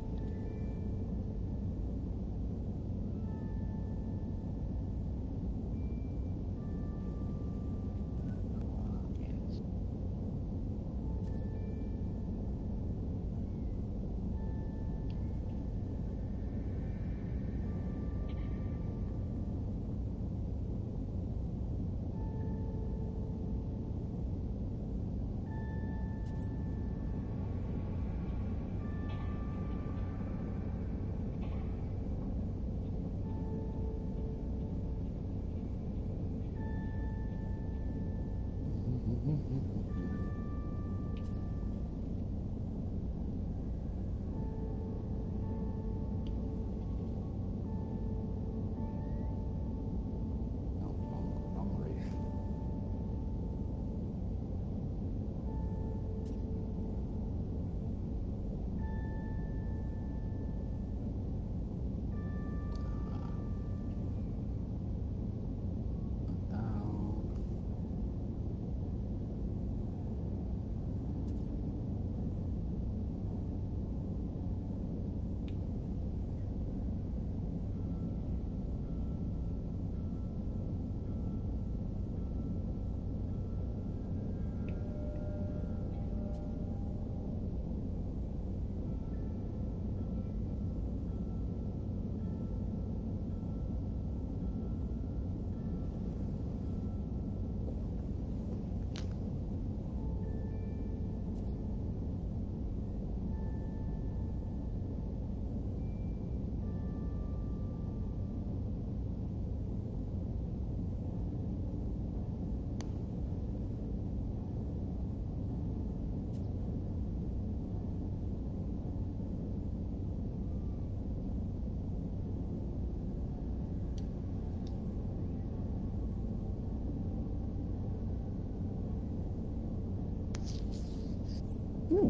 Speaker 3: Hmm.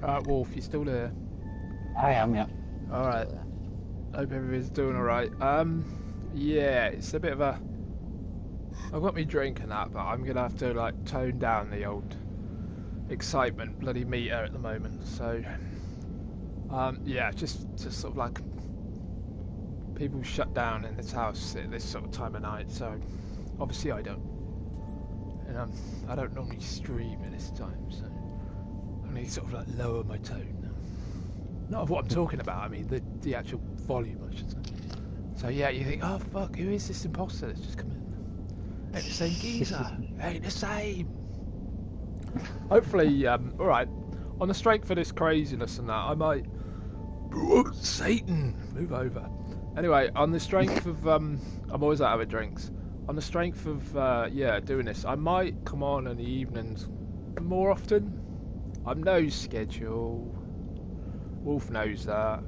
Speaker 1: Alright, Wolf, you still there?
Speaker 3: I am, yeah.
Speaker 1: Alright. Hope everybody's doing alright. Yeah, it's a bit of a... I've got me drink and that, but I'm gonna have to, like, tone down the old excitement bloody meter at the moment, so... yeah, just sort of like... People shut down in this house at this sort of time of night, so... Obviously I don't. And I don't normally stream at this time, so... I need to sort of like lower my tone. Not of what I'm talking about, I mean the actual volume, I should say. So yeah, you think, oh fuck, who is this imposter that's just come in? Ain't the same geezer. Ain't the same. Hopefully, alright. On the strength of this craziness and that, I might... Satan! Move over. Anyway, on the strength of... I'm always out of drinks. On the strength of, yeah, doing this, I might come on in the evenings more often. I'm no schedule. Wolf knows that.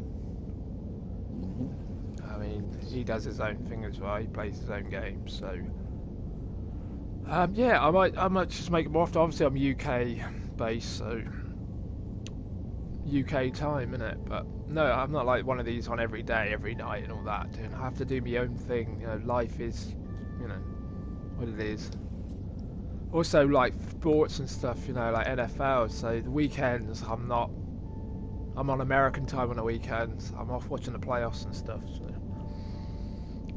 Speaker 1: I mean, he does his own thing as well. He plays his own games, so... yeah, I might just make it more often. Obviously, I'm UK based, so... UK time, innit? But no, I'm not like one of these on every day, every night and all that. Dude. I have to do my own thing. You know, life is, you know, what it is. Also, like sports and stuff, you know, like NFL. So the weekends, I'm on American time on the weekends. I'm off watching the playoffs and stuff.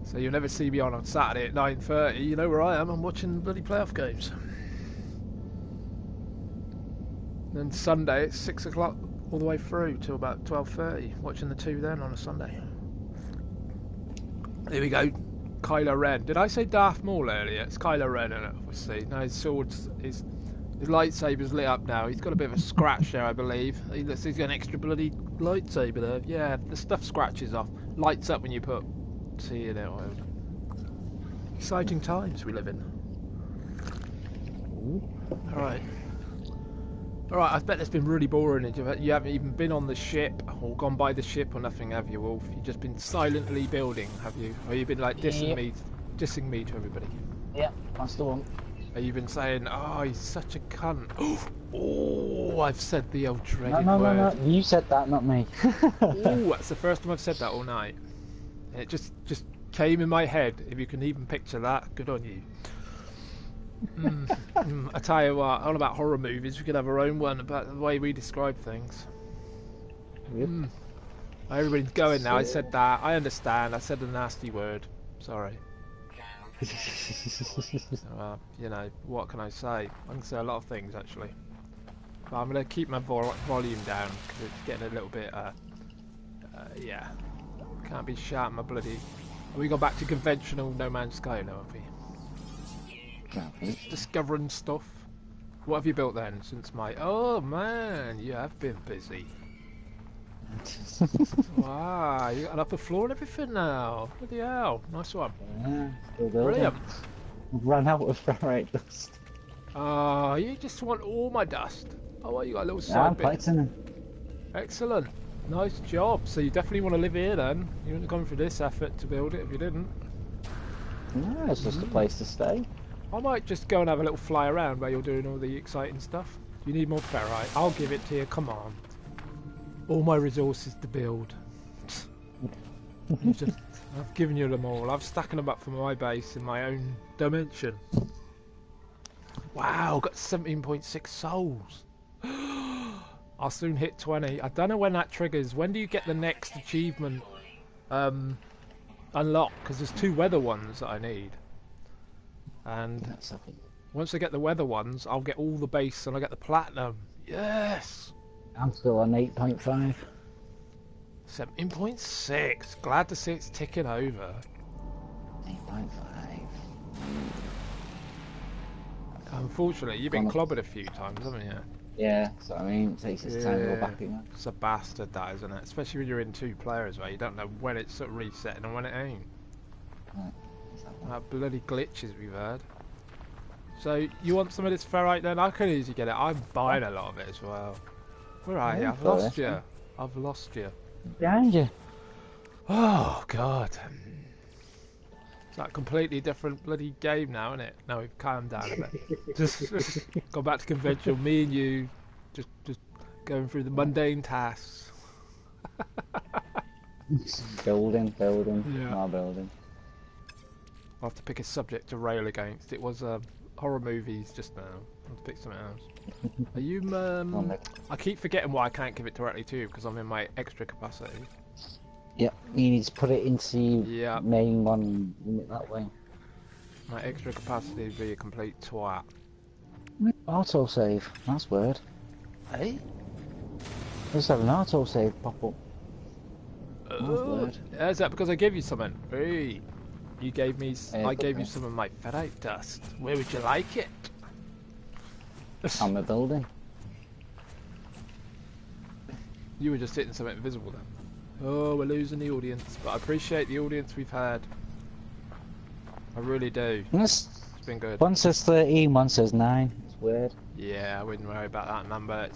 Speaker 1: So you'll never see me on Saturday at 9:30. You know where I am. I'm watching bloody playoff games. Then Sunday it's 6 o'clock all the way through to about 12:30. Watching the two then on a Sunday. There we go. Kylo Ren. Did I say Darth Maul earlier? It's Kylo Ren, isn't it? Obviously. No, his sword's... His lightsaber's lit up now. He's got a bit of a scratch there, I believe. He's got an extra bloody lightsaber there. Yeah, the stuff scratches off. Lights up when you put... See you there. Exciting times we live in. Alright. Alright, I bet it's been really boring. You haven't even been on the ship or gone by the ship or nothing, have you, Wolf? You've just been silently building, have you? Or you've been like dissing me to everybody?
Speaker 3: Yeah, that's the one.
Speaker 1: Have you been saying, oh, he's such a cunt? Oh, I've said the old dreaded
Speaker 3: No,
Speaker 1: word.
Speaker 3: you said that, not me.
Speaker 1: Oh, that's the first time I've said that all night. It just came in my head. If you can even picture that, good on you. I tell you what, all about horror movies, we could have our own one about the way we describe things. Everybody's going now. I said that. I understand. I said a nasty word. Sorry. You know, what can I say? I can say a lot of things actually. But I'm going to keep my volume down because it's getting a little bit, yeah. Can't be shouting my bloody... We got back to conventional No Man's Sky now, have we? Discovering stuff. What have you built then since my... Oh man, you have been busy. Wow, you got an upper floor and everything now. Bloody hell, nice one.
Speaker 3: Yeah,
Speaker 1: Brilliant.
Speaker 3: I've run out of ferrite dust.
Speaker 1: Oh, you just want all my dust. Oh, well, you got a little
Speaker 3: Yeah,
Speaker 1: side
Speaker 3: I'm
Speaker 1: bit.
Speaker 3: fighting.
Speaker 1: Excellent. Nice job. So you definitely want to live here then. You wouldn't have gone through this effort to build it if you didn't.
Speaker 3: Yeah, it's just a place to stay.
Speaker 1: I might just go and have a little fly around while you're doing all the exciting stuff. Do you need more ferrite? I'll give it to you, come on. All my resources to build. I've given you them all. I'm stacking them up for my base in my own dimension. Wow, got 17.6 souls. I'll soon hit 20. I don't know when that triggers. When do you get the next achievement unlocked? Because there's 2 weather ones that I need. And once I get the weather ones, I'll get all the base and I get the platinum. Yes!
Speaker 3: I'm still on 8.5.
Speaker 1: 17.6. Glad to see it's ticking over.
Speaker 3: 8.5.
Speaker 1: Unfortunately, you've been clobbered a few times, haven't you?
Speaker 3: Yeah, so I mean, it takes its time to go back again.
Speaker 1: It's a bastard, that, isn't it? Especially when you're in 2 players, where you don't know when it's sort of resetting and when it ain't.
Speaker 3: Right, exactly.
Speaker 1: That bloody glitches we've had. So, you want some of this ferrite then? I could easily get it. I'm buying a lot of it as well. Where are you? I've lost you. I've lost you.
Speaker 3: Behind you.
Speaker 1: Oh, God. It's like a completely different bloody game now, isn't it? Now we've calmed down a bit. just gone back to conventional. Me and you, just going through the mundane tasks.
Speaker 3: Building,
Speaker 1: Yeah.
Speaker 3: more building.
Speaker 1: I'll have to pick a subject to rail against. It was horror movies just now. I'll have to pick something else. Are you, I keep forgetting why I can't give it directly to you because I'm in my extra capacity.
Speaker 3: Yep, you need to put it into
Speaker 1: Yeah.
Speaker 3: main one and run it that way.
Speaker 1: My extra capacity would be a complete twat.
Speaker 3: Autosave, that's weird.
Speaker 1: Hey?
Speaker 3: Just had an autosave pop up. That's weird.
Speaker 1: Is that because I gave you something? Hey, you gave me. I gave you
Speaker 3: okay.
Speaker 1: some of my ferrite dust. Where would you like it?
Speaker 3: On the building.
Speaker 1: You were just hitting something invisible then. Oh, we're losing the audience, but I appreciate the audience we've had. I really do. It's been good.
Speaker 3: One says 13, one says 9. It's weird.
Speaker 1: Yeah, I wouldn't worry about that number.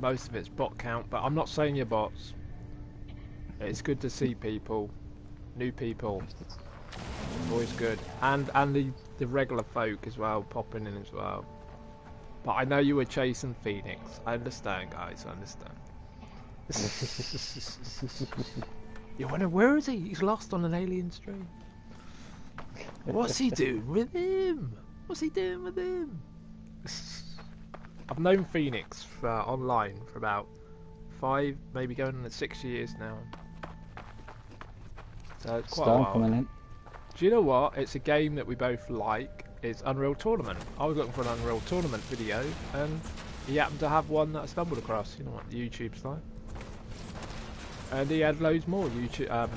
Speaker 1: Most of it's bot count, but I'm not saying you're bots. It's good to see people, new people. Always good, and the regular folk as well popping in as well. But I know you were chasing Phoenix. I understand, guys. I understand. You wonder where is he? He's lost on an alien stream. What's he doing with him? What's he doing with him? I've known Phoenix online for about 5, maybe going on 6 years now. So it's quite a while.
Speaker 3: Coming in.
Speaker 1: Do you know what? It's a game that we both like. It's Unreal Tournament. I was looking for an Unreal Tournament video, and he happened to have one that I stumbled across. You know what YouTube's like. And he had loads more YouTube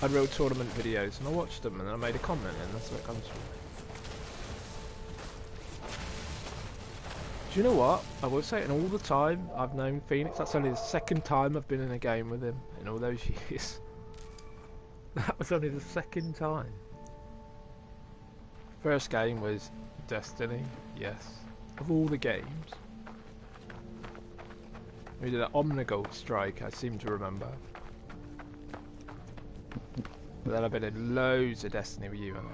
Speaker 1: Unreal Tournament videos, and I watched them, and I made a comment, and that's where it comes from. Do you know what? I will say it all the time. I've known Phoenix. That's only the 2nd time I've been in a game with him in all those years. That was only the 2nd time. First game was Destiny, yes. of all the games. We did an Omnigol strike, I seem to remember. But then I've been in loads of Destiny with you and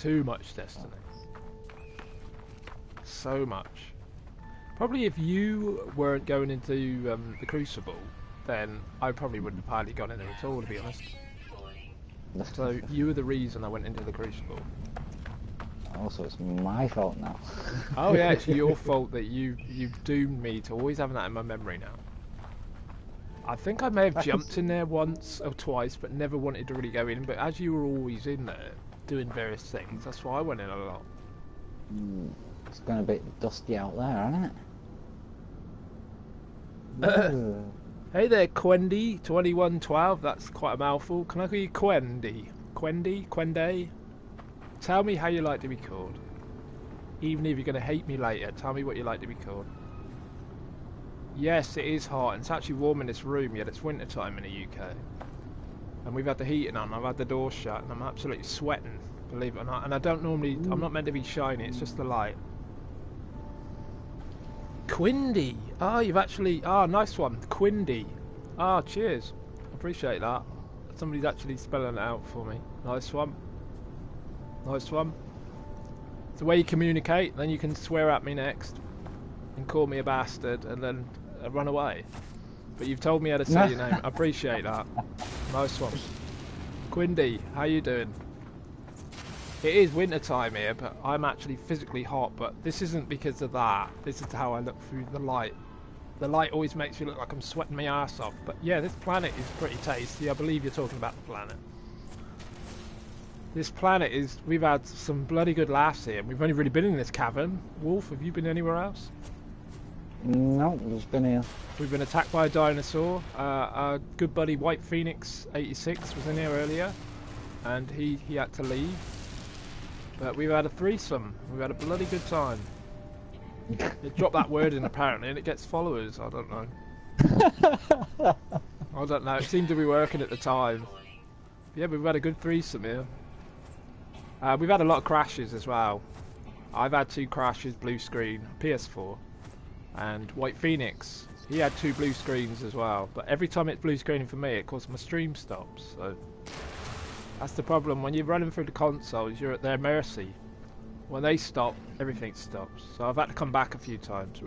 Speaker 1: too much Destiny. So much. Probably if you weren't going into the Crucible, then I probably wouldn't have hardly gone in there at all, to be honest. So you were the reason I went into the Crucible.
Speaker 3: Also, it's my fault now.
Speaker 1: Oh yeah, it's your fault that you've doomed me to always having that in my memory now. I think I may have jumped in there once or twice, but never wanted to really go in. But as you were always in there, doing various things, that's why I went in a lot.
Speaker 3: It's going a bit dusty out there, isn't it?
Speaker 1: Hey there, Quendy2112. That's quite a mouthful. Can I call you Quendy? Quendy? Tell me how you like to be called. Even if you're going to hate me later, tell me what you like to be called. Yes, it is hot, and it's actually warm in this room, yet it's winter time in the UK. And we've had the heating on, I've had the door shut, and I'm absolutely sweating, believe it or not. And I don't normally, I'm not meant to be shiny, it's just the light. Quindy! Oh, you've actually, nice one. Quindy. Cheers. Appreciate that. Somebody's actually spelling it out for me. Nice one. Nice one. It's the way you communicate, then you can swear at me next and call me a bastard and then run away. But you've told me how to say your name. I appreciate that. Nice one. Quindy, how you doing? It is winter time here, but I'm actually physically hot, but this isn't because of that. This is how I look through the light. The light always makes me look like I'm sweating my ass off. But yeah, this planet is pretty tasty. I believe you're talking about the planet. This planet is, we've had some bloody good laughs here. We've only really been in this cavern. Wolf, have you been anywhere else?
Speaker 3: No, just been here.
Speaker 1: We've been attacked by a dinosaur. Our good buddy WhitePhoenix 86 was in here earlier, and he had to leave. But we've had a threesome. We've had a bloody good time. It dropped that word in apparently, and it gets followers. I don't know. I don't know. It seemed to be working at the time. Yeah, we've had a good threesome here. We've had a lot of crashes as well. I've had 2 crashes, blue screen, PS4, and WhitePhoenix. He had 2 blue screens as well. But every time it's blue screening for me, it causes my stream stops. So that's the problem. When you're running through the consoles, you're at their mercy. When they stop, everything stops. So I've had to come back a few times.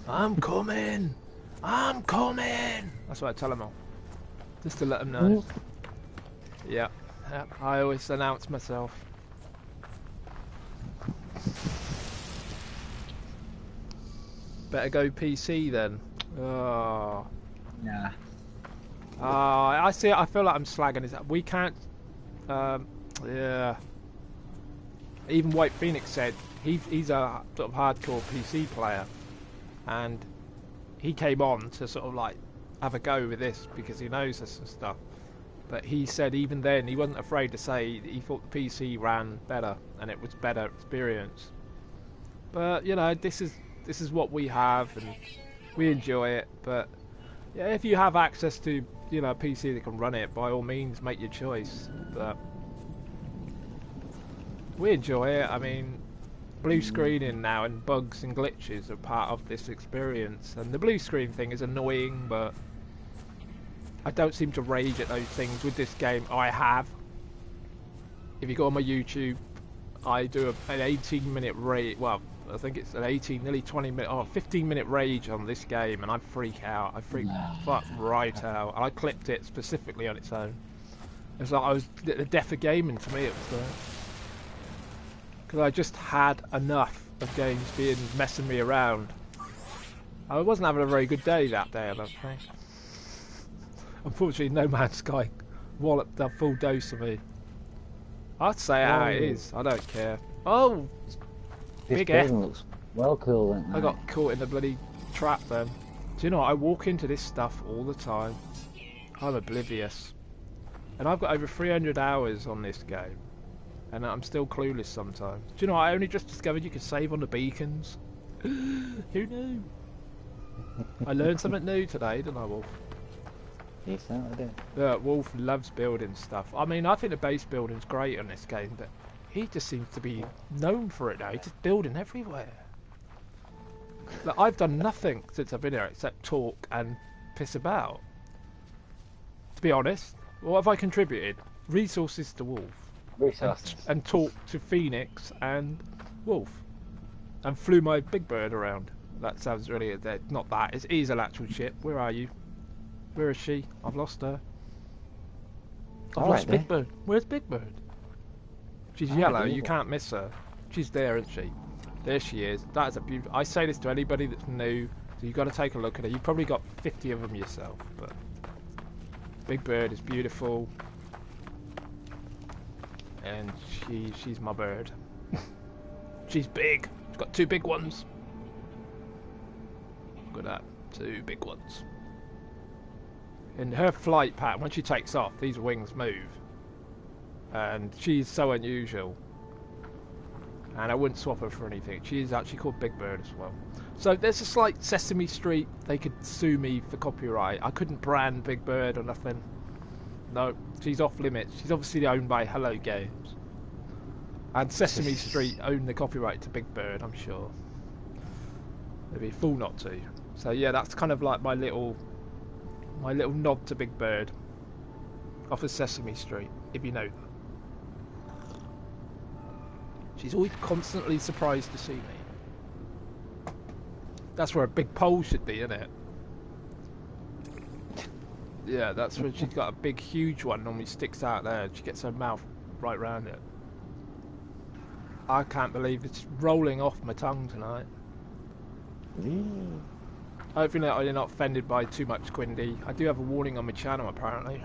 Speaker 1: I'm coming! I'm coming! That's what I tell them all. Just to let them know. Yeah, I always announce myself. Better go PC then. Oh.
Speaker 3: Yeah.
Speaker 1: I see. I feel like I'm slagging. Is that we can't? Yeah. Even WhitePhoenix said he's a sort of hardcore PC player, and he came on to sort of like have a go with this because he knows this and stuff. But he said even then he wasn't afraid to say he thought the PC ran better and it was better experience. But you know, this is what we have and we enjoy it. But yeah, if you have access to a PC that can run it, by all means make your choice. But we enjoy it. I mean, blue screening now and bugs and glitches are part of this experience, and the blue screen thing is annoying, but I don't seem to rage at those things with this game. I have. If you go on my YouTube, I do an 18-minute rage. Well, I think it's an 18, nearly 20-minute, 15-minute rage on this game, and I freak out. I freak fuck right out. I clipped it specifically on its own. It's like the death of gaming to me. It was because I just had enough of games being messing me around. I wasn't having a very good day that day, I don't think. Unfortunately, No Man's Sky walloped a full dose of me. I'd say how it is. I don't care. Oh,
Speaker 3: This
Speaker 1: big F.
Speaker 3: looks well cool, isn't it?
Speaker 1: I got caught in the bloody trap then. Do you know what? I walk into this stuff all the time. I'm oblivious. And I've got over 300 hours on this game. And I'm still clueless sometimes. Do you know what? I only just discovered you could save on the beacons. Who knew? I learned something new today, didn't I, Wolf?
Speaker 3: You certainly do.
Speaker 1: Yeah, Wolf loves building stuff. I mean, I think the base building's great on this game, but he just seems to be known for it now. He's just building everywhere. Like, I've done nothing since I've been here except talk and piss about. To be honest, what have I contributed? Resources to Wolf.
Speaker 3: Resources.
Speaker 1: And talk to Phoenix and Wolf. And flew my big bird around. That sounds really... not that. It is an actual ship. Where are you? Where is she? I've lost her. I've lost Big Bird. Where's Big Bird? She's yellow. You can't miss her. She's there, isn't she? There she is. That is a beautiful... I say this to anybody that's new. So you've got to take a look at her. You've probably got 50 of them yourself. But Big Bird is beautiful. And she's my bird. She's big. She's got 2 big ones. Look at that. 2 big ones. In her flight pattern, when she takes off, these wings move. And she's so unusual. And I wouldn't swap her for anything. She is actually called Big Bird as well. So there's a slight Sesame Street. They could sue me for copyright. I couldn't brand Big Bird or nothing. No, she's off limits. She's obviously owned by Hello Games. And Sesame Street own the copyright to Big Bird, I'm sure. They'd be a fool not to. So yeah, that's kind of like my little nod to Big Bird off of Sesame Street, if you know that. She's always constantly surprised to see me. That's where a big pole should be, isn't it? Yeah, that's where she's got a big, huge one. Normally sticks out there, and she gets her mouth right round it. I can't believe it's rolling off my tongue tonight. Hopefully I'm not offended by too much, Quindy. I do have a warning on my channel, apparently.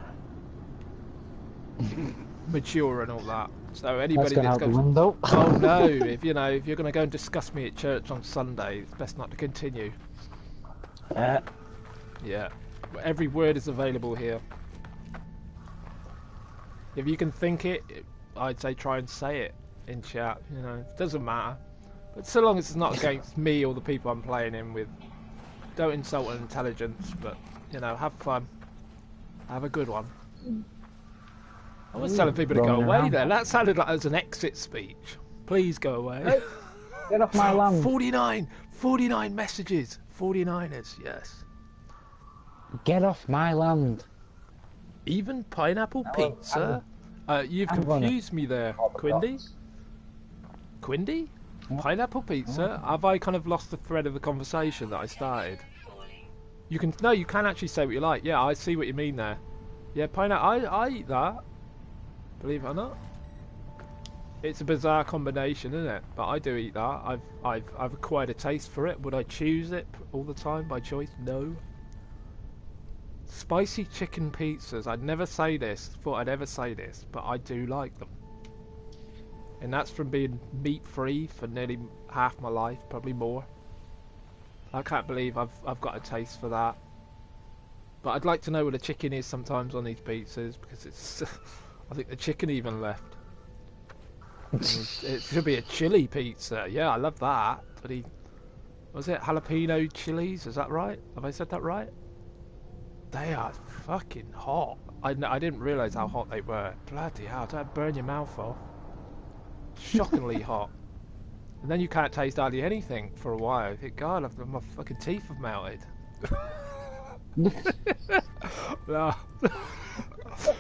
Speaker 1: Mature and all that. So anybody that's going to... Oh no, if you're going to go and discuss me at church on Sunday, it's best not to continue. Yeah. Every word is available here. If you can think it, I'd say try and say it in chat. You know, it doesn't matter. But so long as it's not against me or the people I'm playing in with. Don't insult an intelligence, but, you know, have fun. Have a good one. I was telling people to go away there. That sounded like it was an exit speech. Please go away.
Speaker 3: Hey, get off my land.
Speaker 1: 49 messages. 49ers, yes.
Speaker 3: Get off my land.
Speaker 1: Even pineapple pizza? You've confused me there, Quindy. Quindy? Pineapple pizza? Have I kind of lost the thread of the conversation that I started? You can actually say what you like. Yeah, I see what you mean there. Yeah, pineapple. I eat that. Believe it or not. It's a bizarre combination, isn't it? But I do eat that. I've acquired a taste for it. Would I choose it all the time by choice? No. Spicy chicken pizzas. I'd never say this. Thought I'd ever say this, but I do like them. And that's from being meat-free for nearly half my life, probably more. I can't believe I've got a taste for that. But I'd like to know what the chicken is sometimes on these pizzas, because it's... I think the chicken even left. It should be a chili pizza. Yeah, I love that. But was it jalapeno chilies? Is that right? Have I said that right? They are fucking hot. I didn't realise how hot they were. Bloody hell, don't burn your mouth off. Shockingly hot. And then you can't taste hardly anything for a while. You think, God, my fucking teeth have melted. No.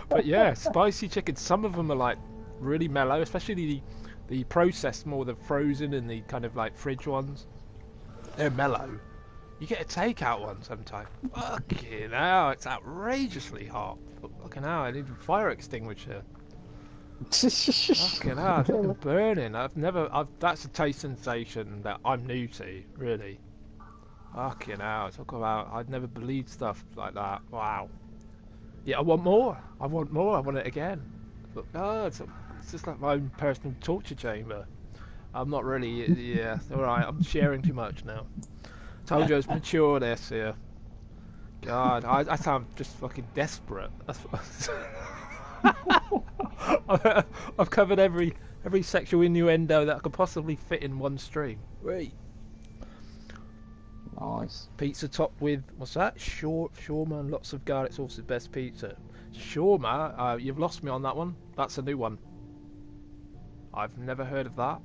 Speaker 1: But yeah, spicy chicken. Some of them are like really mellow, especially the processed, more the frozen and the kind of like fridge ones. They're mellow. You get a takeout one sometimes. Fucking hell, it's outrageously hot. Fucking hell, I need a fire extinguisher. Fucking hell, it's fucking burning. That's a taste sensation that I'm new to, really. Fucking hell, talk about, I'd never believed stuff like that. Wow. Yeah, I want more. I want more. I want it again. But it's just like my own personal torture chamber. I'm not really. Yeah, all right. I'm sharing too much now. Told you I was mature this here. God, I sound just fucking desperate. That's what I've covered every sexual innuendo that I could possibly fit in one stream. Great.
Speaker 3: Nice.
Speaker 1: Pizza topped with, what's that? Shawarma and lots of garlic sauce is best pizza. Shawarma, you've lost me on that one. That's a new one. I've never heard of that.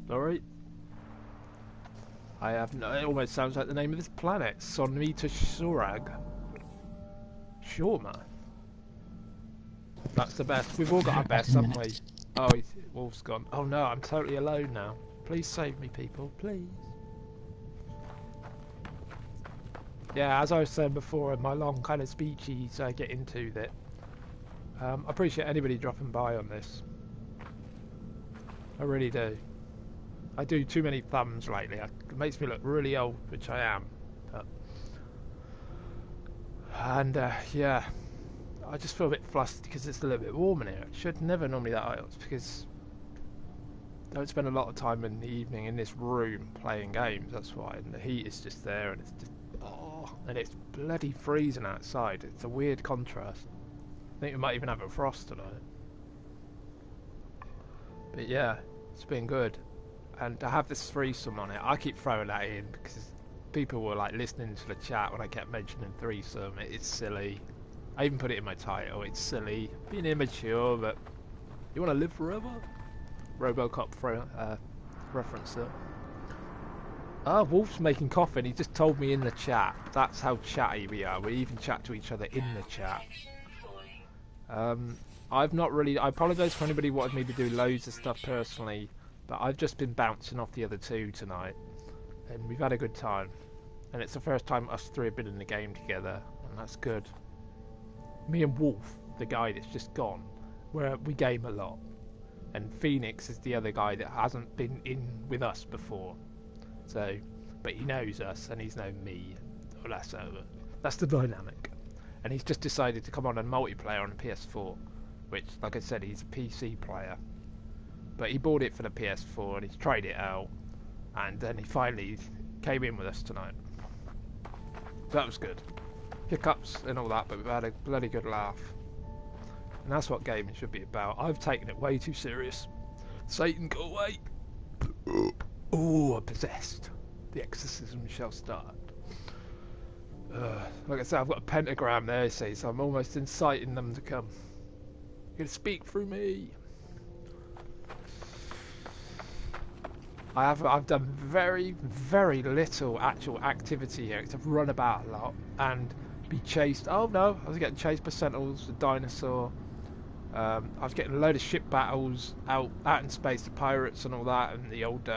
Speaker 1: Sorry. I have no... It almost sounds like the name of this planet. Sonmita Shurag. Shorma. That's the best. We've all got our best, haven't we? Oh, Wolf's gone. Oh no, I'm totally alone now. Please save me, people. Please. Yeah, as I was saying before in my long kind of speeches I get into that, I appreciate anybody dropping by on this. I really do. I do too many thumbs lately. It makes me look really old, which I am. But... And yeah, I just feel a bit flustered because it's a little bit warm in here. It should never normally that hot. It's because I don't spend a lot of time in the evening in this room playing games. That's why. And the heat is just there, and it's just and it's bloody freezing outside. It's a weird contrast. I think we might even have a frost tonight. But yeah, it's been good. And to have this threesome on it, I keep throwing that in because people were like listening to the chat when I kept mentioning threesome. It's silly. I even put it in my title. It's silly, being immature, but you want to live forever? RoboCop reference there. Ah, Wolf's making coffee and he just told me in the chat. That's how chatty we are. We even chat to each other in the chat. I've not really... I apologise for anybody who wanted me to do loads of stuff personally, but I've just been bouncing off the other two tonight. And we've had a good time. And it's the first time us three have been in the game together, and that's good. Me and Wolf, the guy that's just gone, we game a lot. And Phoenix is the other guy that hasn't been in with us before. So, but he knows us and he's known me. Well, that's the dynamic. And he's just decided to come on and multiplayer on the PS4, which, like I said, he's a PC player. But he bought it for the PS4 and he's tried it out, and then he finally came in with us tonight. So that was good. Hiccups and all that, but we've had a bloody good laugh. And that's what gaming should be about. I've taken it way too serious. Satan, go away! Oh, I'm possessed. The exorcism shall start. Like I said, I've got a pentagram there, see, so I'm almost inciting them to come. You're gonna speak through me. I've done very, very little actual activity here, except run about a lot and be chased. Oh no, I was getting chased by sentinels, a dinosaur. I was getting a load of ship battles out in space, the pirates and all that, and the old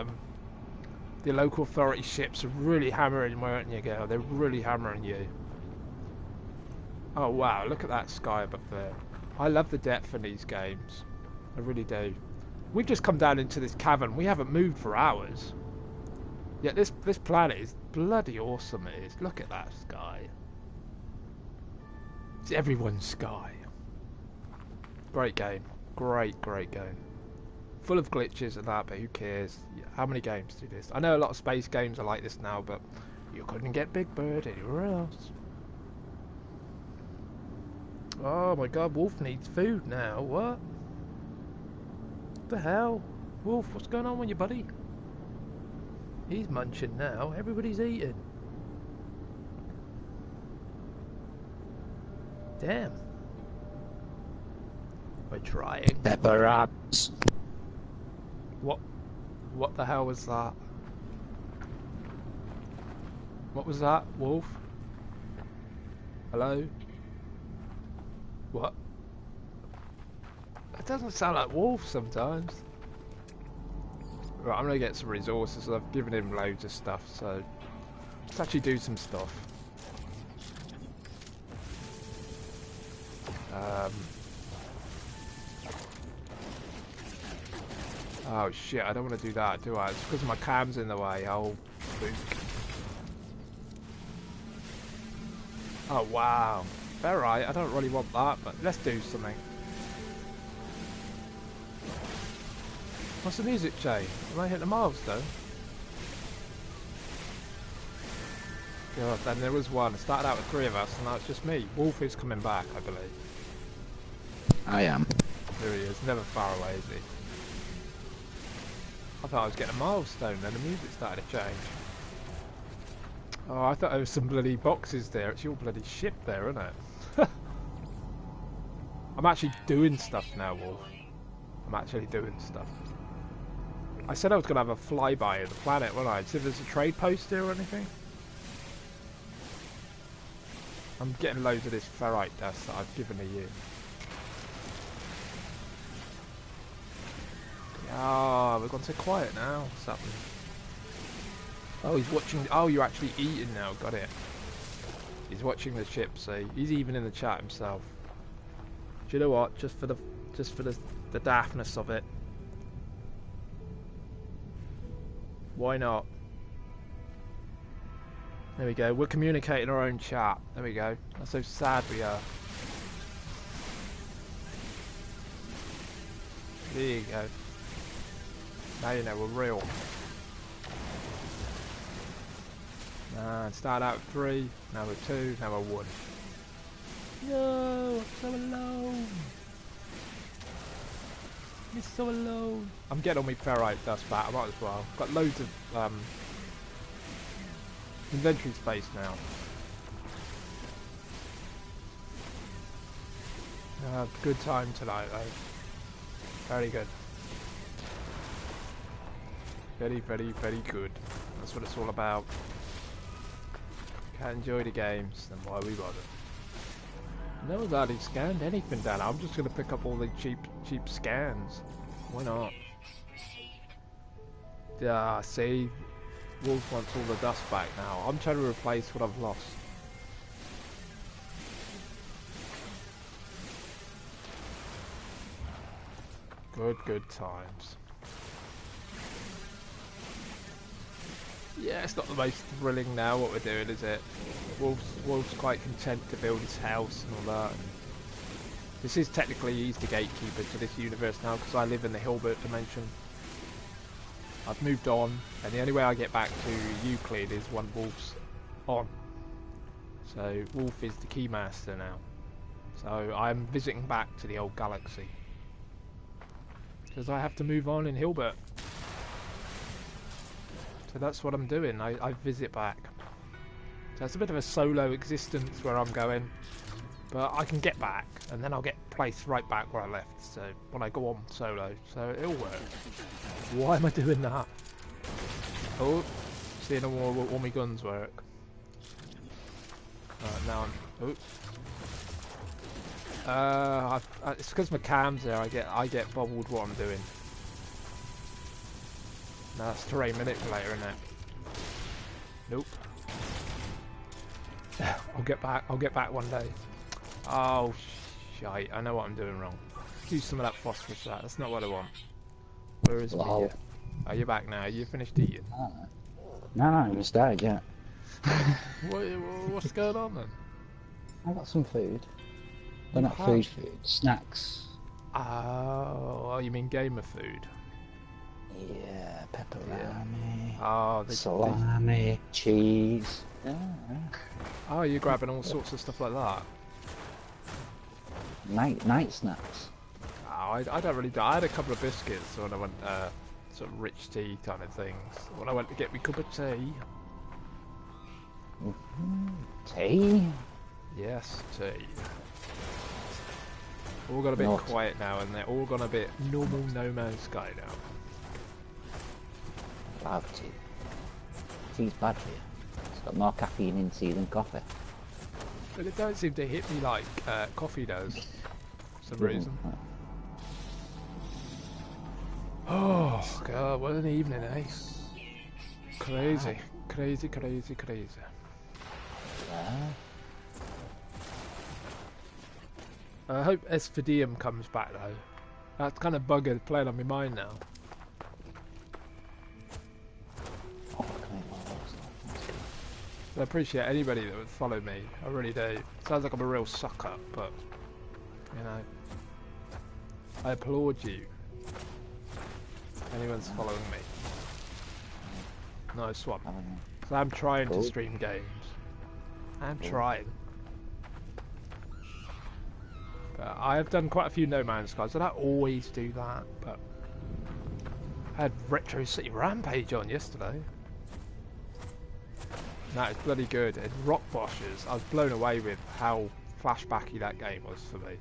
Speaker 1: the local authority ships are really hammering where you go. They're really hammering you. Oh wow, look at that sky up there. I love the depth in these games. I really do. We've just come down into this cavern. We haven't moved for hours. Yet this planet is bloody awesome. It is. Look at that sky. It's everyone's sky. Great game. Great game. Full of glitches and that, but who cares? How many games do this? I know a lot of space games are like this now, but you couldn't get Big Bird anywhere else. Oh my god, Wolf needs food now. What? The hell? Wolf, what's going on with you, buddy? He's munching now. Everybody's eating. Damn. We're trying.
Speaker 3: Pepper wraps.
Speaker 1: What the hell was that? What was that, Wolf? Hello? What? That doesn't sound like Wolf sometimes. Right, I'm gonna get some resources. I've given him loads of stuff, so let's actually do some stuff. Oh shit, I don't want to do that, do I? It's because my cam's in the way. Oh, spook. Oh wow. Alright, I don't really want that, but let's do something. What's the music chain? Am I hitting a milestone? God, then there was one. It started out with 3 of us, and now it's just me. Wolf is coming back, I believe.
Speaker 3: I am.
Speaker 1: There he is, never far away, is he? I thought I was getting a milestone, then the music started to change. Oh, I thought there was some bloody boxes there. It's your bloody ship there, isn't it? I'm actually doing stuff now, Wolf. I'm actually doing stuff. I said I was going to have a flyby of the planet, wasn't I? See if there's a trade post here or anything. I'm getting loads of this ferrite dust that I've given to you. Ah, we've gone so quiet now. What's happening? Oh, he's watching. Oh, you're actually eating now. Got it. He's watching the ship. See, he's even in the chat himself. Do you know what? Just for the daftness of it. Why not? There we go. We're communicating our own chat. There we go. That's so sad we are. There you go. Now you know we're real. Start out with 3, now we're 2, now we're 1. No, I'm so alone. I'm so alone. I'm getting all my ferrite dust back, I might as well. Got loads of inventory space now. Good time tonight though. Very good. Very, very, very good. That's what it's all about. Can't enjoy the games, then why we bother? No one's hardly scanned anything down. I'm just gonna pick up all the cheap scans. Why not? Yeah, see, Wolf wants all the dust back now. I'm trying to replace what I've lost. Good times. Yeah, it's not the most thrilling now what we're doing, is it? Wolf's quite content to build his house and all that. And this is technically, he's the gatekeeper to this universe now because I live in the Hilbert dimension. I've moved on, and the only way I get back to Euclid is when Wolf's on. So Wolf is the keymaster now. So I'm visiting back to the old galaxy. Because I have to move on in Hilbert. So that's what I'm doing, I visit back. So it's a bit of a solo existence where I'm going. But I can get back, and then I'll get placed right back where I left. So when I go on solo, so it'll work. Why am I doing that? Oh, seeing all my guns work. Right, now I'm... it's because my cam's there. I get bobbled what I'm doing. No, that's terrain manipulator, isn't it? Nope. I'll get back one day. Oh shite! I know what I'm doing wrong. Use some of that phosphorus. That's not what I want. Where is me? Are you back now? You finished eating?
Speaker 3: No, I haven't started yet.
Speaker 1: What's going on then?
Speaker 3: I got some food. But not food. Snacks.
Speaker 1: Oh, you mean gamer food?
Speaker 3: Yeah, pepperoni.
Speaker 1: Yeah. Oh,
Speaker 3: salami, cheese. Yeah.
Speaker 1: Oh, you're grabbing all sorts of stuff like that.
Speaker 3: Night snacks.
Speaker 1: Oh, I don't really do. I had a couple of biscuits when I went sort of rich tea kind of things. When I went to get me cup of tea.
Speaker 3: Tea?
Speaker 1: Yes, tea. All got a bit quiet now, and they're all gone a bit normal No Man's Sky now.
Speaker 3: Love tea. Tea's bad for you. It's got more caffeine in tea than coffee.
Speaker 1: But it don't seem to hit me like coffee does, for some reason. Oh god, what an evening, eh? Crazy, crazy, crazy, crazy.
Speaker 3: Yeah.
Speaker 1: I hope Esphodium comes back though. That's kind of bugger playing on my mind now. I appreciate anybody that would follow me. I really do. Sounds like I'm a real sucker, but you know, I applaud you. Anyone's following me. Nice one. So I'm trying to stream games. I'm trying. But I have done quite a few No Man's Skies. I don't always do that, but I had Retro City Rampage on yesterday. That is bloody good. And Rock Boshers, I was blown away with how flashbacky that game was for me.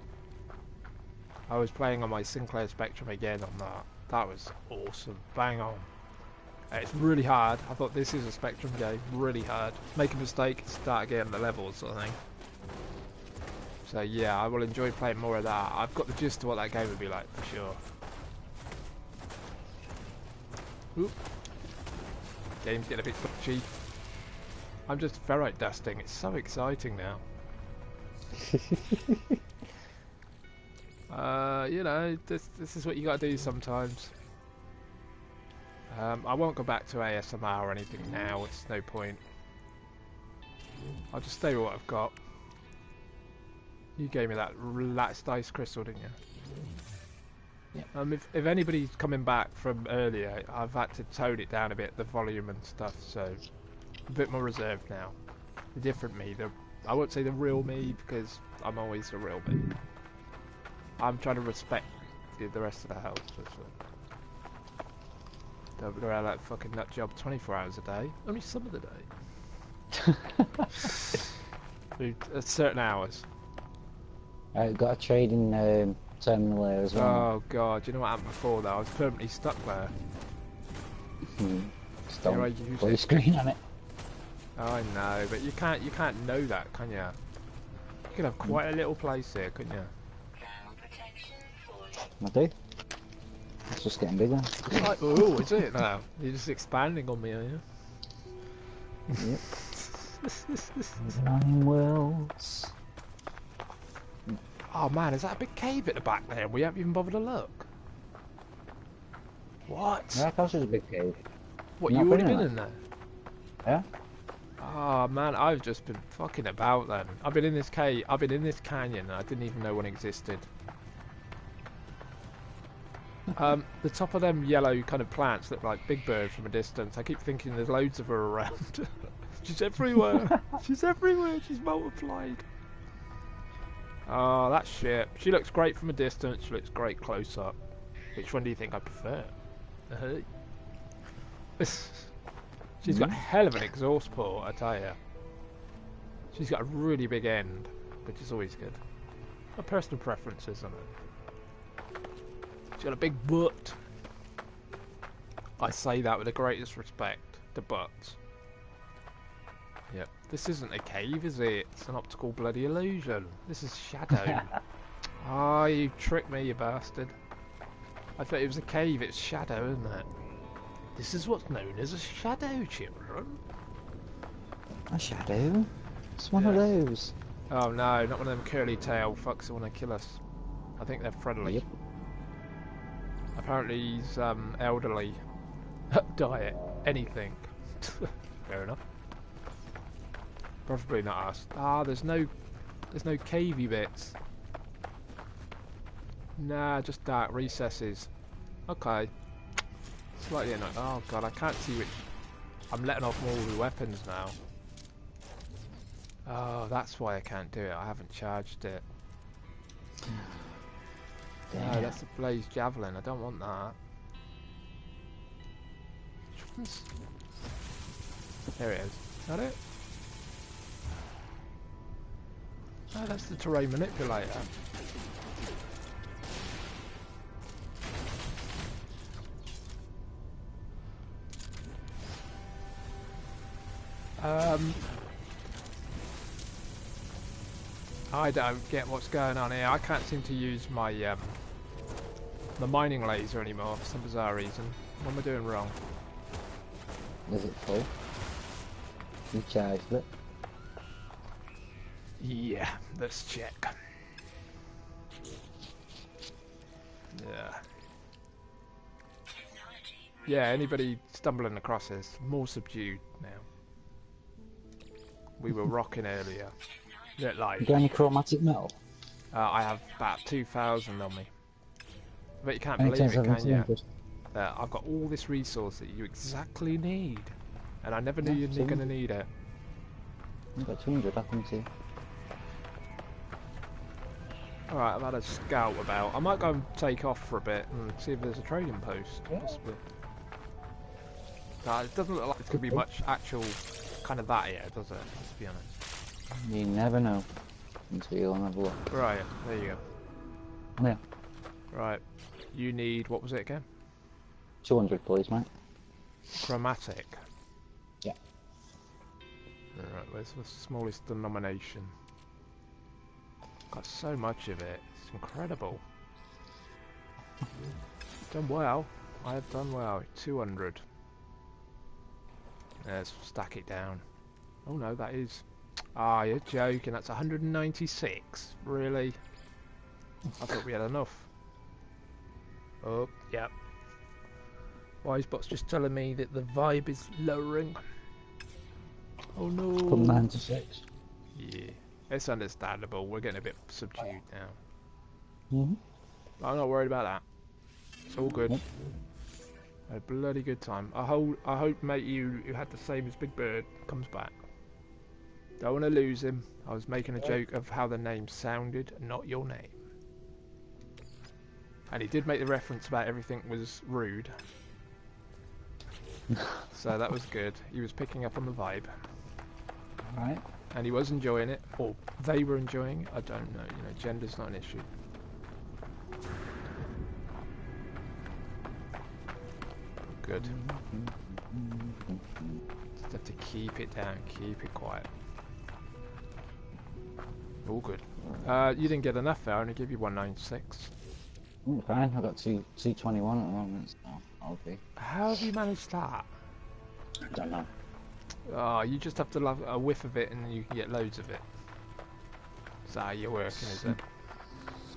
Speaker 1: I was playing on my Sinclair Spectrum again on that. That was awesome. Bang on. It's really hard. I thought this is a Spectrum game. Really hard. Make a mistake, start again the level sort of thing. So yeah, I will enjoy playing more of that. I've got the gist of what that game would be like for sure. Oop. Game's getting a bit cheap. I'm just ferrite dusting. It's so exciting now. You know, this is what you gotta do sometimes. I won't go back to ASMR or anything now. It's no point. I'll just stay with what I've got. You gave me that relaxed ice crystal, didn't you?
Speaker 3: Yep.
Speaker 1: If anybody's coming back from earlier, I've had to tone it down a bit, the volume and stuff, so a bit more reserved now. The different me, I won't say the real me because I'm always the real me. I'm trying to respect the rest of the house. Don't go around like a fucking nut job 24 hours a day, only some of the day. At certain hours.
Speaker 3: I've got a trading terminal there as well.
Speaker 1: Oh god, you know what happened before though? I was permanently stuck there.
Speaker 3: Just don't put your screen on it.
Speaker 1: Oh, I know, but you can't know that, can you? You could have quite a little place here, couldn't you?
Speaker 3: I do. It's just getting bigger.
Speaker 1: Like, oh, is it now? You're just expanding on me, are you?
Speaker 3: Yep. 9 worlds.
Speaker 1: Oh man, is that a big cave at the back there? We haven't even bothered to look. What?
Speaker 3: Yeah, of course there's a big cave.
Speaker 1: What,
Speaker 3: You're
Speaker 1: you
Speaker 3: not
Speaker 1: already been
Speaker 3: feeling
Speaker 1: in there?
Speaker 3: Yeah?
Speaker 1: Oh man, I've just been fucking about then. I've been in this cave, I've been in this canyon and I didn't even know one existed. The top of them yellow kind of plants look like Big Bird from a distance. I keep thinking there's loads of her around. She's everywhere. She's everywhere. She's multiplied. Oh, that's shit. She looks great from a distance. She looks great close up. Which one do you think I prefer? She's got a hell of an exhaust port, I tell you. She's got a really big end, which is always good. A personal preference, isn't it? She's got a big butt. I say that with the greatest respect to butts. Yep. This isn't a cave, is it? It's an optical bloody illusion. This is shadow. Ah, you tricked me, you bastard. I thought it was a cave, it's shadow, isn't it? This is what's known as a shadow, children.
Speaker 3: A shadow? It's one of those.
Speaker 1: Oh no, not one of them curly tail fucks that want to kill us. I think they're friendly.
Speaker 3: Yep.
Speaker 1: Apparently he's elderly. Diet. Anything. Fair enough. Probably not us. Ah, there's no cavey bits. Nah, just dark recesses. Okay. Slightly annoying. Oh god, I can't see which. I'm letting off all the weapons now. Oh, that's why I can't do it. I haven't charged it. No, that's a blaze javelin. I don't want that. There it is. Is that it? Oh, that's the terrain manipulator. I don't get what's going on here. I can't seem to use my the mining laser anymore for some bizarre reason. What am I doing wrong?
Speaker 3: Is it full? You charged it?
Speaker 1: Yeah, let's check. Yeah. Yeah, anybody stumbling across this, more subdued now. We were rocking earlier. Look like.
Speaker 3: You got any chromatic metal?
Speaker 1: I have about 2,000 on me. But you can't believe it, can you? I've got all this resource that you exactly need. And I never knew you'd be going to need it.
Speaker 3: I've got 200, I can see.
Speaker 1: Alright, I've had a scout about. I might go and take off for a bit and see if there's a trading post, possibly. It doesn't look like it's going to be much actual kind of that here, does it? Let's be honest.
Speaker 3: You never know until you'll have a look.
Speaker 1: Right, there you go.
Speaker 3: Yeah.
Speaker 1: Right. You need, what was it again?
Speaker 3: 200, please, mate.
Speaker 1: Chromatic.
Speaker 3: Yeah.
Speaker 1: Alright, where's the smallest denomination? Got so much of it. It's incredible. Done well. I have done well. 200. Let's stack it down. Oh no, that is... Ah, you're joking. That's 196. Really? I thought we had enough. Oh, yep. Wisebot's just telling me that the vibe is lowering. Oh no.
Speaker 3: From 9 to 6.
Speaker 1: Yeah, it's understandable. We're getting a bit subdued now.
Speaker 3: Mm-hmm.
Speaker 1: I'm not worried about that. It's all good.
Speaker 3: Yep.
Speaker 1: A bloody good time. I hope, mate, you had the same as Big Bird comes back. Don't want to lose him. I was making a joke of how the name sounded, not your name. And he did make the reference about everything was rude. So that was good. He was picking up on the vibe.
Speaker 3: Alright.
Speaker 1: And he was enjoying it. Or they were enjoying it. I don't know. You know, gender's not an issue. Good. Just have to keep it down, keep it quiet. All good. You didn't get enough there, I only give you 196.
Speaker 3: Fine, I got 221 at the moment, so I'll be.
Speaker 1: How have you managed that?
Speaker 3: I don't know.
Speaker 1: Oh, you just have to love a whiff of it and you can get loads of it. Is that how you're working, is it?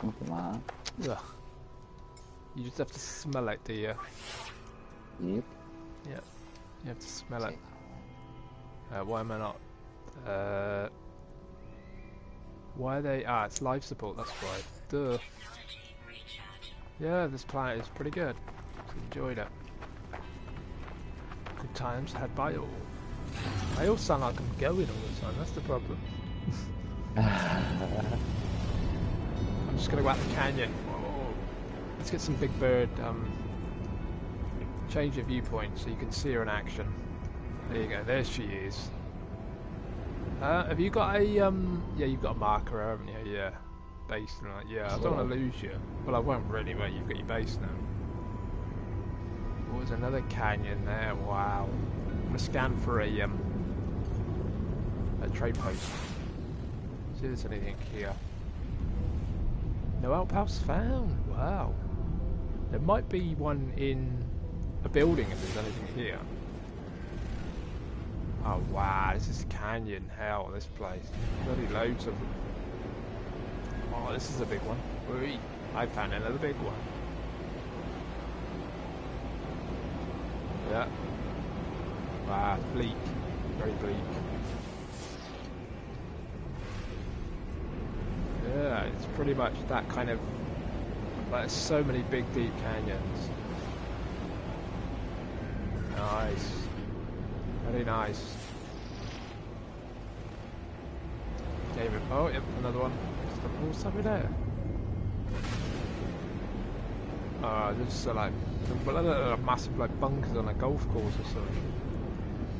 Speaker 3: Something like that.
Speaker 1: Ugh. You just have to smell it, do you?
Speaker 3: Yep.
Speaker 1: Yep. You have to smell it. Why am I not? Why are they? Ah, it's life support, that's right. Duh. Yeah, this planet is pretty good. Enjoyed it. Good times had by all. I all sound like I'm going all the time, that's the problem. I'm just gonna go out the canyon. Whoa. Let's get some Big Bird, change your viewpoint so you can see her in action. There you go, there she is. Have you got a, yeah, you've got a marker, haven't you? Yeah. Base and like, yeah, I don't want to lose you. Well, I won't really, but you've got your base now. Oh, there's another canyon there, wow. I'm gonna scan for a trade post. See if there's anything here. No outposts found, wow. There might be one in a building if there's anything here. Oh wow, this is canyon hell, this place. Bloody loads of them. Oh, this is a big one. Whee. I found another big one. Yeah. Wow, it's bleak. Very bleak. Yeah, it's pretty much that kind of... Like, there's so many big, deep canyons. Nice. Very nice. Gave it. Oh, yep, another one. What's over there? Just like massive like bunkers on a golf course or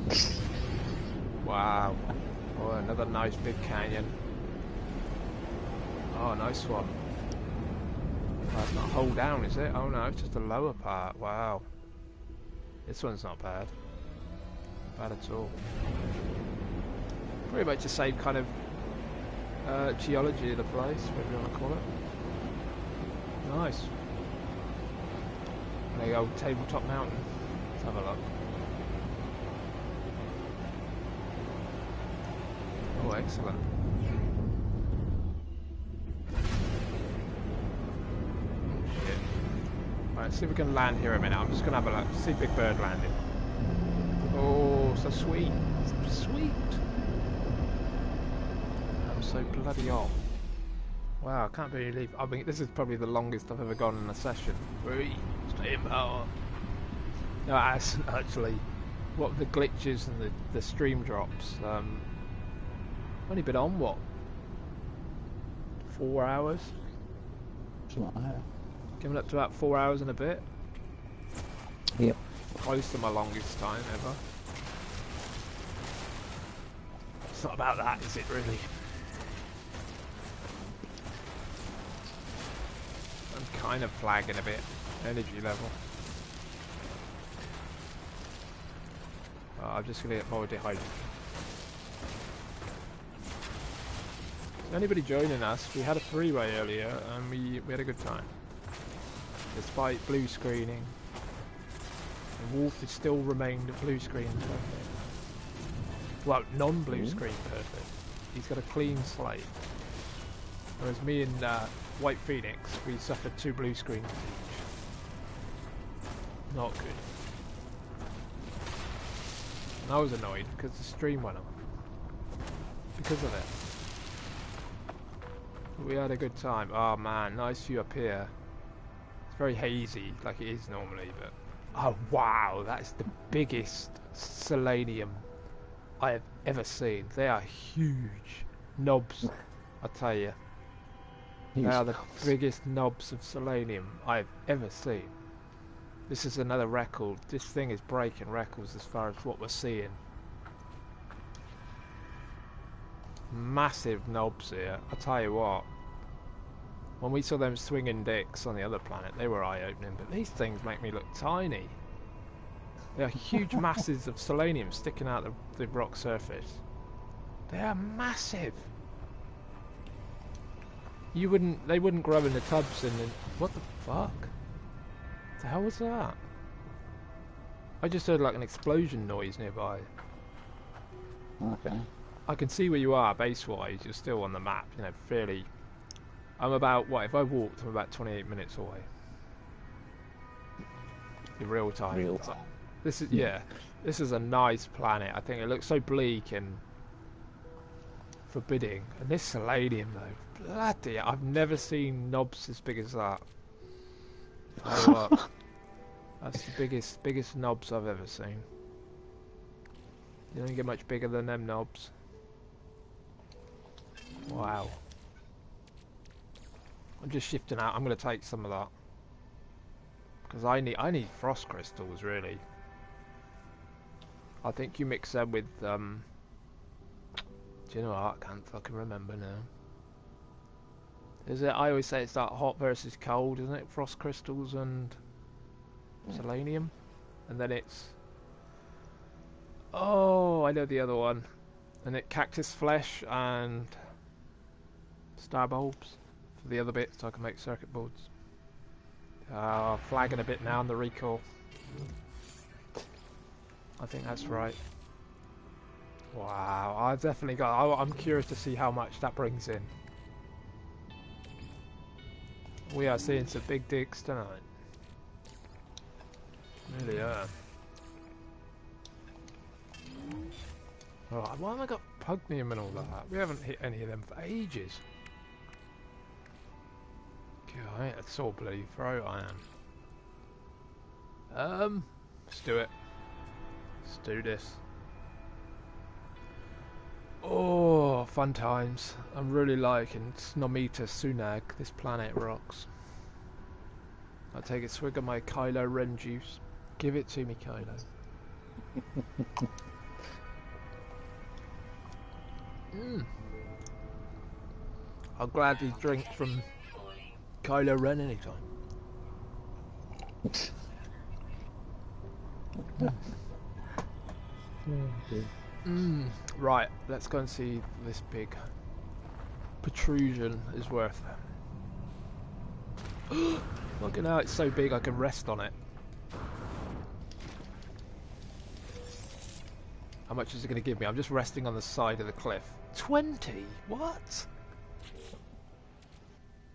Speaker 1: something. Wow. Oh, another nice big canyon. Oh, nice one. Oh, it's not a hole down, is it? Oh no, it's just a lower part. Wow. This one's not bad. Not bad at all. Pretty much the same kind of geology of the place, whatever you want to call it. Nice. There you go, Tabletop Mountain. Let's have a look. Oh, excellent. Oh, shit. Right, let's see if we can land here a minute. I'm just going to have a look. See Big Bird landing. Oh, so sweet. So sweet. So bloody hot. Wow, I can't believe. I mean, this is probably the longest I've ever gone in a session. Stay in power. No, actually, what with the glitches and the stream drops. Only been on what? 4 hours?
Speaker 3: Something like that.
Speaker 1: Coming up to about 4 hours and a bit.
Speaker 3: Yep.
Speaker 1: Close to my longest time ever. It's not about that, is it really? I'm kind of flagging a bit. Energy level. I'm just going to get more dehydrated. Is anybody joining us? We had a three-way earlier and we had a good time. Despite blue screening. The Wolf has still remained blue screen perfect. Well, non-blue screen perfect. He's got a clean slate. Whereas me and WhitePhoenix, we suffered 2 blue screens each. Not good. And I was annoyed because the stream went off. Because of it. We had a good time. Oh man, nice view up here. It's very hazy, like it is normally, but... Oh wow, that's the biggest selenium I have ever seen. They are huge knobs, I tell you. They are the biggest knobs of selenium I've ever seen. This is another record. This thing is breaking records as far as what we're seeing. Massive knobs here. I tell you what. When we saw them swinging dicks on the other planet, they were eye-opening. But these things make me look tiny. They are huge masses of selenium sticking out the rock surface. They are massive. They wouldn't grow in the tubs and then... What the fuck? What the hell was that? I just heard like an explosion noise nearby.
Speaker 3: Okay.
Speaker 1: I can see where you are base-wise. You're still on the map, you know, fairly... I'm about, what, if I walked, I'm about 28 minutes away. In real time.
Speaker 3: Real time.
Speaker 1: This is, yeah, this is a nice planet. I think it looks so bleak and forbidding. And this selenium though, bloody, I've never seen knobs as big as that. Tell you what, that's the biggest knobs I've ever seen. You don't get much bigger than them knobs. Wow. I'm just shifting out. I'm going to take some of that because I need frost crystals really. I think you mix them with do you know what? I can't fucking remember now. Is it? I always say it's that hot versus cold, isn't it? Frost crystals and selenium, and then it's I know the other one, and it cactus flesh and star bulbs. The other bits so I can make circuit boards. Flagging a bit now on the recall. I think that's right. Wow, I've definitely got... I'm curious to see how much that brings in. We are seeing some big digs tonight. Really are. Alright, why have I got pugnium and all that? We haven't hit any of them for ages. God, that's so bloody throat I am. Let's do it. Let's do this. Oh, fun times. I'm really liking Snomita Sunag. This planet rocks. I'll take a swig of my Kylo Ren juice. Give it to me, Kylo. I'll gladly drink from Kylo Ren anytime. Right, let's go and see this big protrusion is worth it. Look at now, it's so big I can rest on it. How much is it going to give me? I'm just resting on the side of the cliff. 20? What?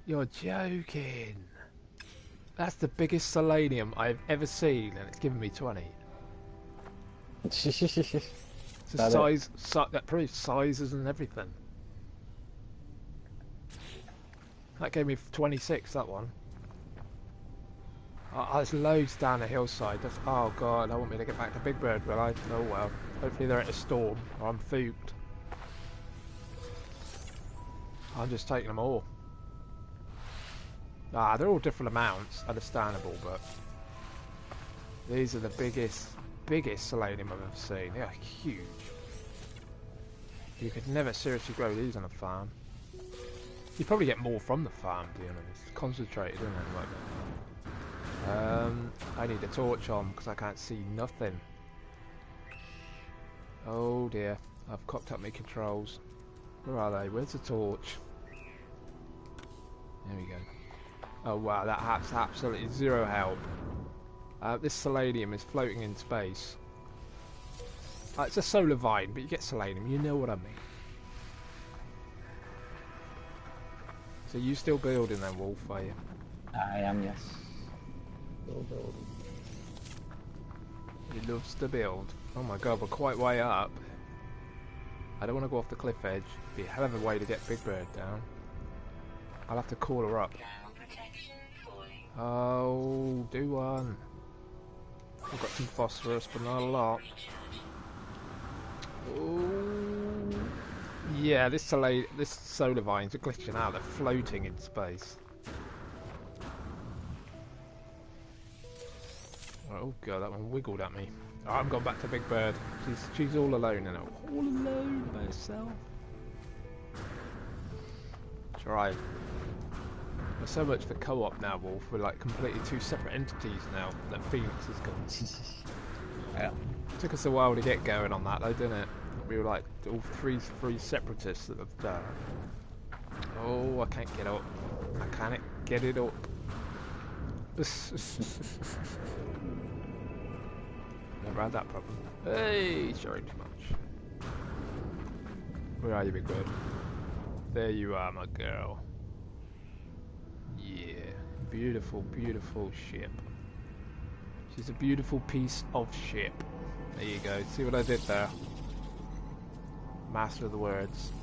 Speaker 1: You're joking. That's the biggest selenium I've ever seen, and it's giving me 20. It's the size, that proves sizes and everything. That gave me 26, that one. Oh, there's loads down the hillside. That's, oh god, I want me to get back to Big Bird, will I? Oh well. Hopefully they're at a storm, or I'm fooked. I'm just taking them all. Ah, they're all different amounts, understandable, but these are the biggest selenium I've ever seen. They are huge. You could never seriously grow these on a farm. You probably get more from the farm, to be honest. It's concentrated, isn't it? Like that. I need a torch on because I can't see nothing. Oh dear, I've cocked up my controls. Where are they? Where's the torch? There we go. Oh wow, that has absolutely zero help. This selenium is floating in space. It's a solar vine, but you get selenium, you know what I mean. So you still building then, Wolf, are you?
Speaker 3: I am, yes. Still building.
Speaker 1: He loves to build. Oh my god, we're quite way up. I don't want to go off the cliff edge. It'd be a hell of a way to get Big Bird down. I'll have to call her up. Oh, do one. I've got some phosphorus, but not a lot. Oh, yeah, this solar vines are glitching out. They're floating in space. Oh god, that one wiggled at me. Oh, I'm going back to Big Bird. She's all alone now. All alone by herself. That's right. There's so much for co-op now, Wolf. We're like completely two separate entities now that Phoenix has gone.
Speaker 3: Yeah.
Speaker 1: Took us a while to get going on that though, didn't it? We were like all three separatists that have oh, I can't get up. I can't get it up. Never had that problem. Hey, showing too much. Where are you, Big Bird? There you are, my girl. Yeah, beautiful, beautiful ship. She's a beautiful piece of ship. There you go. See what I did there? Master of the words.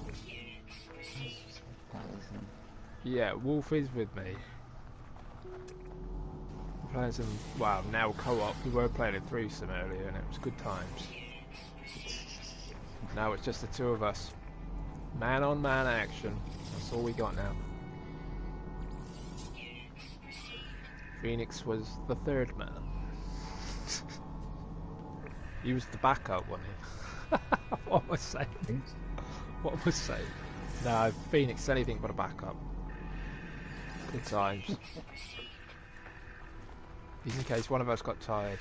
Speaker 1: Yeah, Wolf is with me. We're playing some, well, now co-op. We were playing a threesome earlier and it was good times. Now it's just the two of us. Man on man action. That's all we got now. Phoenix was the third man. He was the backup, wasn't he? What am I saying? What am I saying? No, Phoenix is anything but a backup. Good times. Just in case one of us got tired.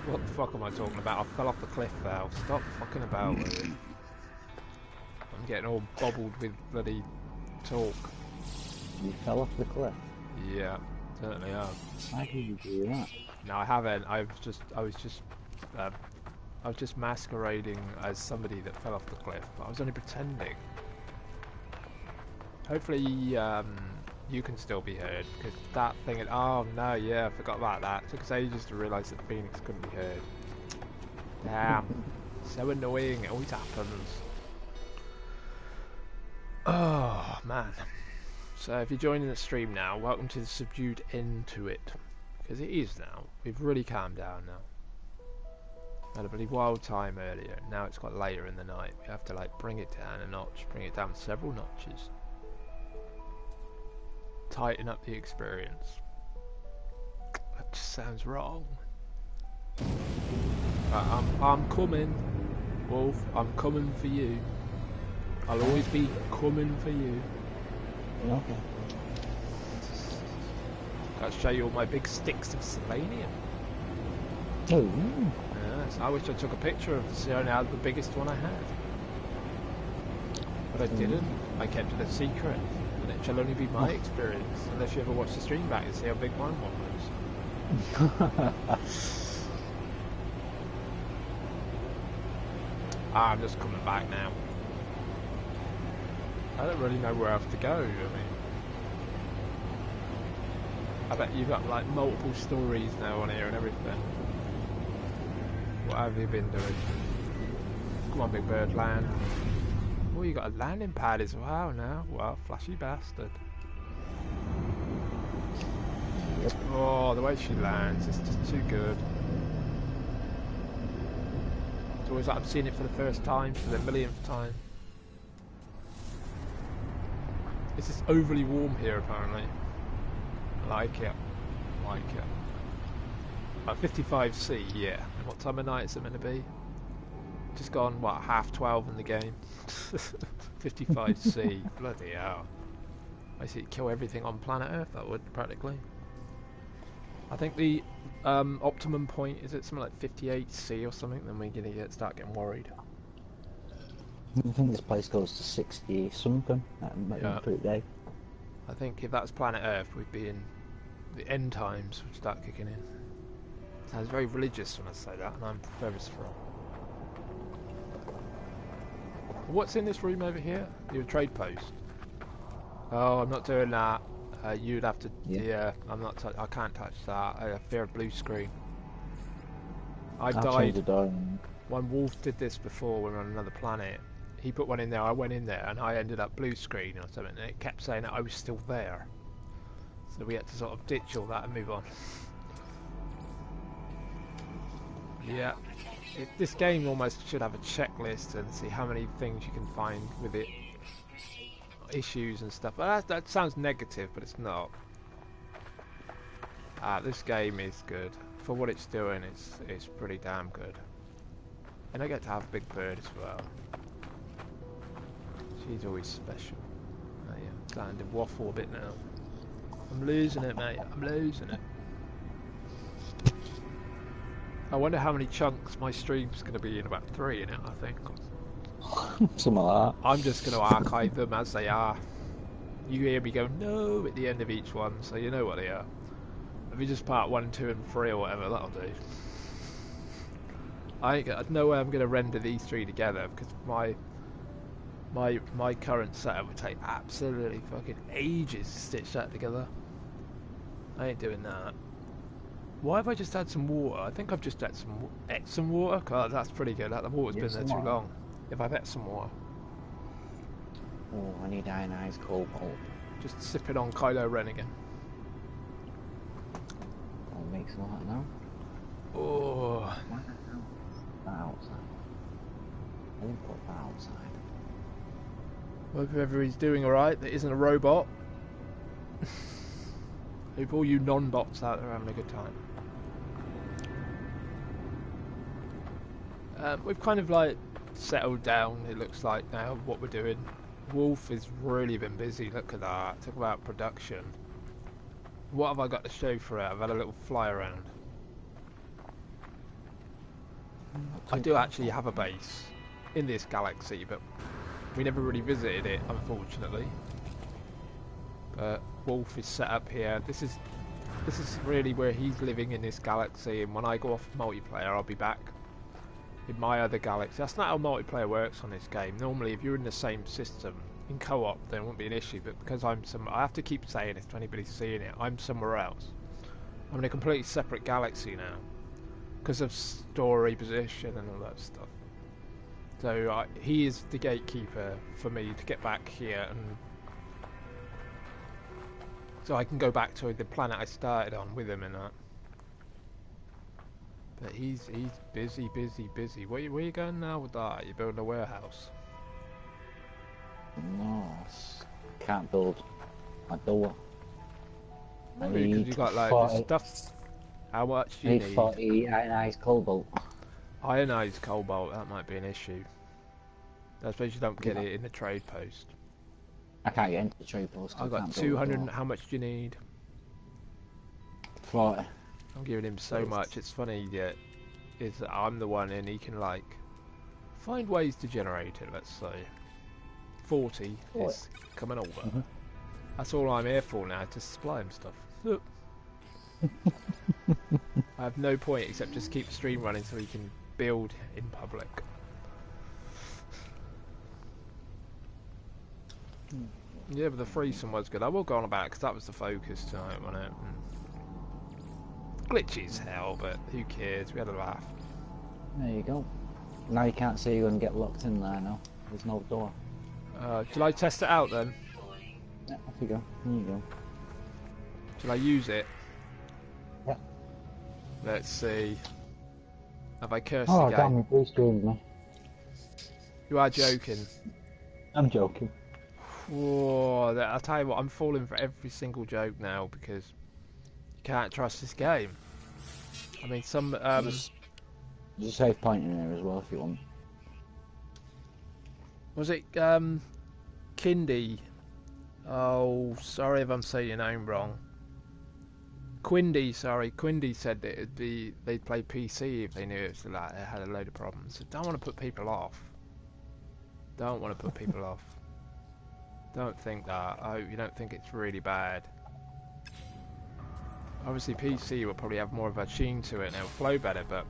Speaker 1: What the fuck am I talking about? I fell off the cliff, Val. Stop fucking about with it. I'm getting all bobbled with bloody talk.
Speaker 3: You fell off the cliff?
Speaker 1: Yeah, certainly have.
Speaker 3: How did you do that?
Speaker 1: No, I haven't. I was just masquerading as somebody that fell off the cliff. But I was only pretending. Hopefully, you can still be heard because that thing. Oh no, yeah, I forgot about that. It took us ages to realise that Phoenix couldn't be heard. Damn, so annoying. It always happens. Oh man. So if you're joining the stream now, welcome to the subdued end to it. Because it is now. We've really calmed down now. Had a bloody wild time earlier. Now it's got later in the night. We have to like bring it down a notch. Bring it down several notches. Tighten up the experience. That just sounds wrong. I'm coming. Wolf, I'm coming for you. I'll always be coming for you.
Speaker 3: Okay.
Speaker 1: Gotta show you all my big sticks of selenium.
Speaker 3: Oh.
Speaker 1: Yes, I wish I took a picture of showing out the biggest one I had. But I didn't. I kept it a secret. And it shall only be my experience. Unless you ever watch the stream back and see how big mine was. I'm just coming back now. I don't really know where else to go, I mean. I bet you've got like multiple stories now on here and everything. What have you been doing? Come on, Big Bird, land. Oh, you got a landing pad as well now. Well, flashy bastard.
Speaker 3: Yep.
Speaker 1: Oh, the way she lands is just too good. It's always like I'm seeing it for the first time, for the millionth time. It's just overly warm here, apparently. I like it. I like it. Like 55C, yeah. And what time of night is it meant to be? Just gone, what, half 12 in the game? 55C, bloody hell. I see, kill everything on planet Earth, that would, practically. I think the optimum point, is it something like 58C or something? Then we're going to start getting worried.
Speaker 3: I think this place goes to 60 something. That might be pretty big.
Speaker 1: I think if that's planet Earth, we'd be in the end times, would start kicking in. Sounds very religious when I say that, and I'm purposeful. What's in this room over here? Your trade post. Oh, I'm not doing that. You'd have to. Yeah, I'm not. I can't touch that. I fear a blue screen. I died. One wolf did this before when we were on another planet. He put one in there. I went in there, and I ended up blue screen or something. And it kept saying that I was still there. So we had to sort of ditch all that and move on. Yeah. This game almost should have a checklist and see how many things you can find with it, issues and stuff. But that sounds negative, but it's not. This game is good for what it's doing. It's pretty damn good, and I get to have a big bird as well. She's always special. Oh, yeah, I'm starting to waffle a bit now. I'm losing it, mate. I'm losing it. I wonder how many chunks my stream's going to be in. About 3 in it, I think.
Speaker 3: Something like that.
Speaker 1: I'm just going to archive them as they are. You hear me go no at the end of each one, so you know what they are. If you just part 1, 2 and 3 or whatever, that'll do. I no way I'm going to render these 3 together, because my current setup would take absolutely fucking ages to stitch that together. I ain't doing that. Why have I just had some water? I think I've just had some water. God, that's pretty good. The water's been there too long. If I've had some water.
Speaker 3: Oh, I need ionized cobalt.
Speaker 1: Just sip it on Kylo Ren again.
Speaker 3: I'll make some of that now.
Speaker 1: Oh.
Speaker 3: That outside. I didn't put that outside.
Speaker 1: Hope everybody's doing alright. That isn't a robot. Hope all you non-bots out there are having a good time. We've kind of like settled down, it looks like now, what we're doing. Wolf has really been busy, look at that. Talk about production. What have I got to show for it? I've had a little fly around. I do actually have a base in this galaxy, but we never really visited it, unfortunately. But Wolf is set up here. This is really where he's living in this galaxy, and when I go off multiplayer I'll be back in my other galaxy. That's not how multiplayer works on this game. Normally if you're in the same system in co-op there won't be an issue, but because I have to keep saying this to anybody seeing it, I'm somewhere else. I'm in a completely separate galaxy now because of story, position and all that stuff. So he is the gatekeeper for me to get back here, and so I can go back to the planet I started on with him and that. But he's busy. Where you going now with that? You building a warehouse?
Speaker 3: No, can't build a door. I
Speaker 1: Because you got like
Speaker 3: 40,
Speaker 1: stuff. How much do you need?
Speaker 3: 40 ionized cobalt.
Speaker 1: Ionized cobalt, that might be an issue. I suppose you don't get it in the trade post.
Speaker 3: I can't get into the trade post.
Speaker 1: I've got 200. How much do you need?
Speaker 3: 40.
Speaker 1: I'm giving him so much. It's funny that I'm the one, and he can like find ways to generate it. Let's say 40 is coming over. That's all I'm here for now, to supply him stuff. Look. I have no point except just keep the stream running so he can build in public. Yeah, but the threesome was good. I will go on about it because that was the focus tonight, wasn't it? Glitchy as hell, but who cares? We had a laugh.
Speaker 3: There you go. Now you can't see you and get locked in there now. There's no door.
Speaker 1: Shall I test it out then?
Speaker 3: Yeah, off you go. Here you go.
Speaker 1: Shall I use it?
Speaker 3: Yeah.
Speaker 1: Let's see. Have I cursed
Speaker 3: Oh,
Speaker 1: the game?
Speaker 3: damn, you blue screened me.
Speaker 1: You are joking.
Speaker 3: I'm joking.
Speaker 1: Whoa, I'll tell you what, I'm falling for every single joke now because you can't trust this game. I mean, some
Speaker 3: There's a save point in there as well if you want.
Speaker 1: Was it Kindy? Oh, sorry if I'm saying your name wrong. Quindy, sorry. Quindy said that they'd play PC if they knew it was like it had a load of problems. So don't want to put people off. Don't want to put people off. Don't think that. I hope you don't think it's really bad. Obviously PC will probably have more of a sheen to it and it'll flow better, but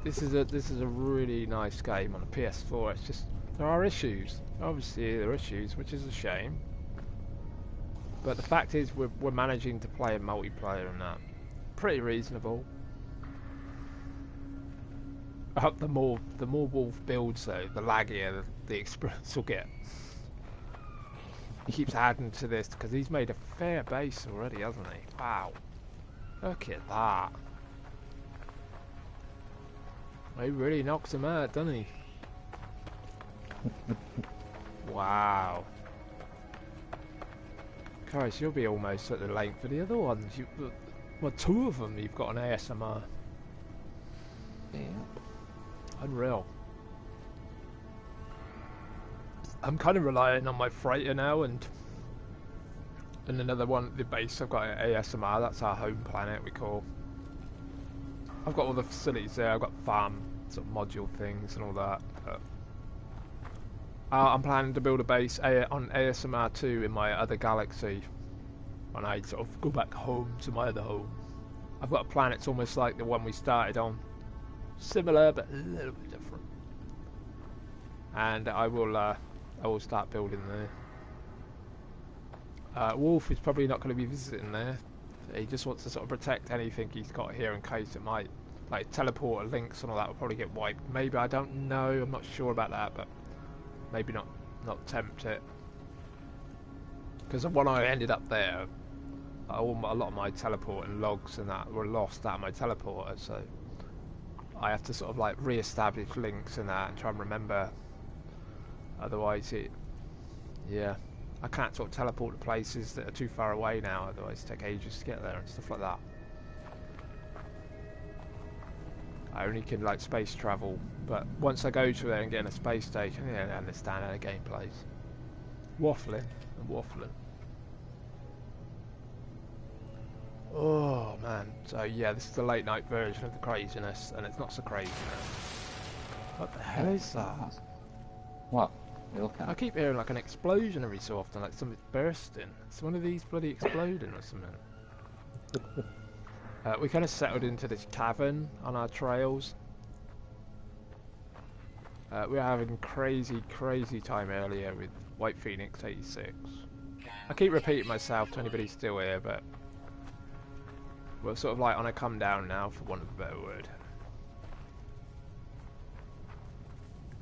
Speaker 1: this is a really nice game on the PS4. It's just there are issues. Obviously there are issues, which is a shame. But the fact is we're managing to play a multiplayer and that. Pretty reasonable. I hope the more Wolf builds though, the laggier the experience will get. He keeps adding to this because he's made a fair base already, hasn't he? Wow. Look at that. He really knocks him out, doesn't he? Wow. Christ, you'll be almost at the length of the other ones. Well, two of them you've got an ASMR.
Speaker 3: Yeah.
Speaker 1: Unreal. I'm kind of relying on my freighter now and another one at the base. I've got an ASMR. That's our home planet we call. I've got all the facilities there. I've got farm sort of module things and all that. I'm planning to build a base on ASMR 2 in my other galaxy when I sort of go back home to my other home. I've got a plan. It's almost like the one we started on. Similar but a little bit different. And I will start building there. Wolf is probably not going to be visiting there. He just wants to sort of protect anything he's got here in case it might, like teleporter links and all that will probably get wiped. Maybe, I don't know, I'm not sure about that, but maybe not tempt it. Because when I ended up there, a lot of my teleporting logs and that were lost out of my teleporter, so I have to sort of like re-establish links and that and try and remember. Otherwise yeah, I can't sort of teleport to places that are too far away now, otherwise it take ages to get there and stuff like that. I only can like space travel, but once I go to there and get in a space station, yeah, I understand how the game plays. Waffling and waffling. Oh man, so yeah, this is the late night version of the craziness, and it's not so crazy now. What the hell is that?
Speaker 3: What? Okay.
Speaker 1: I keep hearing like an explosion every so often, like something's bursting. It's one of these bloody exploding or something. We kind of settled into this cavern on our trails. We were having crazy time earlier with WhitePhoenix 86. I keep repeating myself to anybody still here, but we're sort of like on a come down now, for want of a better word.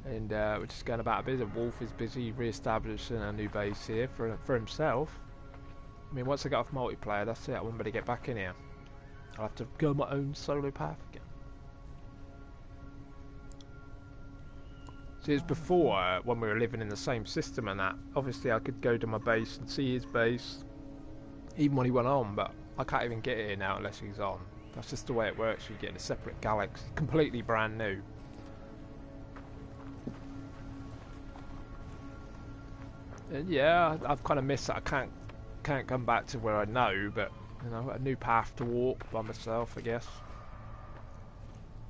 Speaker 1: And we're just going about a bit. Wolf is busy re-establishing a new base here for himself. I mean, once I get off multiplayer, that's it. I won't be able to get back in here. I'll have to go my own solo path again. See, it was before, when we were living in the same system and that. Obviously, I could go to my base and see his base, even when he went on, but I can't even get here now unless he's on. That's just the way it works. You get in a separate galaxy, completely brand new. And yeah, I've kind of missed that. I can't come back to where I know, but you know, a new path to walk by myself, I guess.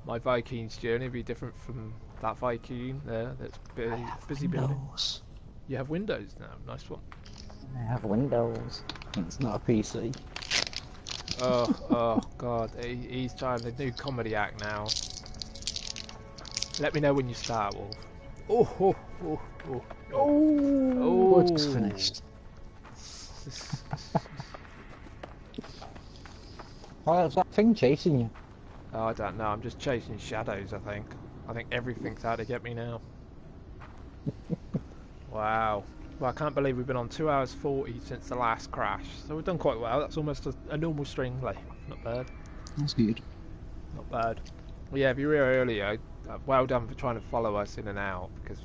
Speaker 1: My Viking's journey will be different from that Viking there that's busy building. You have Windows now, nice one.
Speaker 3: I have Windows. It's not a PC.
Speaker 1: Oh god, he's trying the new comedy act now. Let me know when you start, Wolf.
Speaker 3: Oh, it's finished. Why is that thing chasing you?
Speaker 1: Oh, I don't know, I'm just chasing shadows, I think. I think everything's out to get me now. Wow. Well, I can't believe we've been on 2 hours 40 since the last crash. So we've done quite well. That's almost a normal stream length. Not bad.
Speaker 3: That's good.
Speaker 1: Not bad. Well, yeah, if you were here earlier, well done for trying to follow us in and out. Because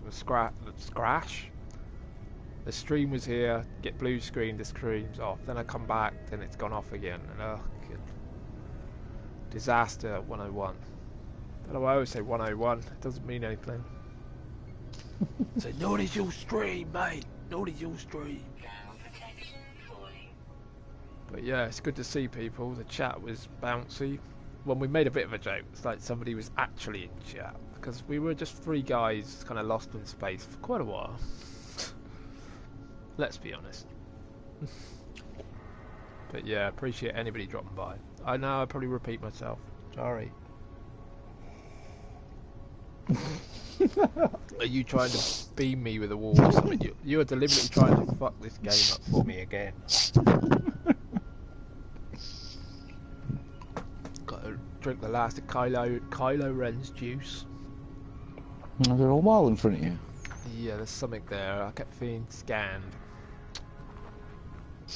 Speaker 1: the stream was here, get blue screen, the stream's off. Then I come back, then it's gone off again. And good. Disaster 101. I don't know why I always say 101. It doesn't mean anything. Say, notice your stream, mate. Notice your stream. But yeah, it's good to see people. The chat was bouncy. Well, we made a bit of a joke. It's like somebody was actually in chat. Because we were just three guys kind of lost in space for quite a while. Let's be honest. But yeah, appreciate anybody dropping by. I know I probably repeat myself. Sorry. Are you trying to beam me with a wall or something? You are deliberately trying to fuck this game up for me again. Got to drink the last of Kylo Ren's juice.
Speaker 3: Is there a wall in front of you?
Speaker 1: Yeah, there's something there. I kept feeling scanned.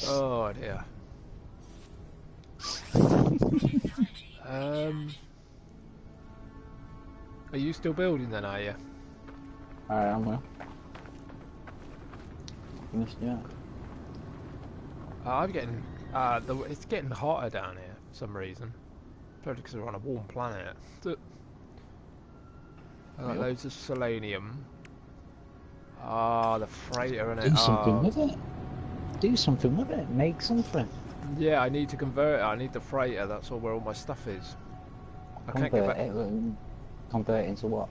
Speaker 1: Oh dear. Are you still building then, are you?
Speaker 3: I am, well. Finished, yeah.
Speaker 1: I'm getting... it's getting hotter down here for some reason. Probably because we're on a warm planet. I got loads of selenium. Ah, the freighter in it.
Speaker 3: Do something with it. Do something with it. Make something.
Speaker 1: Yeah, I need to convert it. I need the freighter. That's all where all my stuff is. I can't get back.
Speaker 3: Convert it into what?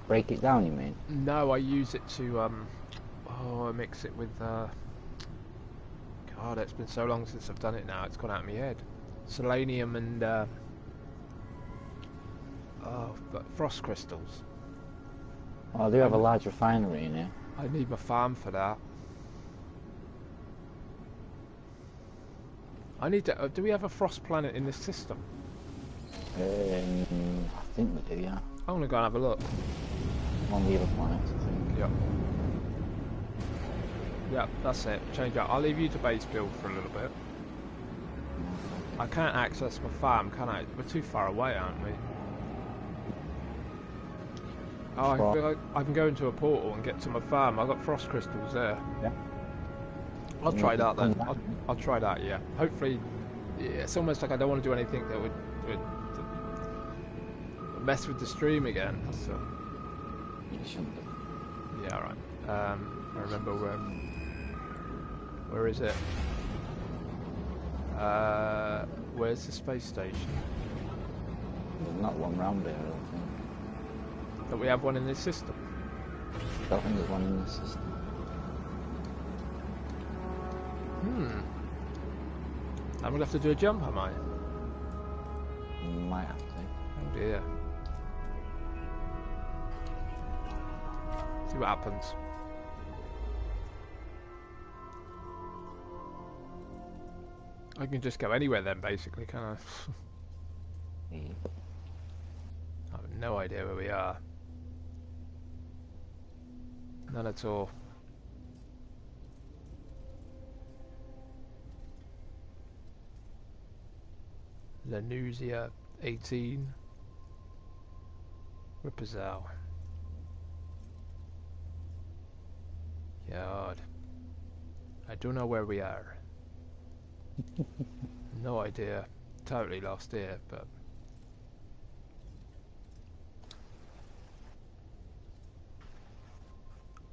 Speaker 3: Break it down, you mean?
Speaker 1: No, I use it to I mix it with God, it's been so long since I've done it now. It's gone out of my head. Selenium and but frost crystals.
Speaker 3: Oh, I do have a large refinery in here.
Speaker 1: I need my farm for that. I need to. Do we have a frost planet in this system?
Speaker 3: I think we do, yeah.
Speaker 1: I'm gonna go and have a look.
Speaker 3: On the other planets, I think.
Speaker 1: Yep. Yep, that's it. Change up. I'll leave you to base build for a little bit. I can't access my farm, can I? We're too far away, aren't we? Oh, I feel like I can go into a portal and get to my farm. I've got frost crystals there.
Speaker 3: Yeah.
Speaker 1: I'll try that then. I'll try that, yeah. Hopefully, yeah, it's almost like I don't want to do anything that would mess with the stream again. So.
Speaker 3: You shouldn't do.
Speaker 1: Yeah, alright. I remember where is it? Where's the space station?
Speaker 3: There's not one round here, I don't think.
Speaker 1: But we have one in this system.
Speaker 3: I don't think there's one in this system.
Speaker 1: I'm gonna have to do a jump, am I?
Speaker 3: Might have to.
Speaker 1: Oh dear. See what happens. I can just go anywhere then, basically, can I?
Speaker 3: Yeah.
Speaker 1: I have no idea where we are. None at all. Lanusia 18. Ripazal. God. I don't know where we are. No idea. Totally lost here, but...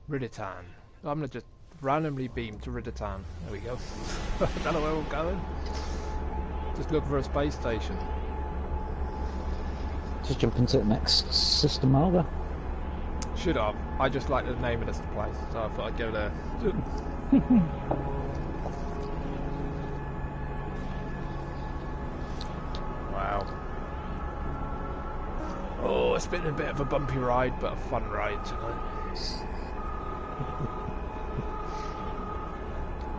Speaker 1: Riditan. I'm gonna just randomly beam to Riditan. There we go. I don't know where we're going. Just looking for a space station.
Speaker 3: Just jump into the next system over.
Speaker 1: Should have. I just like the name of this place, so I thought I'd go there. Wow. Oh, it's been a bit of a bumpy ride, but a fun ride tonight.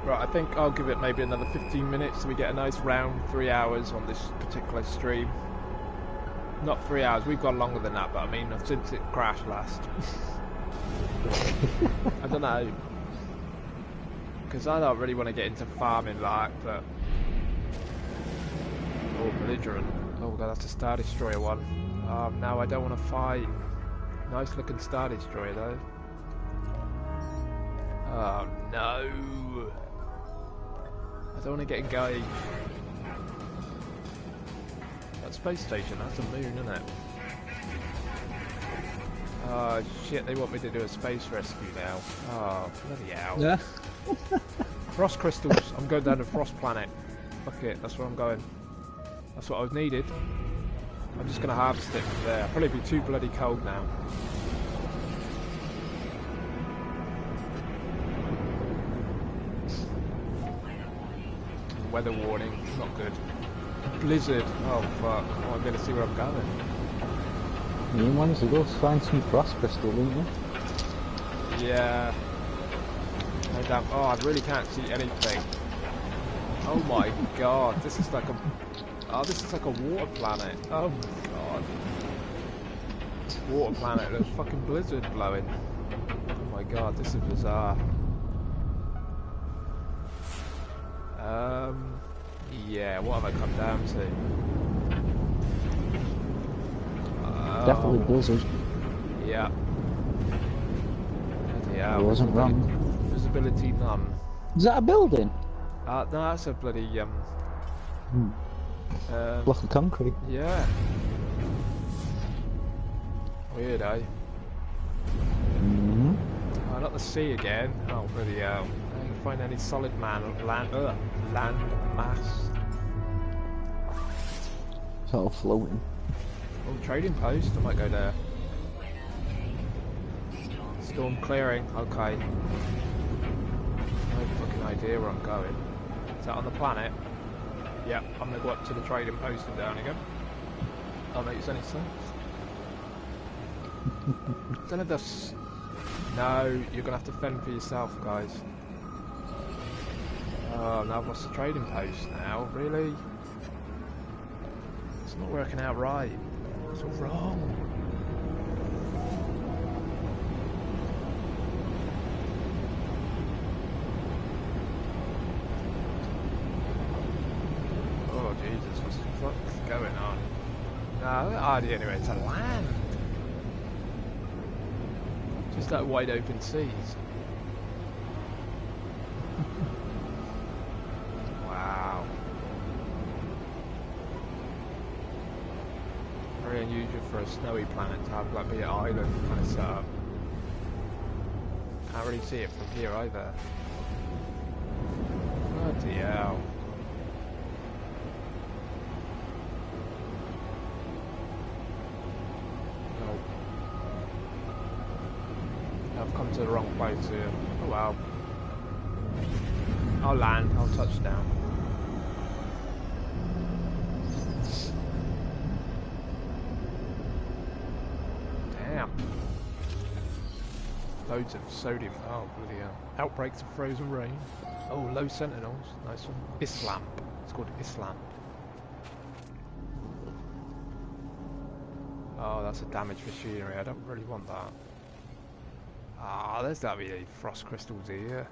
Speaker 1: Right, I think I'll give it maybe another 15 minutes so we get a nice round 3 hours on this particular stream. Not 3 hours, we've gone longer than that, but I mean, since it crashed last. I don't know. Because I don't really want to get into farming like, but... Oh, belligerent. Oh god, that's a Star Destroyer one. No, I don't want to fight. Nice looking Star Destroyer though. Oh no. I don't want to get engaged. That space station, that's a moon, isn't it? Oh shit, they want me to do a space rescue now. Oh, bloody hell.
Speaker 3: Yeah.
Speaker 1: Frost crystals. I'm going down to Frost Planet. Fuck it, that's where I'm going. That's what I was needed. I'm just going to harvest it from there. I'll probably be too bloody cold now. Weather warning, not good. Blizzard. Oh fuck. Oh, I'm going to see where I'm going.
Speaker 3: You wanted to go find some frost crystal, didn't you?
Speaker 1: Yeah. No damn. Oh, I really can't see anything. Oh my god, this is like a. Oh, this is like a water planet. Oh my god. Water planet, there's fucking blizzard blowing. Oh my god, this is bizarre. Yeah, what have I come down to?
Speaker 3: Definitely blizzard.
Speaker 1: Yeah. Yeah,
Speaker 3: I wasn't wrong.
Speaker 1: Visibility none.
Speaker 3: Is that a building?
Speaker 1: No, that's a bloody
Speaker 3: Block of concrete.
Speaker 1: Yeah. Weird, eh?
Speaker 3: Mm-hmm.
Speaker 1: Oh, not the sea again. Oh, bloody hell. I didn't find any solid land mass.
Speaker 3: It's all floating.
Speaker 1: Oh, trading post. I might go there. Storm clearing. Okay. No fucking idea where I'm going. Is that on the planet? Yep, I'm gonna go up to the trading post and down again. That makes any sense. Don't know if that's... No, you're gonna have to fend for yourself, guys. Oh, now I've lost the trading post now. Really? It's not working out right. It's all wrong. Oh Jesus, what's the fuck's going on? No, anyway, it's a land. Just like wide open seas. Wow. Very unusual for a snowy planet to have like be an island kind of setup. Can't really see it from here either. Bloody hell. I've come to the wrong place here. Oh wow. I'll land, I'll touch down. Damn. Loads of sodium. Oh, bloody hell. Outbreaks of frozen rain. Oh, low sentinels. Nice one. Islam. It's called Islam. Oh, that's a damaged machinery. I don't really want that. Ah, there's gotta be frost crystals here.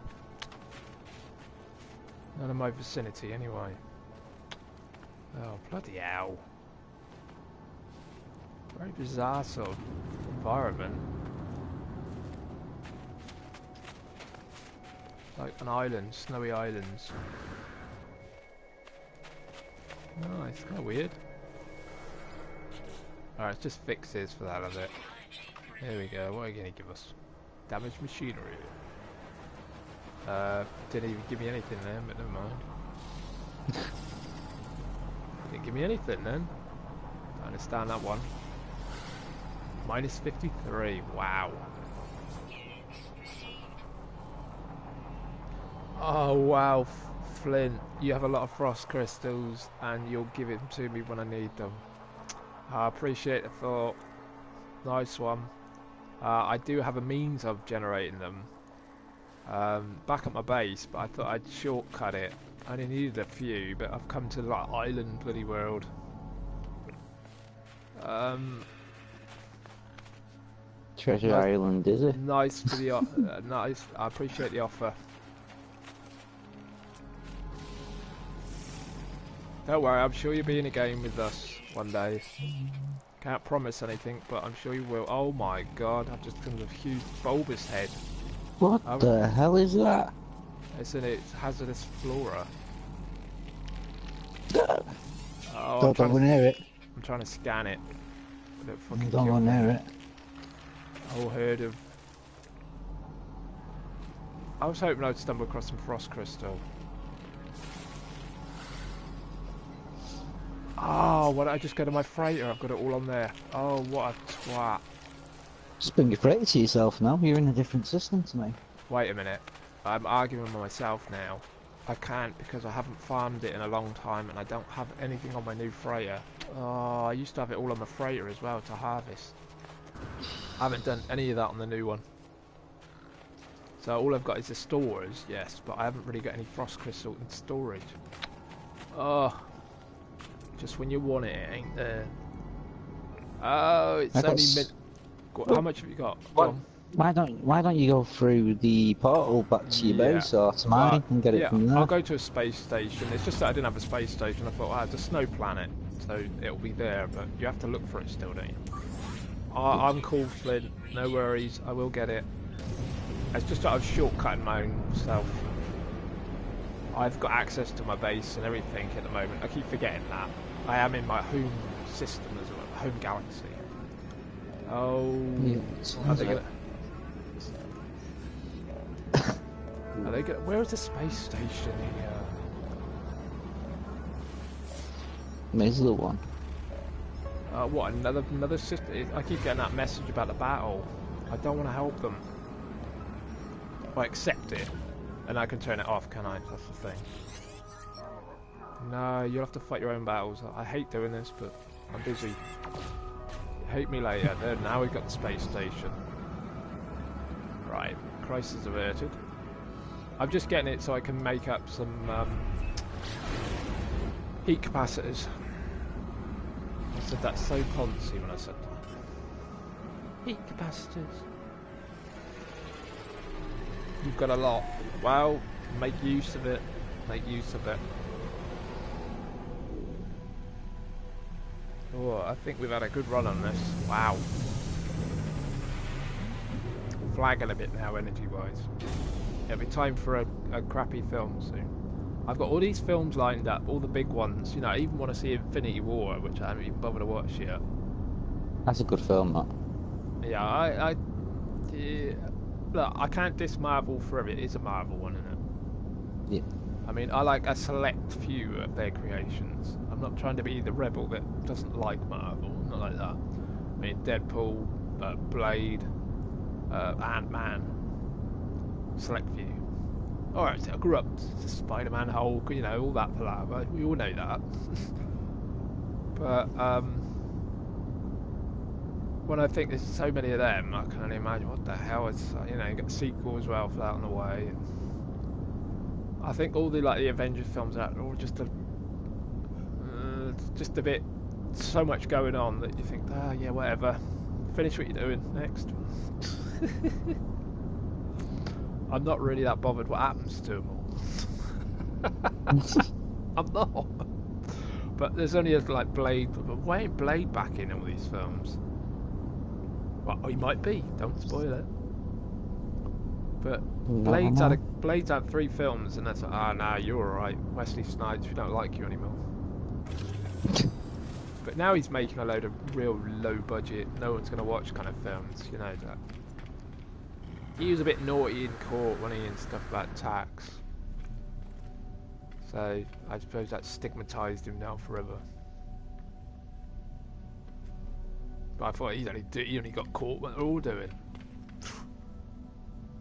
Speaker 1: None in my vicinity, anyway. Oh, bloody hell. Very bizarre sort of environment. Like an island, snowy islands. Oh, it's kind of weird. Alright, it's just fixes for that of it. There we go, what are you going to give us? Damaged machinery. Didn't even give me anything then, but never mind. Didn't give me anything then. I understand that one. Minus 53, wow. Oh wow, Flint, you have a lot of frost crystals and you'll give them to me when I need them. I appreciate the thought. Nice one. I do have a means of generating them back at my base, but I thought I'd shortcut it. I only needed a few, but I've come to like island bloody world.
Speaker 3: Treasure Island, is it?
Speaker 1: Nice for the nice. I appreciate the offer. Don't worry, I'm sure you'll be in a game with us one day. Can't promise anything, but I'm sure you will. Oh my god, I've just come with a huge bulbous head.
Speaker 3: What the hell is that?
Speaker 1: It's in its hazardous flora. Oh,
Speaker 3: Don't go near it.
Speaker 1: I'm trying to scan it.
Speaker 3: Don't go near it.
Speaker 1: whole herd of... I was hoping I'd stumble across some frost crystal. Oh, why don't I just go to my freighter? I've got it all on there. Oh, what a twat.
Speaker 3: Just bring your freighter to yourself now. You're in a different system to me.
Speaker 1: Wait a minute. I'm arguing with myself now. I can't because I haven't farmed it in a long time and I don't have anything on my new freighter. Oh, I used to have it all on the freighter as well to harvest. I haven't done any of that on the new one. So all I've got is the stores, yes, but I haven't really got any frost crystal in storage. Oh, just when you want it, it ain't there. Oh, it's only mid... How much have you got?
Speaker 3: Why don't you go through the portal back to your base or to mine and get it from there?
Speaker 1: I'll go to a space station. It's just that I didn't have a space station. I thought, oh, it's a snow planet, so it'll be there, but you have to look for it still, don't you? I'm cool, Flint. No worries. I will get it. It's just that I've shortcutting my own self. I've got access to my base and everything at the moment. I keep forgetting that. I am in my home system as well, home galaxy. Oh, are they gonna... Are they gonna... Where is the space station here?
Speaker 3: There's a little one.
Speaker 1: What, another system? I keep getting that message about the battle. I don't want to help them. I accept it, and I can turn it off, can I? That's the thing. No, you'll have to fight your own battles. I hate doing this, but I'm busy. Hate me later. There, now we've got the space station. Right, crisis averted. I'm just getting it so I can make up some heat capacitors. I said that's so poncy when I said that. Heat capacitors. You've got a lot. Well, make use of it. Make use of it. Oh, I think we've had a good run on this. Wow. Flagging a bit now, energy-wise. It'll be time for a crappy film soon. I've got all these films lined up, all the big ones. You know, I even want to see Infinity War, which I haven't even bothered to watch yet.
Speaker 3: That's a good film, that.
Speaker 1: Yeah, look, I can't diss Marvel forever. It is a Marvel one, isn't it?
Speaker 3: Yeah.
Speaker 1: I mean, I like a select few of their creations. I'm not trying to be the rebel that doesn't like Marvel. Not like that. I mean, Deadpool, Blade, Ant-Man. Select few. Alright, so I grew up to Spider-Man, Hulk, you know, all that palaver. We all know that. But, when I think there's so many of them, I can only imagine what the hell is, you know, you got a sequel as well for that on the way. And I think all the Avengers films out are all just a bit, so much going on that you think, ah, yeah, whatever. Finish what you're doing, next. I'm not really that bothered what happens to them all. I'm not. But there's only like Blade. Why ain't Blade back in all these films? Well, he might be. Don't spoil it. But Blade's had 3 films, and that's like, ah, nah, you're alright. Wesley Snipes, we don't like you anymore. But now he's making a load of real low budget, no one's gonna watch kind of films, you know that. He was a bit naughty in court when he and stuff about tax. So I suppose that stigmatised him now forever. But I thought he only got caught what they're all doing.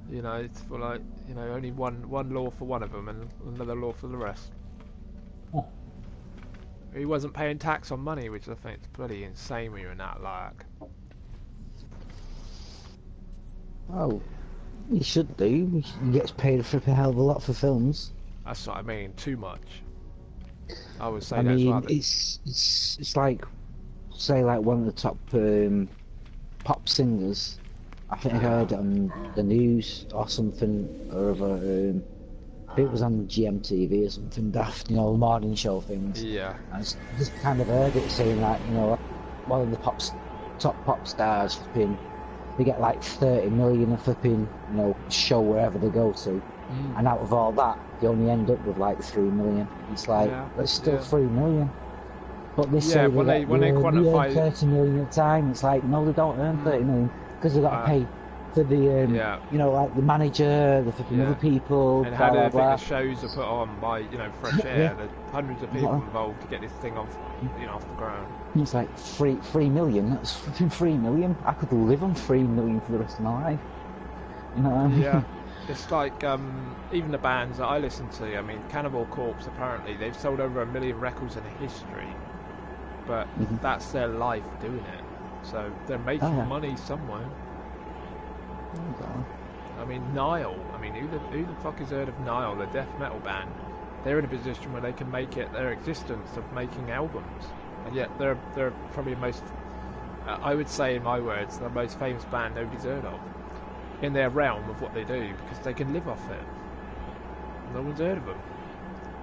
Speaker 1: You know, it's for like, you know, only one law for one of them and another law for the rest.
Speaker 3: Oh.
Speaker 1: He wasn't paying tax on money, which I think is bloody insane when you're in that lark.
Speaker 3: Oh, he should do. He gets paid for a hell of a lot for films.
Speaker 1: That's what I mean. Too much. I would say.
Speaker 3: I
Speaker 1: that's
Speaker 3: mean,
Speaker 1: rather...
Speaker 3: it's like, say, like one of the top pop singers. I think I heard it on the news or something, or other. It was on GMTV or something daft, you know, the morning show things.
Speaker 1: Yeah.
Speaker 3: I just kind of heard it saying that, you know, one of the top pop stars flipping, they get like 30 million a flipping, you know, show wherever they go to. And out of all that, they only end up with like 3 million. It's like, that's still 3 million. But they say
Speaker 1: when they quantify
Speaker 3: 30 million at a time. It's like, no, they don't earn 30 million. because they've got to pay for the, you know, like the manager, the fucking other people,
Speaker 1: and
Speaker 3: blah,
Speaker 1: how do
Speaker 3: blah,
Speaker 1: you
Speaker 3: blah.
Speaker 1: think the shows are put on by, you know, fresh air? There's hundreds of people involved to get this thing off, you know, off the ground.
Speaker 3: It's like 3 million. That's fucking 3 million. I could live on 3 million for the rest of my life. You know what I mean?
Speaker 1: Yeah. It's like, even the bands that I listen to, I mean, Cannibal Corpse, apparently, they've sold over 1 million records in history. But that's their life doing it. So they're making money somewhere. I mean, Nile. I mean, who the fuck has heard of Nile, the death metal band? They're in a position where they can make it their existence of making albums. And yet they're probably the most, I would say in my words, the most famous band nobody's heard of. In their realm of what they do, because they can live off it. No one's heard of them.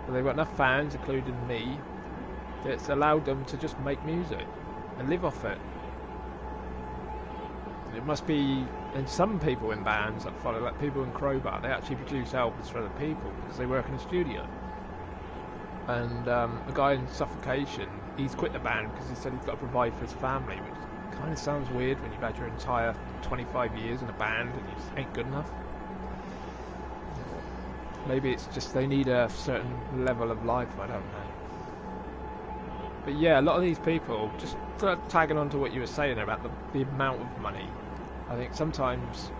Speaker 1: But they've got enough fans, including me, that's allowed them to just make music and live off it. It must be, and some people in bands that follow, like people in Crowbar, they actually produce albums for other people because they work in a studio. And a guy in Suffocation, he's quit the band because he said he's got to provide for his family, which kind of sounds weird when you've had your entire 25 years in a band and you just ain't good enough. Maybe it's just they need a certain level of life, I don't know. But yeah, a lot of these people, just tagging on to what you were saying about the amount of money, I think sometimes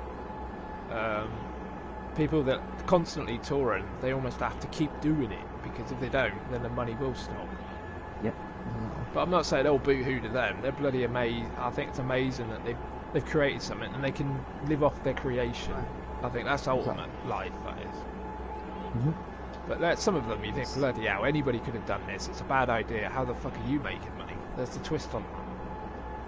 Speaker 1: people that are constantly touring, they almost have to keep doing it, because if they don't, then the money will stop.
Speaker 3: Yep.
Speaker 1: But I'm not saying all boo-hoo to them. They're bloody amazing. I think it's amazing that they've created something and they can live off their creation. I think that's ultimate life, that is. But some of them, you think, bloody hell, anybody could have done this. It's a bad idea. How the fuck are you making money? There's the twist on that.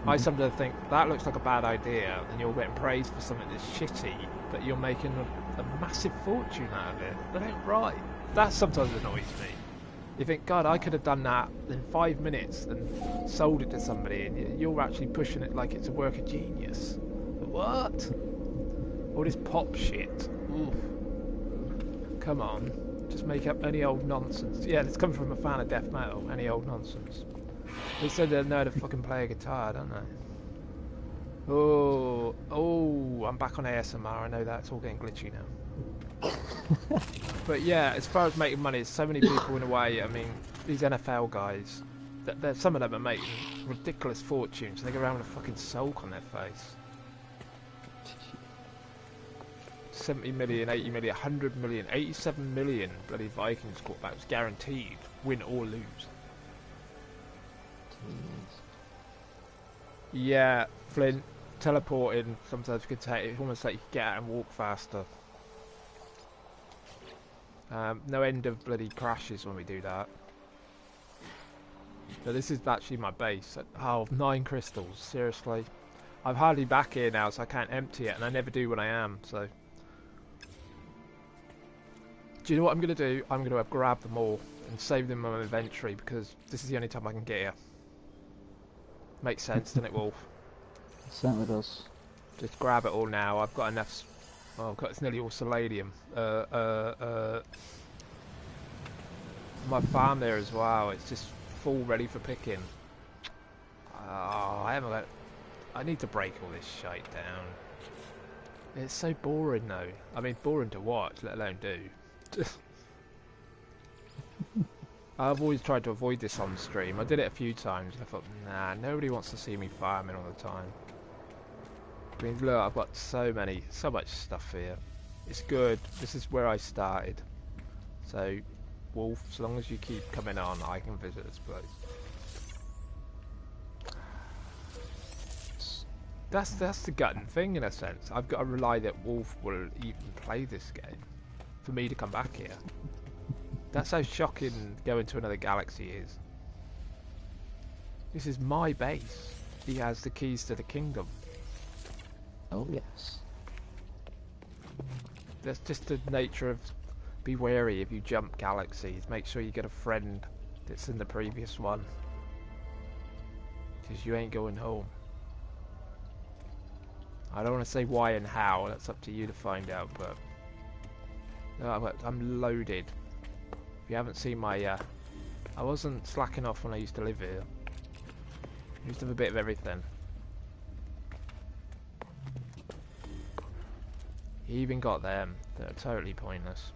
Speaker 1: I sometimes think, that looks like a bad idea, and you're getting praised for something that's shitty, but you're making a massive fortune out of it. That ain't right. That sometimes annoys me. You think, God, I could have done that in 5 minutes and sold it to somebody, and you're actually pushing it like it's a work of genius. What? All this pop shit. Oof. Come on. Just make up any old nonsense. Yeah, it's coming from a fan of death metal. Any old nonsense. They said they know how to fucking play a guitar, don't they? Oh, I'm back on ASMR. I know that. It's all getting glitchy now. But yeah, as far as making money, there's so many people in a way. I mean, these NFL guys, some of them are making ridiculous fortunes. They go around with a fucking sulk on their face. 70 million, 80 million, 100 million, 87 million bloody Vikings quarterbacks guaranteed, win or lose. Yeah, Flint, teleporting sometimes can take, it's almost like you can get out and walk faster. No end of bloody crashes when we do that. But this is actually my base. Oh, 9 crystals, seriously. I'm hardly back here now, so I can't empty it, and I never do when I am, so. Do you know what I'm going to do? I'm going to grab them all and save them in my inventory, because this is the only time I can get here. Makes sense, doesn't it, Wolf?
Speaker 3: It certainly does.
Speaker 1: Just grab it all now. I've got enough. Oh, I've got, it's nearly all Palladium. My farm there as well. It's just full, ready for picking. Oh, I haven't got. I need to break all this shite down. It's so boring, though. I mean, boring to watch, let alone do. I've always tried to avoid this on stream. I did it a few times and I thought, nah, nobody wants to see me farming all the time. I mean, look, I've got so much stuff here. It's good. This is where I started. So, Wolf, as long as you keep coming on, I can visit this place. That's the gutting thing, in a sense. I've got to rely that Wolf will even play this game for me to come back here. That's how shocking going to another galaxy is. This is my base. He has the keys to the kingdom.
Speaker 3: Oh yes.
Speaker 1: That's just the nature of, be wary if you jump galaxies. Make sure you get a friend that's in the previous one, because you ain't going home. I don't want to say why and how, that's up to you to find out, but no, I'm loaded. If you haven't seen my, I wasn't slacking off when I used to live here. I used to have a bit of everything. You even got them. They're totally pointless.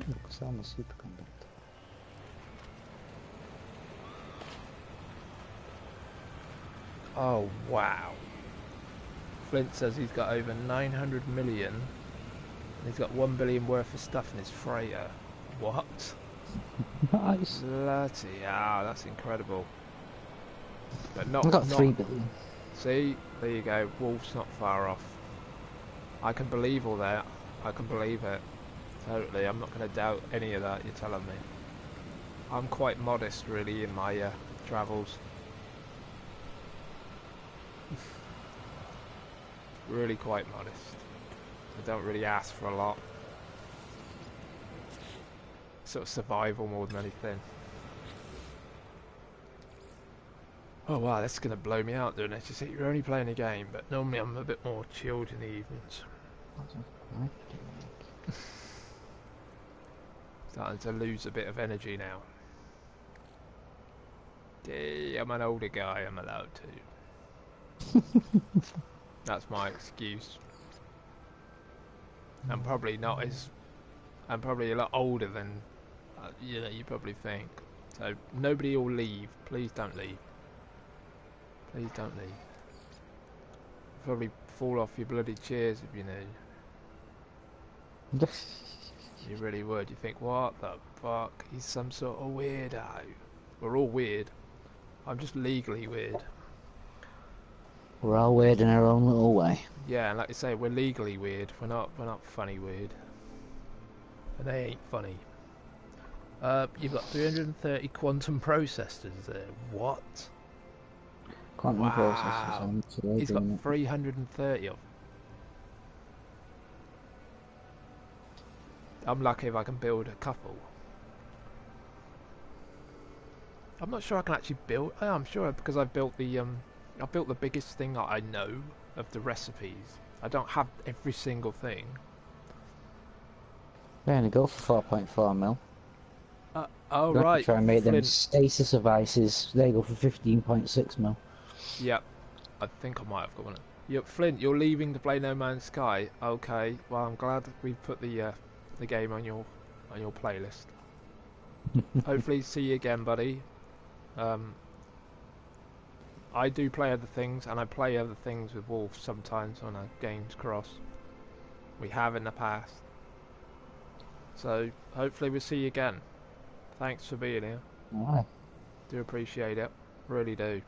Speaker 3: Because I'm a superconductor.
Speaker 1: Oh, wow. Flint says he's got over 900 million. And he's got 1 billion worth of stuff in his freighter. What?
Speaker 3: Nice.
Speaker 1: Bloody hell, that's incredible. But not.
Speaker 3: I've got
Speaker 1: not,
Speaker 3: 3 billion.
Speaker 1: See, there you go. Wolf's not far off. I can believe all that. I can believe it. Totally. I'm not going to doubt any of that you're telling me. I'm quite modest, really, in my travels. Really quite modest. I don't really ask for a lot. Sort of survival more than anything. Oh wow, that's gonna blow me out, doesn't it? You see, you're only playing a game, but normally I'm a bit more chilled in the evenings. Starting to lose a bit of energy now. Yeah, I'm an older guy, I'm allowed to. That's my excuse. I'm probably not as... I'm probably a lot older than you probably think. So nobody will leave. Please don't leave. Please don't leave. Probably fall off your bloody chairs if you knew. You really would. You think, what the fuck? He's some sort of weirdo. We're all weird. I'm just legally weird.
Speaker 3: We're all weird in our own little way.
Speaker 1: Yeah, and like you say, we're legally weird. We're not funny weird. And they ain't funny. You've got 330 quantum processors there. What?
Speaker 3: Quantum processors.
Speaker 1: He's got 330 of them. I'm lucky if I can build a couple. I'm not sure I can actually build. Oh, I'm sure because I've built the biggest thing that I know of the recipes. I don't have every single thing.
Speaker 3: They're going to go for 4.4 mil.
Speaker 1: Oh right.
Speaker 3: Try and make them
Speaker 1: Flint.
Speaker 3: stasis devices. They go for 15.6 mil.
Speaker 1: Yep. I think I might have got one. Yep, Flint, you're leaving to play No Man's Sky. Okay. Well, I'm glad we put the game on your playlist. Hopefully, see you again, buddy. I do play other things, and I play other things with Wolf sometimes on our games cross. We have in the past. So hopefully we'll see you again. Thanks for being here.
Speaker 3: Alright.
Speaker 1: Do appreciate it. Really do.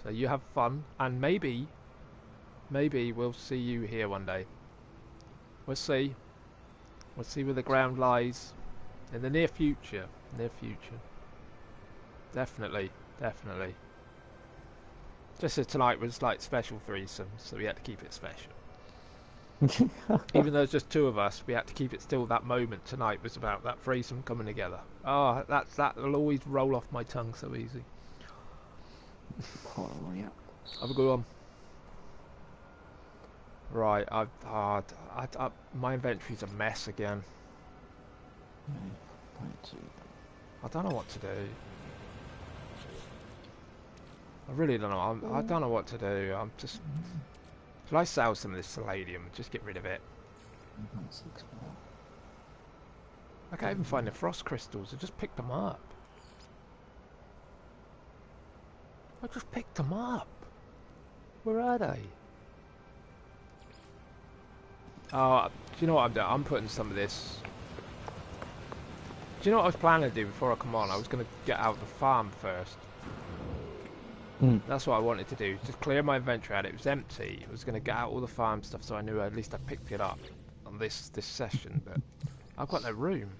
Speaker 1: So you have fun, and maybe we'll see you here one day. We'll see. We'll see where the ground lies in the near future. Near future. Definitely. Definitely. Just as tonight was like special threesome, so we had to keep it special. Even though it's just two of us, we had to keep it still. That moment tonight was about that threesome coming together. Oh, that'll always roll off my tongue so easy.
Speaker 3: Oh, yeah.
Speaker 1: Have a good one. Right, my inventory's a mess again. I don't know what to do. I really don't know. I don't know what to do. I'm just... Shall I sell some of this Palladium? Just get rid of it. I can't even find the frost crystals. I just picked them up. I just picked them up. Where are they? Oh, do you know what I'm doing? I'm putting some of this... Do you know what I was planning to do before I come on? I was going to get out the farm first. That's what I wanted to do. Just clear my inventory out. It was empty. I was going to get out all the farm stuff so I knew at least I picked it up on this session, but I've got no room.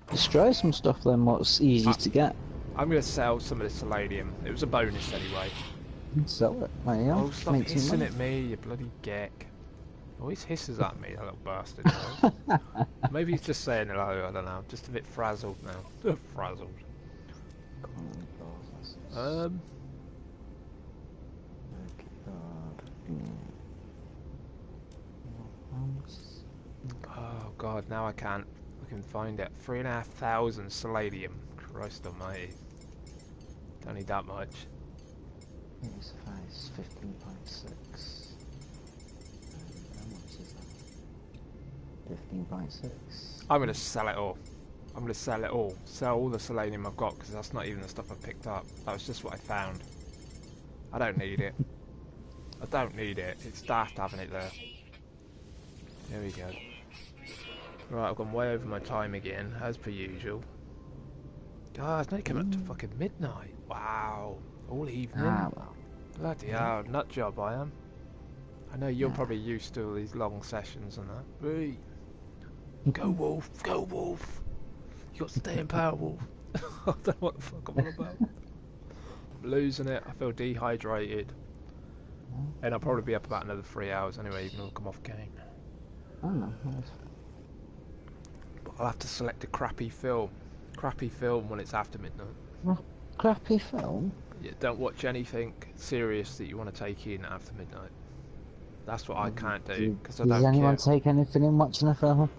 Speaker 3: Destroy some stuff then, what's easiest to get.
Speaker 1: I'm going to sell some of this Palladium. It was a bonus anyway.
Speaker 3: Sell it. There you go.
Speaker 1: Oh, stop
Speaker 3: Make some
Speaker 1: hissing
Speaker 3: money.
Speaker 1: at me, you bloody geck. Always hisses at me, that little bastard. Maybe he's just saying hello, I don't know. I'm just a bit frazzled now. Frazzled. Oh god, now I can't fucking find it. 3,500 Palladium. Christ almighty. Don't need that much.
Speaker 3: It's 15.6. How much is that? 15.6.
Speaker 1: I'm gonna sell it all. I'm gonna sell it all. Sell all the selenium I've got, because that's not even the stuff I picked up. That was just what I found. I don't need it. I don't need it. It's daft having it there. There we go. Right, I've gone way over my time again, as per usual. Ah, it's only coming up to fucking midnight. Wow. All evening.
Speaker 3: Ah, well.
Speaker 1: Bloody hell, nut job I am. I know you're probably used to all these long sessions and that. Hey. Go Wolf, go Wolf. You got staying power, Wolf. I don't know what the fuck I'm on about. I'm losing it. I feel dehydrated. And I'll probably be up about another 3 hours anyway, even though I'll come off game.
Speaker 3: Oh, no.
Speaker 1: But I'll have to select a crappy film. Crappy film when it's after midnight.
Speaker 3: Crappy film?
Speaker 1: Yeah, don't watch anything serious that you want to take in after midnight. That's what I can't do, because I don't care.
Speaker 3: Does anyone take anything in watching a film?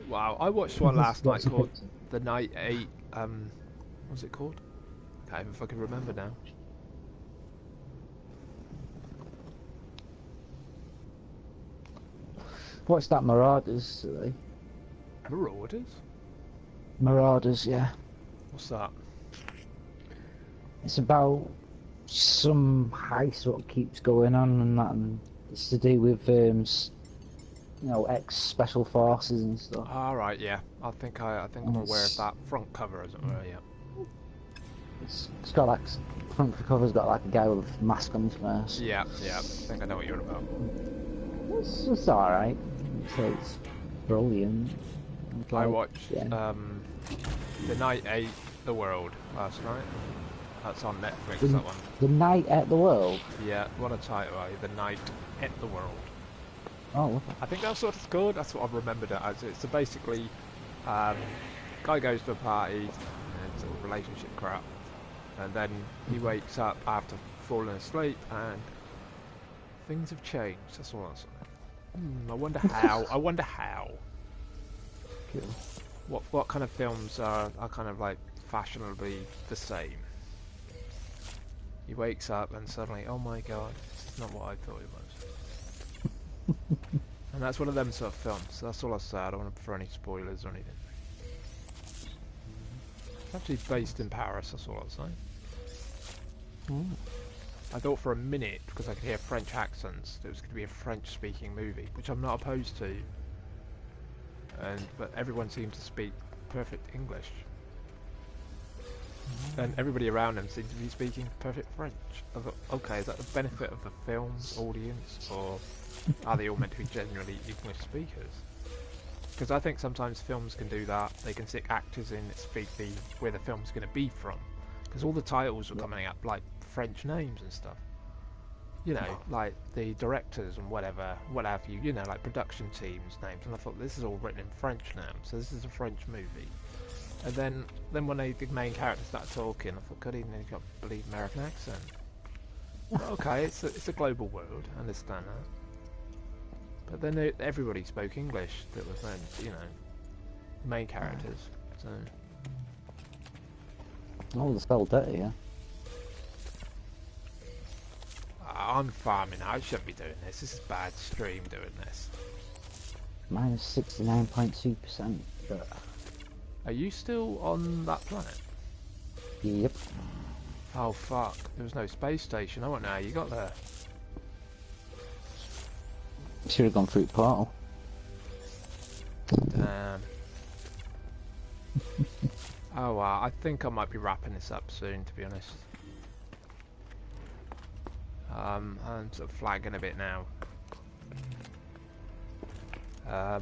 Speaker 1: Wow, I watched one last night called The Night 8, what's it called? Can't even fucking remember now.
Speaker 3: What's that, Marauders?
Speaker 1: Marauders?
Speaker 3: Marauders, yeah.
Speaker 1: What's that?
Speaker 3: It's about some heist what keeps going on and that, and it's to do with ex-special forces and stuff.
Speaker 1: Alright, yeah. I think I'm aware of that front cover, isn't it? Yeah.
Speaker 3: It's got like, front cover's got like a guy with a mask on his face.
Speaker 1: Yeah, I think I know what you're about.
Speaker 3: It's alright. It's brilliant.
Speaker 1: I watched The Night Ate the World last night. That's on Netflix, that one.
Speaker 3: The Night at the World?
Speaker 1: Yeah, what a title, The Night at the World.
Speaker 3: Oh,
Speaker 1: I think that's what it's called. That's what I've remembered it as. It's basically, guy goes to a party, and sort of relationship crap, and then he wakes up after falling asleep, and things have changed. That's all I'm saying. I wonder how. I wonder how.
Speaker 3: cool.
Speaker 1: What kind of films are kind of like fashionably the same? He wakes up and suddenly, oh my god, this is not what I thought it was. And that's one of them sort of films. So that's all I say. I don't want to throw any spoilers or anything. It's actually based in Paris. That's all I'll say. I thought for a minute, because I could hear French accents, that it was going to be a French-speaking movie, which I'm not opposed to. But everyone seemed to speak perfect English. And everybody around them seemed to be speaking perfect French. I thought, okay, is that the benefit of the film's audience, or are they all meant to be genuinely English speakers? Because I think sometimes films can do that. They can stick actors in that speak where the film's going to be from. Because all the titles were coming up like French names and stuff. You know, like the directors and whatever, what have you. You know, like production teams' names. And I thought, this is all written in French now, so this is a French movie. And then when the main character started talking, I thought, God, even he's got a bleeding American accent. But okay, it's a global world, I understand that. But then everybody spoke English that was meant, you know, the main characters. So
Speaker 3: Oh, the spell dirty, yeah.
Speaker 1: I'm farming. I shouldn't be doing this. This is bad stream doing this.
Speaker 3: Minus 69.2%.
Speaker 1: Are you still on that planet?
Speaker 3: Yep.
Speaker 1: Oh fuck, there was no space station. I wonder how you got there.
Speaker 3: Should have gone through the portal.
Speaker 1: Damn. Oh well, I think I might be wrapping this up soon, to be honest. I'm sort of flagging a bit now. I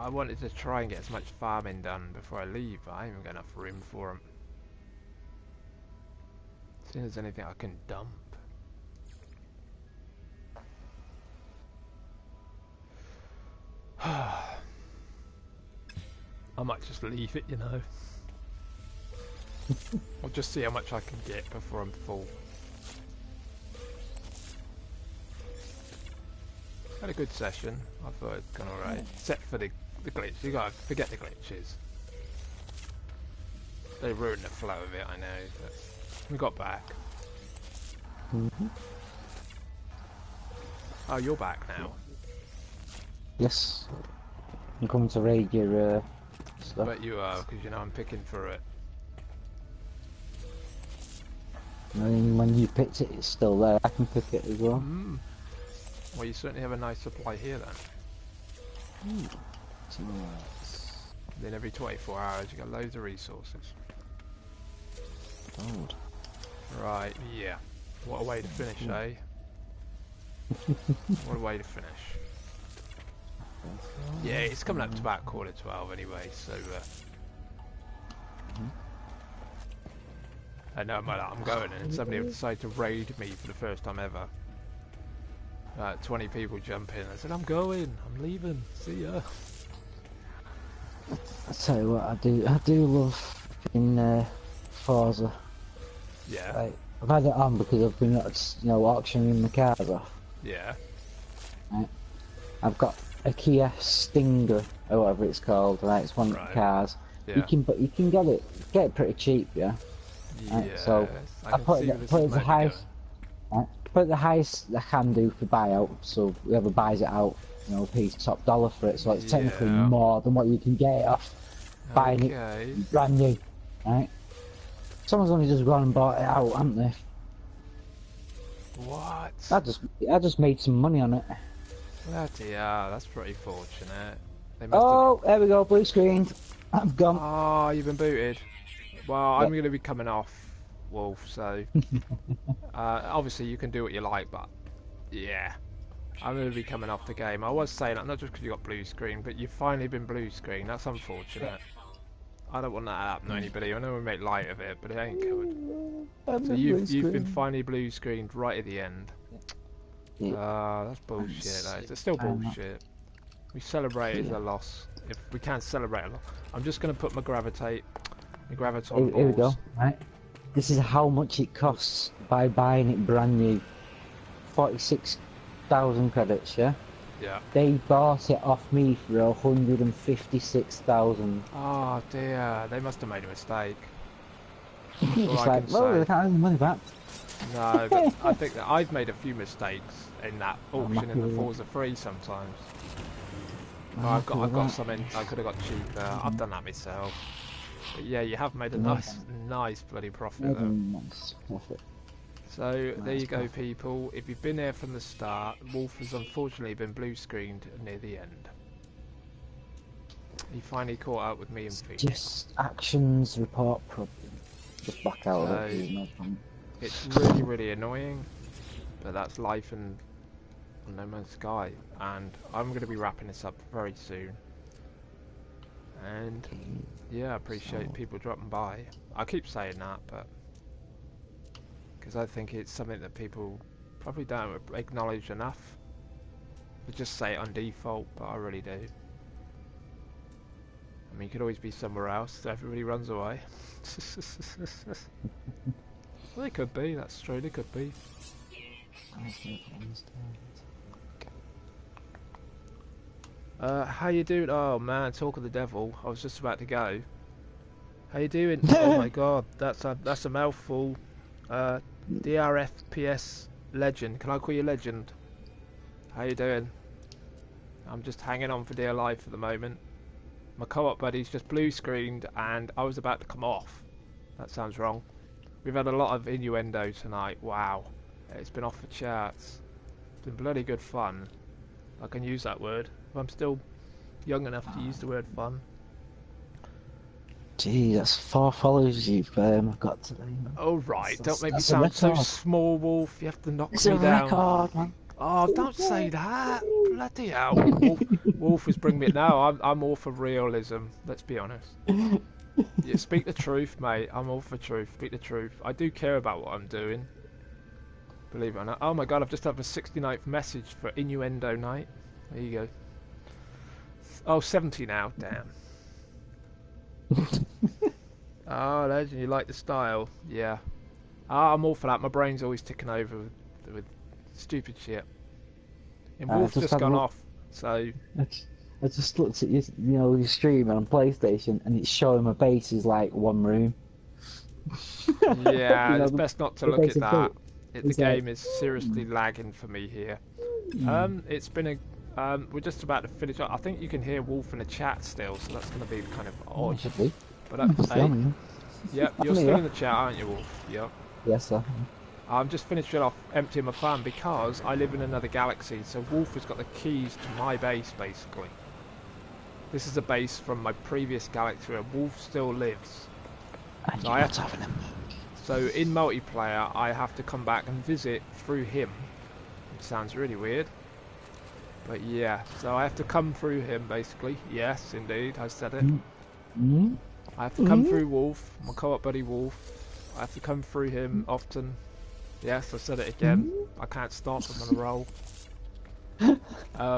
Speaker 1: wanted to try and get as much farming done before I leave, but I haven't got enough room for them. See if there's anything I can dump. I might just leave it, you know. I'll just see how much I can get before I'm full. Had a good session. I thought it'd gone alright. Except for the glitch. You gotta forget the glitches. They ruined the flow of it, I know, but we got back.
Speaker 3: Mm-hmm.
Speaker 1: Oh, you're back now.
Speaker 3: Yes. I'm coming to raid your stuff.
Speaker 1: Bet you are, because you know I'm picking for it.
Speaker 3: And when you picked it, it's still there. I can pick it as well.
Speaker 1: Mm. Well, you certainly have a nice supply here then. Then every 24 hours you got loads of resources.
Speaker 3: Gold.
Speaker 1: Right, yeah. What a way to finish, eh? What a way to finish. Yeah, it's coming up to about 11:45 anyway, so... I know I'm going and somebody will decide to raid me for the first time ever. 20 people jump in. I said, I'm going, I'm leaving, see ya.
Speaker 3: I tell you what, I do love in Forza.
Speaker 1: Yeah.
Speaker 3: Like, I've had it on because I've been, auctioning the cars off.
Speaker 1: Yeah.
Speaker 3: Right. I've got a Kia Stinger or whatever it's called. Right, it's one of the cars.
Speaker 1: Yeah.
Speaker 3: You can get it pretty cheap, yeah. Right, so I put it as the highest. Right, put the highest I can do for buyout. So whoever buys it out, pays top dollar for it. So it's technically more than what you can get it off buying it brand new. Right. Someone's only just gone and bought it out, haven't they?
Speaker 1: What?
Speaker 3: I just made some money on it.
Speaker 1: Bloody hell, that's pretty fortunate.
Speaker 3: There we go, blue screen. I've gone.
Speaker 1: Oh, you've been booted. Well, I'm going to be coming off, Wolf, so... obviously you can do what you like, but... Yeah. I'm going to be coming off the game. I was saying that not just because you got blue screen, but you've finally been blue screen. That's unfortunate. I don't want that to happen to anybody. I know we make light of it, but it ain't good. So you've been finally blue screened right at the end. That's bullshit. It's still bullshit. We celebrate it as a loss. If we can't celebrate a loss, I'm just going to put my graviton balls.
Speaker 3: Here we go. Right. This is how much it costs by buying it brand new. 46,000 credits, yeah?
Speaker 1: Yeah.
Speaker 3: They bought it off me for 156,000.
Speaker 1: Oh dear, they must have made a mistake.
Speaker 3: It's like, well, they can't have the money back.
Speaker 1: No, but I think that I've made a few mistakes in that auction in the Forza 3 sometimes. I've got something I could have got cheaper. I've done that myself. But yeah, you have made a nice bloody profit though.
Speaker 3: Nice profit.
Speaker 1: So there you go, people. If you've been there from the start, Wolf has unfortunately been blue screened near the end. He finally caught up with me and Phoenix.
Speaker 3: Just actions report problem. Just back out of it. No problem.
Speaker 1: It's really, really annoying, but that's life on No Man's Sky, and I'm going to be wrapping this up very soon. And yeah, I appreciate people dropping by. I keep saying that, but because I think it's something that people probably don't acknowledge enough. They just say it on default, but I really do. I mean, you could always be somewhere else, so everybody runs away. Well, they could be, that's true, they could be. How you doing? Oh man, talk of the devil, I was just about to go. How you doing? Oh my god, that's a mouthful. DRFPS Legend, can I call you Legend? How you doing? I'm just hanging on for dear life at the moment. My co-op buddy's just blue screened and I was about to come off. That sounds wrong. We've had a lot of innuendo tonight, wow. It's been off the charts. It's been bloody good fun. I can use that word. I'm still young enough to use the word fun.
Speaker 3: Gee, that's 4 followers you've got today. Man.
Speaker 1: Oh right, don't make me sound so small, Wolf. You have to knock me down.
Speaker 3: It's a record, man.
Speaker 1: Oh, don't say that. Bloody hell. Wolf is bringing me it now. I'm all for realism. Let's be honest. Yeah, speak the truth, mate. I'm all for truth. Speak the truth. I do care about what I'm doing. Believe it or not. Oh my god, I've just had a 69th message for innuendo night. There you go. Oh, 70 now. Damn. Oh, legend, you like the style? Yeah. I'm all for that. My brain's always ticking over with stupid shit. And Wolf's just gone off, so...
Speaker 3: I just looked at your stream on PlayStation, and it's showing my base is like one room.
Speaker 1: Yeah, it's best not to look at that. The game is seriously lagging for me here. It's been a. We're just about to finish up. I think you can hear Wolf in the chat still, so that's going to be kind of odd.
Speaker 3: Should be.
Speaker 1: But yep, you're still in the chat, aren't you, Wolf? Yep.
Speaker 3: Yes, sir.
Speaker 1: I'm just finishing off emptying my farm because I live in another galaxy, so Wolf has got the keys to my base, basically. This is a base from my previous galaxy where Wolf still lives.
Speaker 3: And you're not having him.
Speaker 1: So in multiplayer, I have to come back and visit through him. It sounds really weird. But yeah, so I have to come through him, basically. Yes, indeed, I said it. I have to come through Wolf, my co-op buddy Wolf. I have to come through him often. Yes, I said it again. I can't stop, I'm on a roll.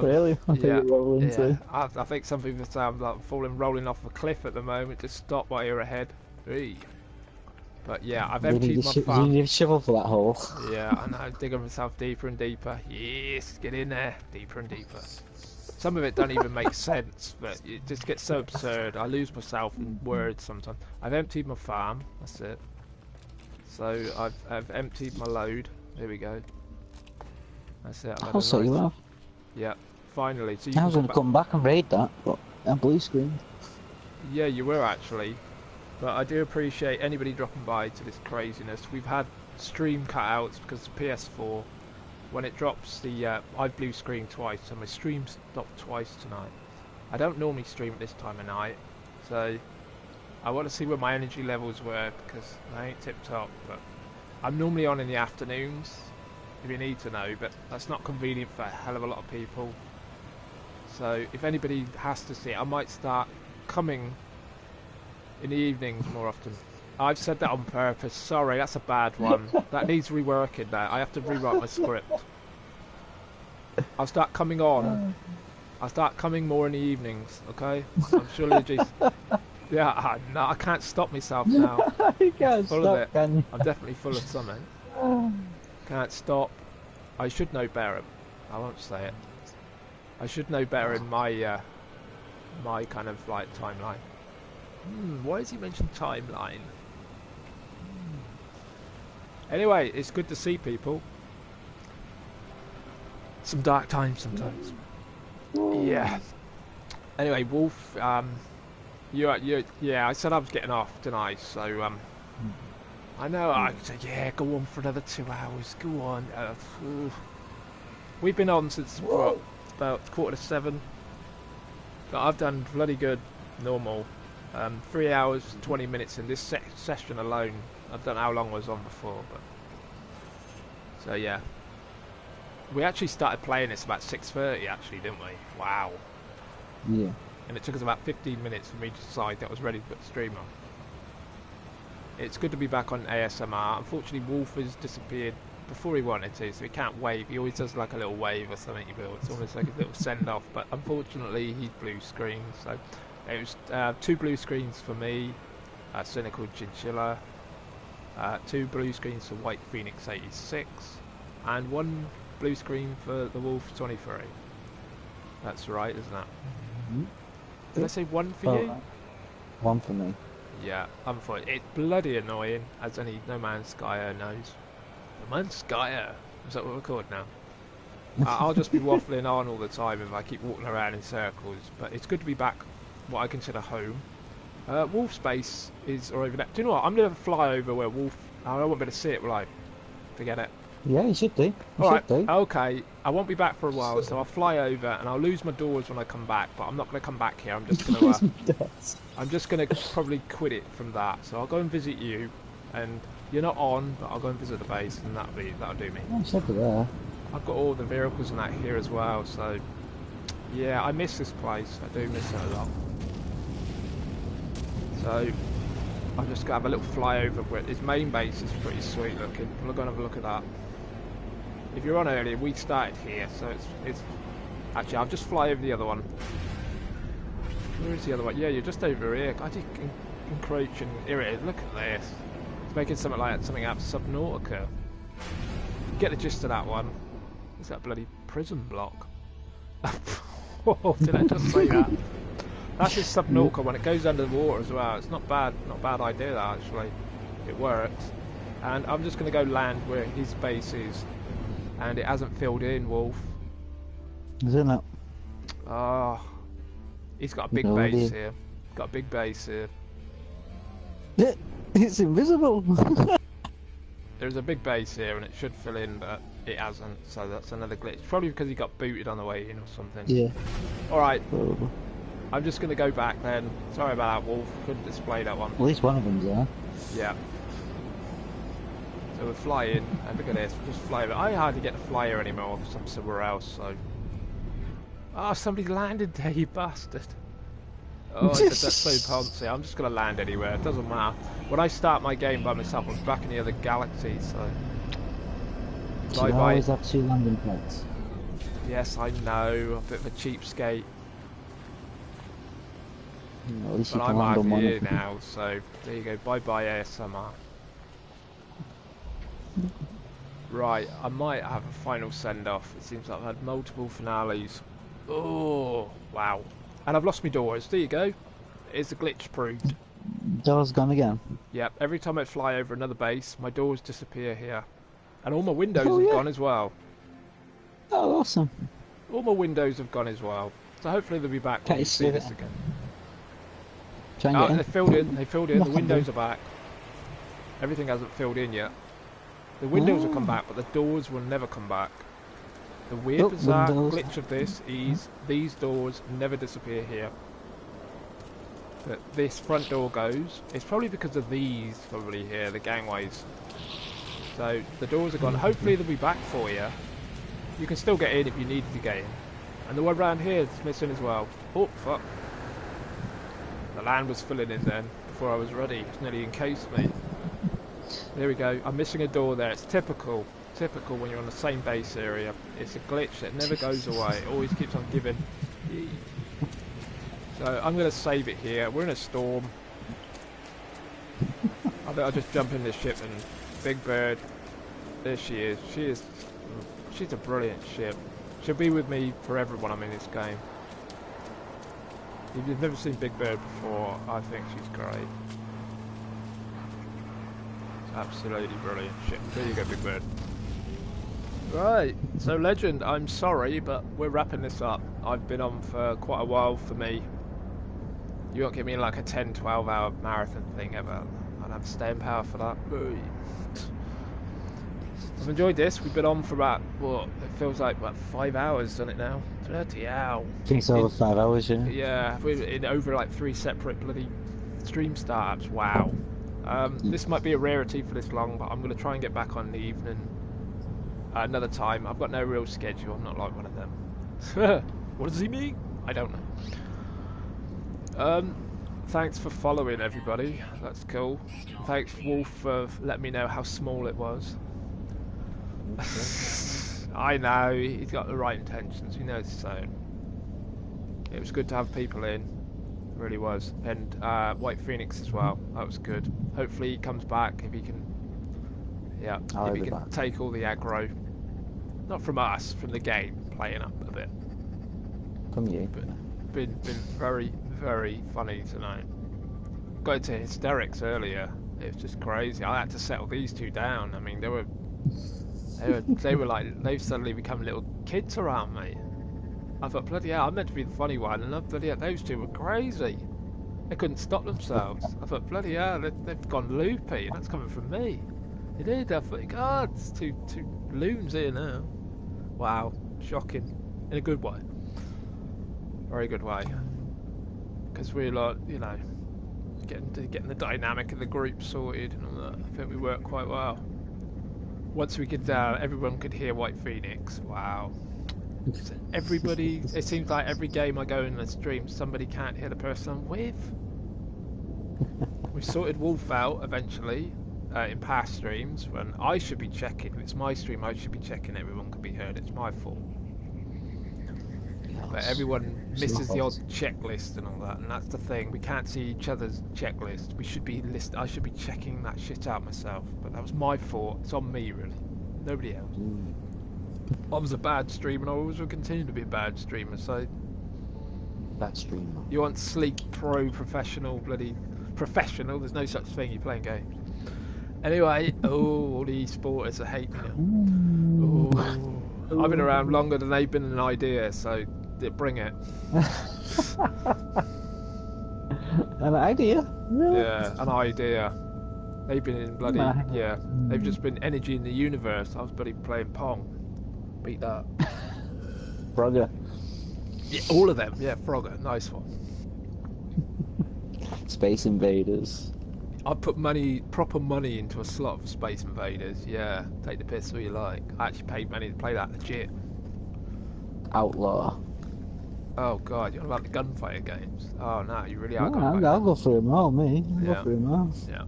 Speaker 3: Really? I think you're rolling too.
Speaker 1: I think some people say I'm like rolling off a cliff at the moment. Just stop while you're ahead. Eey. But yeah, I've emptied my farm.
Speaker 3: You need a shovel for that hole.
Speaker 1: Yeah, I know, digging myself deeper and deeper. Yes, get in there, deeper and deeper. Some of it don't even make sense, but it just gets so absurd. I lose myself in words sometimes. I've emptied my farm, that's it. So I've emptied my load. There we go. That's it.
Speaker 3: I'll sort you out.
Speaker 1: Yeah, finally. So
Speaker 3: I was going to come back and raid that, but I'm blue screen.
Speaker 1: Yeah, you were actually. But I do appreciate anybody dropping by to this craziness. We've had stream cutouts because the PS4, when it drops the... I've blue screen twice, so my stream stopped twice tonight. I don't normally stream at this time of night, so I want to see where my energy levels were because I ain't tip-top, but I'm normally on in the afternoons, if you need to know, but that's not convenient for a hell of a lot of people. So if anybody has to see it, I might start coming in the evenings more often. I've said that on purpose. Sorry, that's a bad one. That needs reworking now. I have to rewrite my script. I'll start coming on. I'll start coming more in the evenings, okay? I'm sure just... Yeah, no, I can't stop myself now.
Speaker 3: You can't
Speaker 1: full
Speaker 3: stop,
Speaker 1: of it.
Speaker 3: can you?
Speaker 1: I'm definitely full of something. Can't stop. I should know better. I won't say it. I should know better in my my kind of like timeline. Why has he mentioned timeline? Anyway, it's good to see people. Some dark times sometimes. Yeah. Anyway, Wolf, yeah, I said I was getting off tonight, so I know I said yeah, go on for another 2 hours. Go on. We've been on since what, about 6:45. But I've done bloody good, normal. 3 hours, 20 minutes in this session alone. I don't know how long I was on before, but so yeah. We actually started playing this about 6:30, actually, didn't we? Wow.
Speaker 3: Yeah.
Speaker 1: And it took us about 15 minutes for me to decide that I was ready to put the stream on. It's good to be back on ASMR. Unfortunately, Wolf has disappeared before he wanted to, so he can't wave. He always does like a little wave or something. It's almost like a little send-off, but unfortunately, he's blue screen. So it was 2 blue screens for me, CynicalChinchilla, 2 blue screens for WhitePhoenix 86, and 1 blue screen for the Wolf 23. That's right, isn't it? Did I say 1 for you?
Speaker 3: 1 for me.
Speaker 1: Yeah, unfortunately, it's bloody annoying, as any No Man's Skyer knows. No Man's Skyer? Is that what we're called now? I'll just be waffling on all the time if I keep walking around in circles, but it's good to be back, what I consider home. Wolf Space is over there. Do you know what? I'm going to fly over where Wolf... I won't be able to see it, will I? Forget it.
Speaker 3: Yeah, you should do.
Speaker 1: Alright, okay. I won't be back for a while, so I'll fly over and I'll lose my doors when I come back, but I'm not going to come back here. I'm just going to... I'm just going to probably quit it from that. So I'll go and visit you, and you're not on, but I'll go and visit the base, and that'll do me.
Speaker 3: I should be there.
Speaker 1: I've got all the vehicles and that here as well, so... Yeah, I miss this place. I do miss it a lot. So... I'm just going to have a little flyover where his main base is pretty sweet looking. We'll go and have a look at that. If you're on earlier, we started here, so it's... Actually, I'll just fly over the other one. Where is the other one? Yeah, you're just over here. I did encroach and... Here it is, look at this. It's making something like something out of Subnautica. Get the gist of that one. It's that bloody prison block. Oh, did I just say that? That's just Subnautica when it goes under the water as well. It's not bad idea that actually. It works. And I'm just going to go land where his base is. And it hasn't filled in, Wolf.
Speaker 3: Isn't it?
Speaker 1: Oh, he's got a big base here. Got a big base here.
Speaker 3: It's invisible.
Speaker 1: There's a big base here and it should fill in, but it hasn't, so that's another glitch. Probably because he got booted on the way in or something.
Speaker 3: Yeah.
Speaker 1: Alright,
Speaker 3: Probably.
Speaker 1: I'm just going to go back then. Sorry about that, Wolf. Couldn't display that one.
Speaker 3: At least one of them's there.
Speaker 1: Yeah. So we're flying, and look at this, we're just flying. I hardly get to fly here anymore, because I'm somewhere else, so... Oh, somebody landed there, you bastard. Oh, that's so poncy. I'm just going to land anywhere, it doesn't matter. When I start my game by myself, I'm back in the other galaxy, so...
Speaker 3: So you always have 2 landing pads.
Speaker 1: Yes, I know, a bit of a cheapskate.
Speaker 3: At least
Speaker 1: But
Speaker 3: you can
Speaker 1: I'm
Speaker 3: land on
Speaker 1: out
Speaker 3: one.
Speaker 1: here now, so there you go. Bye-bye ASMR. Right, I might have a final send-off. It seems like I've had multiple finales. Oh, wow. And I've lost my doors. There you go. It's a glitch proved.
Speaker 3: Door's gone again.
Speaker 1: Yep, every time I fly over another base, my doors disappear here. And all my windows
Speaker 3: Oh,
Speaker 1: have
Speaker 3: yeah.
Speaker 1: gone as well.
Speaker 3: Oh, awesome.
Speaker 1: All my windows have gone as well. So hopefully they'll be back when
Speaker 3: Can't
Speaker 1: we
Speaker 3: you
Speaker 1: see
Speaker 3: see
Speaker 1: this
Speaker 3: that?
Speaker 1: again.
Speaker 3: Try and
Speaker 1: Oh,
Speaker 3: get in.
Speaker 1: they filled in. They filled in. The
Speaker 3: What
Speaker 1: windows
Speaker 3: happened?
Speaker 1: are back. Everything hasn't filled in yet. The windows will come
Speaker 3: Oh.
Speaker 1: back, but the doors will never come back. The weird,
Speaker 3: Oh,
Speaker 1: bizarre
Speaker 3: windows.
Speaker 1: glitch of this is these doors never disappear here. But this front door goes. It's probably because of these, probably here, the gangways. So the doors are gone. Hopefully they'll be back for you. You can still get in if you need to get in. And the one around here is missing as well. Oh, fuck. The land was filling in then, before I was ready. It's nearly encased me. There we go. I'm missing a door there. It's typical. Typical when you're on the same base area. It's a glitch that never goes away. It always keeps on giving. So I'm going to save it here. We're in a storm. I think I'll just jump in this ship and Big Bird. There she is. She's a brilliant ship. She'll be with me forever when I'm in this game. If you've never seen Big Bird before, I think she's great. It's absolutely brilliant ship. There you go, Big Bird. Right, so Legend, I'm sorry, but we're wrapping this up. I've been on for quite a while for me. You won't give me like a 10-12 hour marathon thing ever. I'd have staying power for that. I've enjoyed this. We've been on for about, what, it feels like about 5 hours, doesn't it now? Bloody hell.
Speaker 3: I think it's over 5 hours, yeah.
Speaker 1: Yeah, we're in over like 3 separate bloody stream startups. Wow. This might be a rarity for this long, but I'm going to try and get back on the evening another time. I've got no real schedule. I'm not like one of them. What does he mean? I don't know. Thanks for following, everybody. That's cool. Thanks, Wolf, for letting me know how small it was. I know, he's got the right intentions. He knows his own. It was good to have people in. It really was. And WhitePhoenix as well. That was good. Hopefully he comes back if he can. Yeah, if he can take all the aggro. Not from us, from the game, playing up a bit.
Speaker 3: From you.
Speaker 1: But been very, very funny tonight. Got into hysterics earlier. It was just crazy. I had to settle these two down. I mean, they were like, they've suddenly become little kids around me. I thought, bloody hell, I'm meant to be the funny one, and bloody hell, those two were crazy. They couldn't stop themselves. I thought, bloody hell, they've gone loopy, and that's coming from me. They did. I thought, God, it's two loons here now. Wow, shocking, in a good way. Very good way. Because we're like, you know, getting the dynamic of the group sorted and all that. I think we work quite well. Once we could, everyone could hear WhitePhoenix. Wow. Everybody, it seems like every game I go in the stream, somebody can't hear the person I'm with. We sorted Wolf out eventually in past streams when I should be checking. If it's my stream, I should be checking everyone can be heard. It's my fault. But everyone misses the odd checklist and all that, and that's the thing. We can't see each other's checklist. We should be I should be checking that shit out myself. But that was my fault. It's on me, really. Nobody else. I was a bad streamer, and I always will continue to be a bad streamer. So
Speaker 3: Bad streamer.
Speaker 1: you want sleek, pro, professional, bloody professional? There's no such thing. You're playing games. Anyway, all the esporters are hating it. I've been around longer than they've been an idea, so bring it.
Speaker 3: An idea? Really?
Speaker 1: Yeah, an idea. They've been in bloody They've just been energy in the universe. I was bloody playing Pong. Beat that.
Speaker 3: Frogger.
Speaker 1: Yeah, all of them. Yeah, Frogger. Nice one.
Speaker 3: Space Invaders.
Speaker 1: I put proper money into a slot for Space Invaders. Yeah, take the piss all you like. I actually paid money to play that legit.
Speaker 3: Outlaw.
Speaker 1: Oh god, you're about the gunfighter games. Oh no, you really are.
Speaker 3: I'll go through them all, me. I'll go through them all.
Speaker 1: Yeah.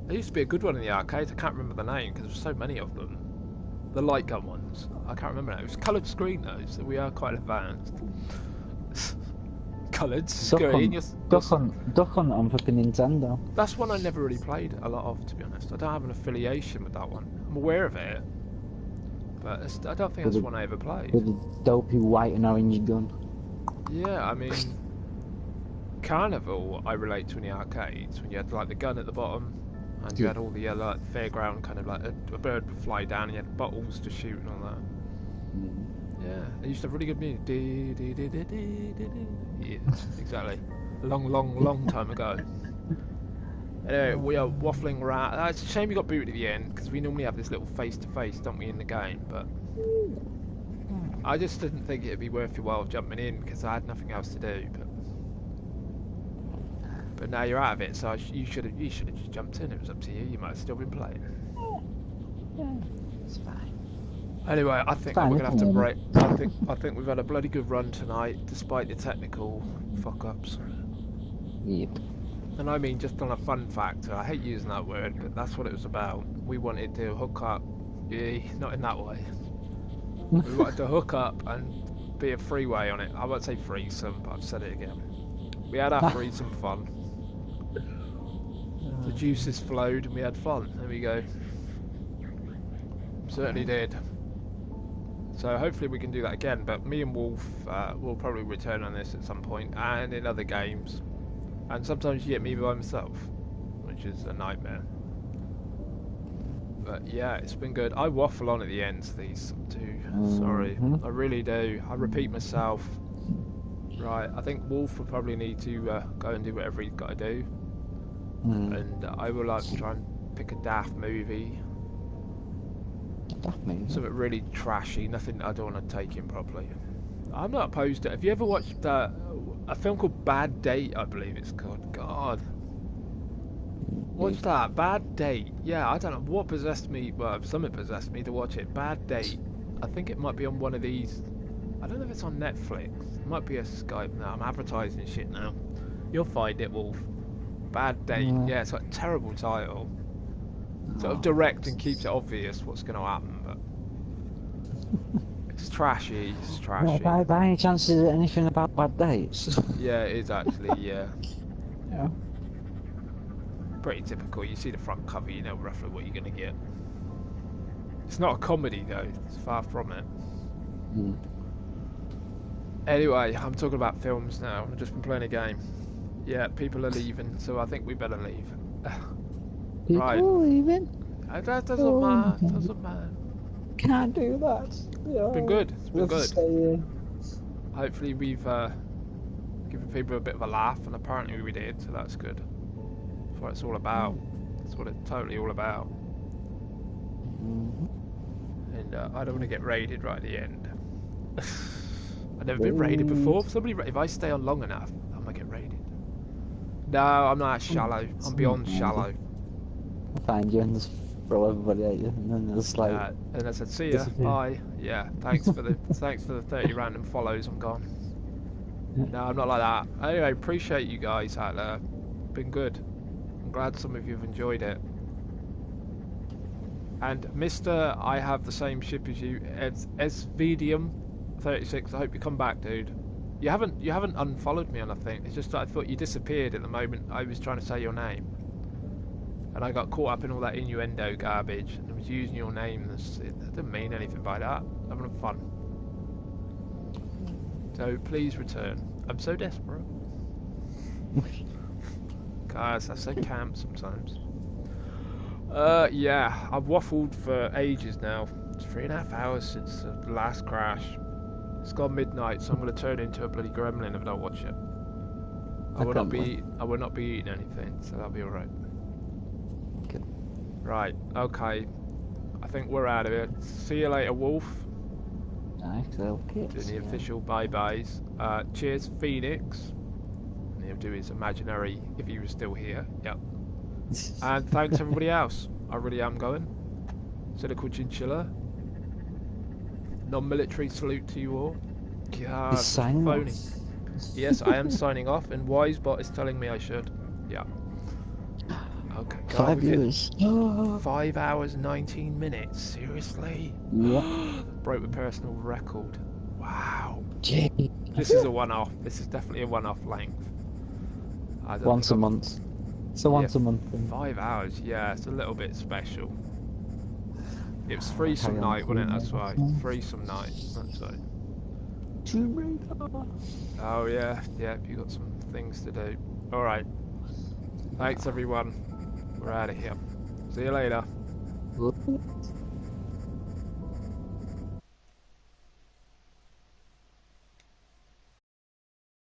Speaker 1: There used to be a good one in the arcades. I can't remember the name because there's so many of them. The light gun ones. I can't remember now. It was coloured screen though, so we are quite advanced. Coloured screen.
Speaker 3: Duck Hunt on fucking Nintendo.
Speaker 1: That's one I never really played a lot of, to be honest. I don't have an affiliation with that one. I'm aware of it, but I don't think that's one I ever played.
Speaker 3: With a dopey white and orange gun.
Speaker 1: Yeah, I mean, Carnival I relate to in the arcades when you had like the gun at the bottom. And you had all the like fairground kind of like a bird would fly down and you had bottles to shoot and all that. Yeah, they used to have really good music. Yeah, exactly. A long time ago. Anyway, we are waffling around. It's a shame we got booted at the end because we normally have this little face-to-face, don't we, in the game? But I just didn't think it'd be worth your while jumping in because I had nothing else to do. But now you're out of it, so you should have just jumped in. It was up to you. You might have still been playing.
Speaker 3: Yeah, it's fine.
Speaker 1: Anyway, I think we're gonna have to break. I think we've had a bloody good run tonight, despite the technical fuck-ups.
Speaker 3: Yep.
Speaker 1: And I mean, just on a fun factor, I hate using that word, but that's what it was about. We wanted to hook up. Yeah, not in that way. We wanted to hook up and be a freeway on it. I won't say threesome, but I've said it again. We had our threesome fun. The juices flowed and we had fun. There we go. Certainly did. So hopefully we can do that again. But me and Wolf will probably return on this at some point and in other games. And sometimes you get me by myself, which is a nightmare. But yeah, it's been good. I waffle on at the ends these too. Sorry, I really do. I repeat myself. Right, I think Wolf will probably need to go and do whatever he's got to do. And I will like to try and pick a daft movie. Something really trashy, nothing I don't want to take in properly. I'm not opposed to it. Have you ever watched a film called Bad Date, I believe it's called? God. What's that? Bad Date. Yeah, I don't know what possessed me. Well, something possessed me to watch it. Bad Date. I think it might be on one of these. I don't know if it's on Netflix. It might be a Skype now. I'm advertising shit now. You'll find it, Wolf. Bad Date. Yeah, it's got a terrible title. Sort of direct and keeps it obvious what's going to happen, but it's trashy. It's trashy.
Speaker 3: Yeah, by any chance, is it anything about Bad Dates?
Speaker 1: Yeah, it is actually. Yeah.
Speaker 3: Yeah.
Speaker 1: Pretty typical. You see the front cover, you know roughly what you're going to get. It's not a comedy though. It's far from it. Anyway, I'm talking about films now. I've just been playing a game. Yeah, people are leaving, so I think we better leave.
Speaker 3: People
Speaker 1: right.
Speaker 3: are leaving?
Speaker 1: That doesn't matter. Doesn't matter.
Speaker 3: Can't do that.
Speaker 1: It's been good. It's been good.
Speaker 3: Stay here.
Speaker 1: Hopefully we've given people a bit of a laugh, and apparently we did, so that's good. That's what it's all about. That's what it's totally all about. And I don't want to get raided right at the end. I've never been raided before. If I stay on long enough, I might get raided. No, I'm not shallow. I'm beyond shallow.
Speaker 3: I'll find you and just throw everybody at you, and then it's like.
Speaker 1: And I said, "See ya, bye." Yeah, thanks for the 30 random follows. I'm gone. No, I'm not like that. Anyway, appreciate you guys out there. Been good. I'm glad some of you have enjoyed it. And Mr. I have the same ship as you, SVDium36. I hope you come back, dude. You haven't unfollowed me on nothing. It's just that I thought you disappeared at the moment I was trying to say your name, and I got caught up in all that innuendo garbage and I was using your name. It didn't mean anything by that. I'm having fun. So please return. I'm so desperate. Guys, I say camp sometimes. Yeah, I've waffled for ages now. It's 3.5 hours since the last crash. It's gone midnight, so I'm going to turn into a bloody gremlin if I don't watch it. I will not be eating anything, so that'll be alright.
Speaker 3: Okay.
Speaker 1: Right, okay. I think we're out of here. See you later, Wolf.
Speaker 3: Nice, okay.
Speaker 1: Doing the official bye-byes. Cheers, Phoenix. And he'll do his imaginary, if he was still here. Yep. And thanks everybody else. I really am going. CynicalChinchilla. Non-military salute to you all. God,
Speaker 3: He's signing
Speaker 1: phony.
Speaker 3: off.
Speaker 1: Yes, I am signing off, and Wisebot is telling me I should. Yeah. Okay. God,
Speaker 3: 5 years.
Speaker 1: 5 hours, 19 minutes. Seriously?
Speaker 3: Yeah.
Speaker 1: Broke the personal record. Wow.
Speaker 3: Gee.
Speaker 1: This is a one-off. This is definitely a one-off length.
Speaker 3: Once a month. So once a month thing.
Speaker 1: 5 hours, yeah, it's a little bit special. It was Threesome night, wasn't it? That's right. Threesome night. That's right. Oh yeah, yeah. You got some things to do. All right. Thanks everyone. We're out of here. See you later.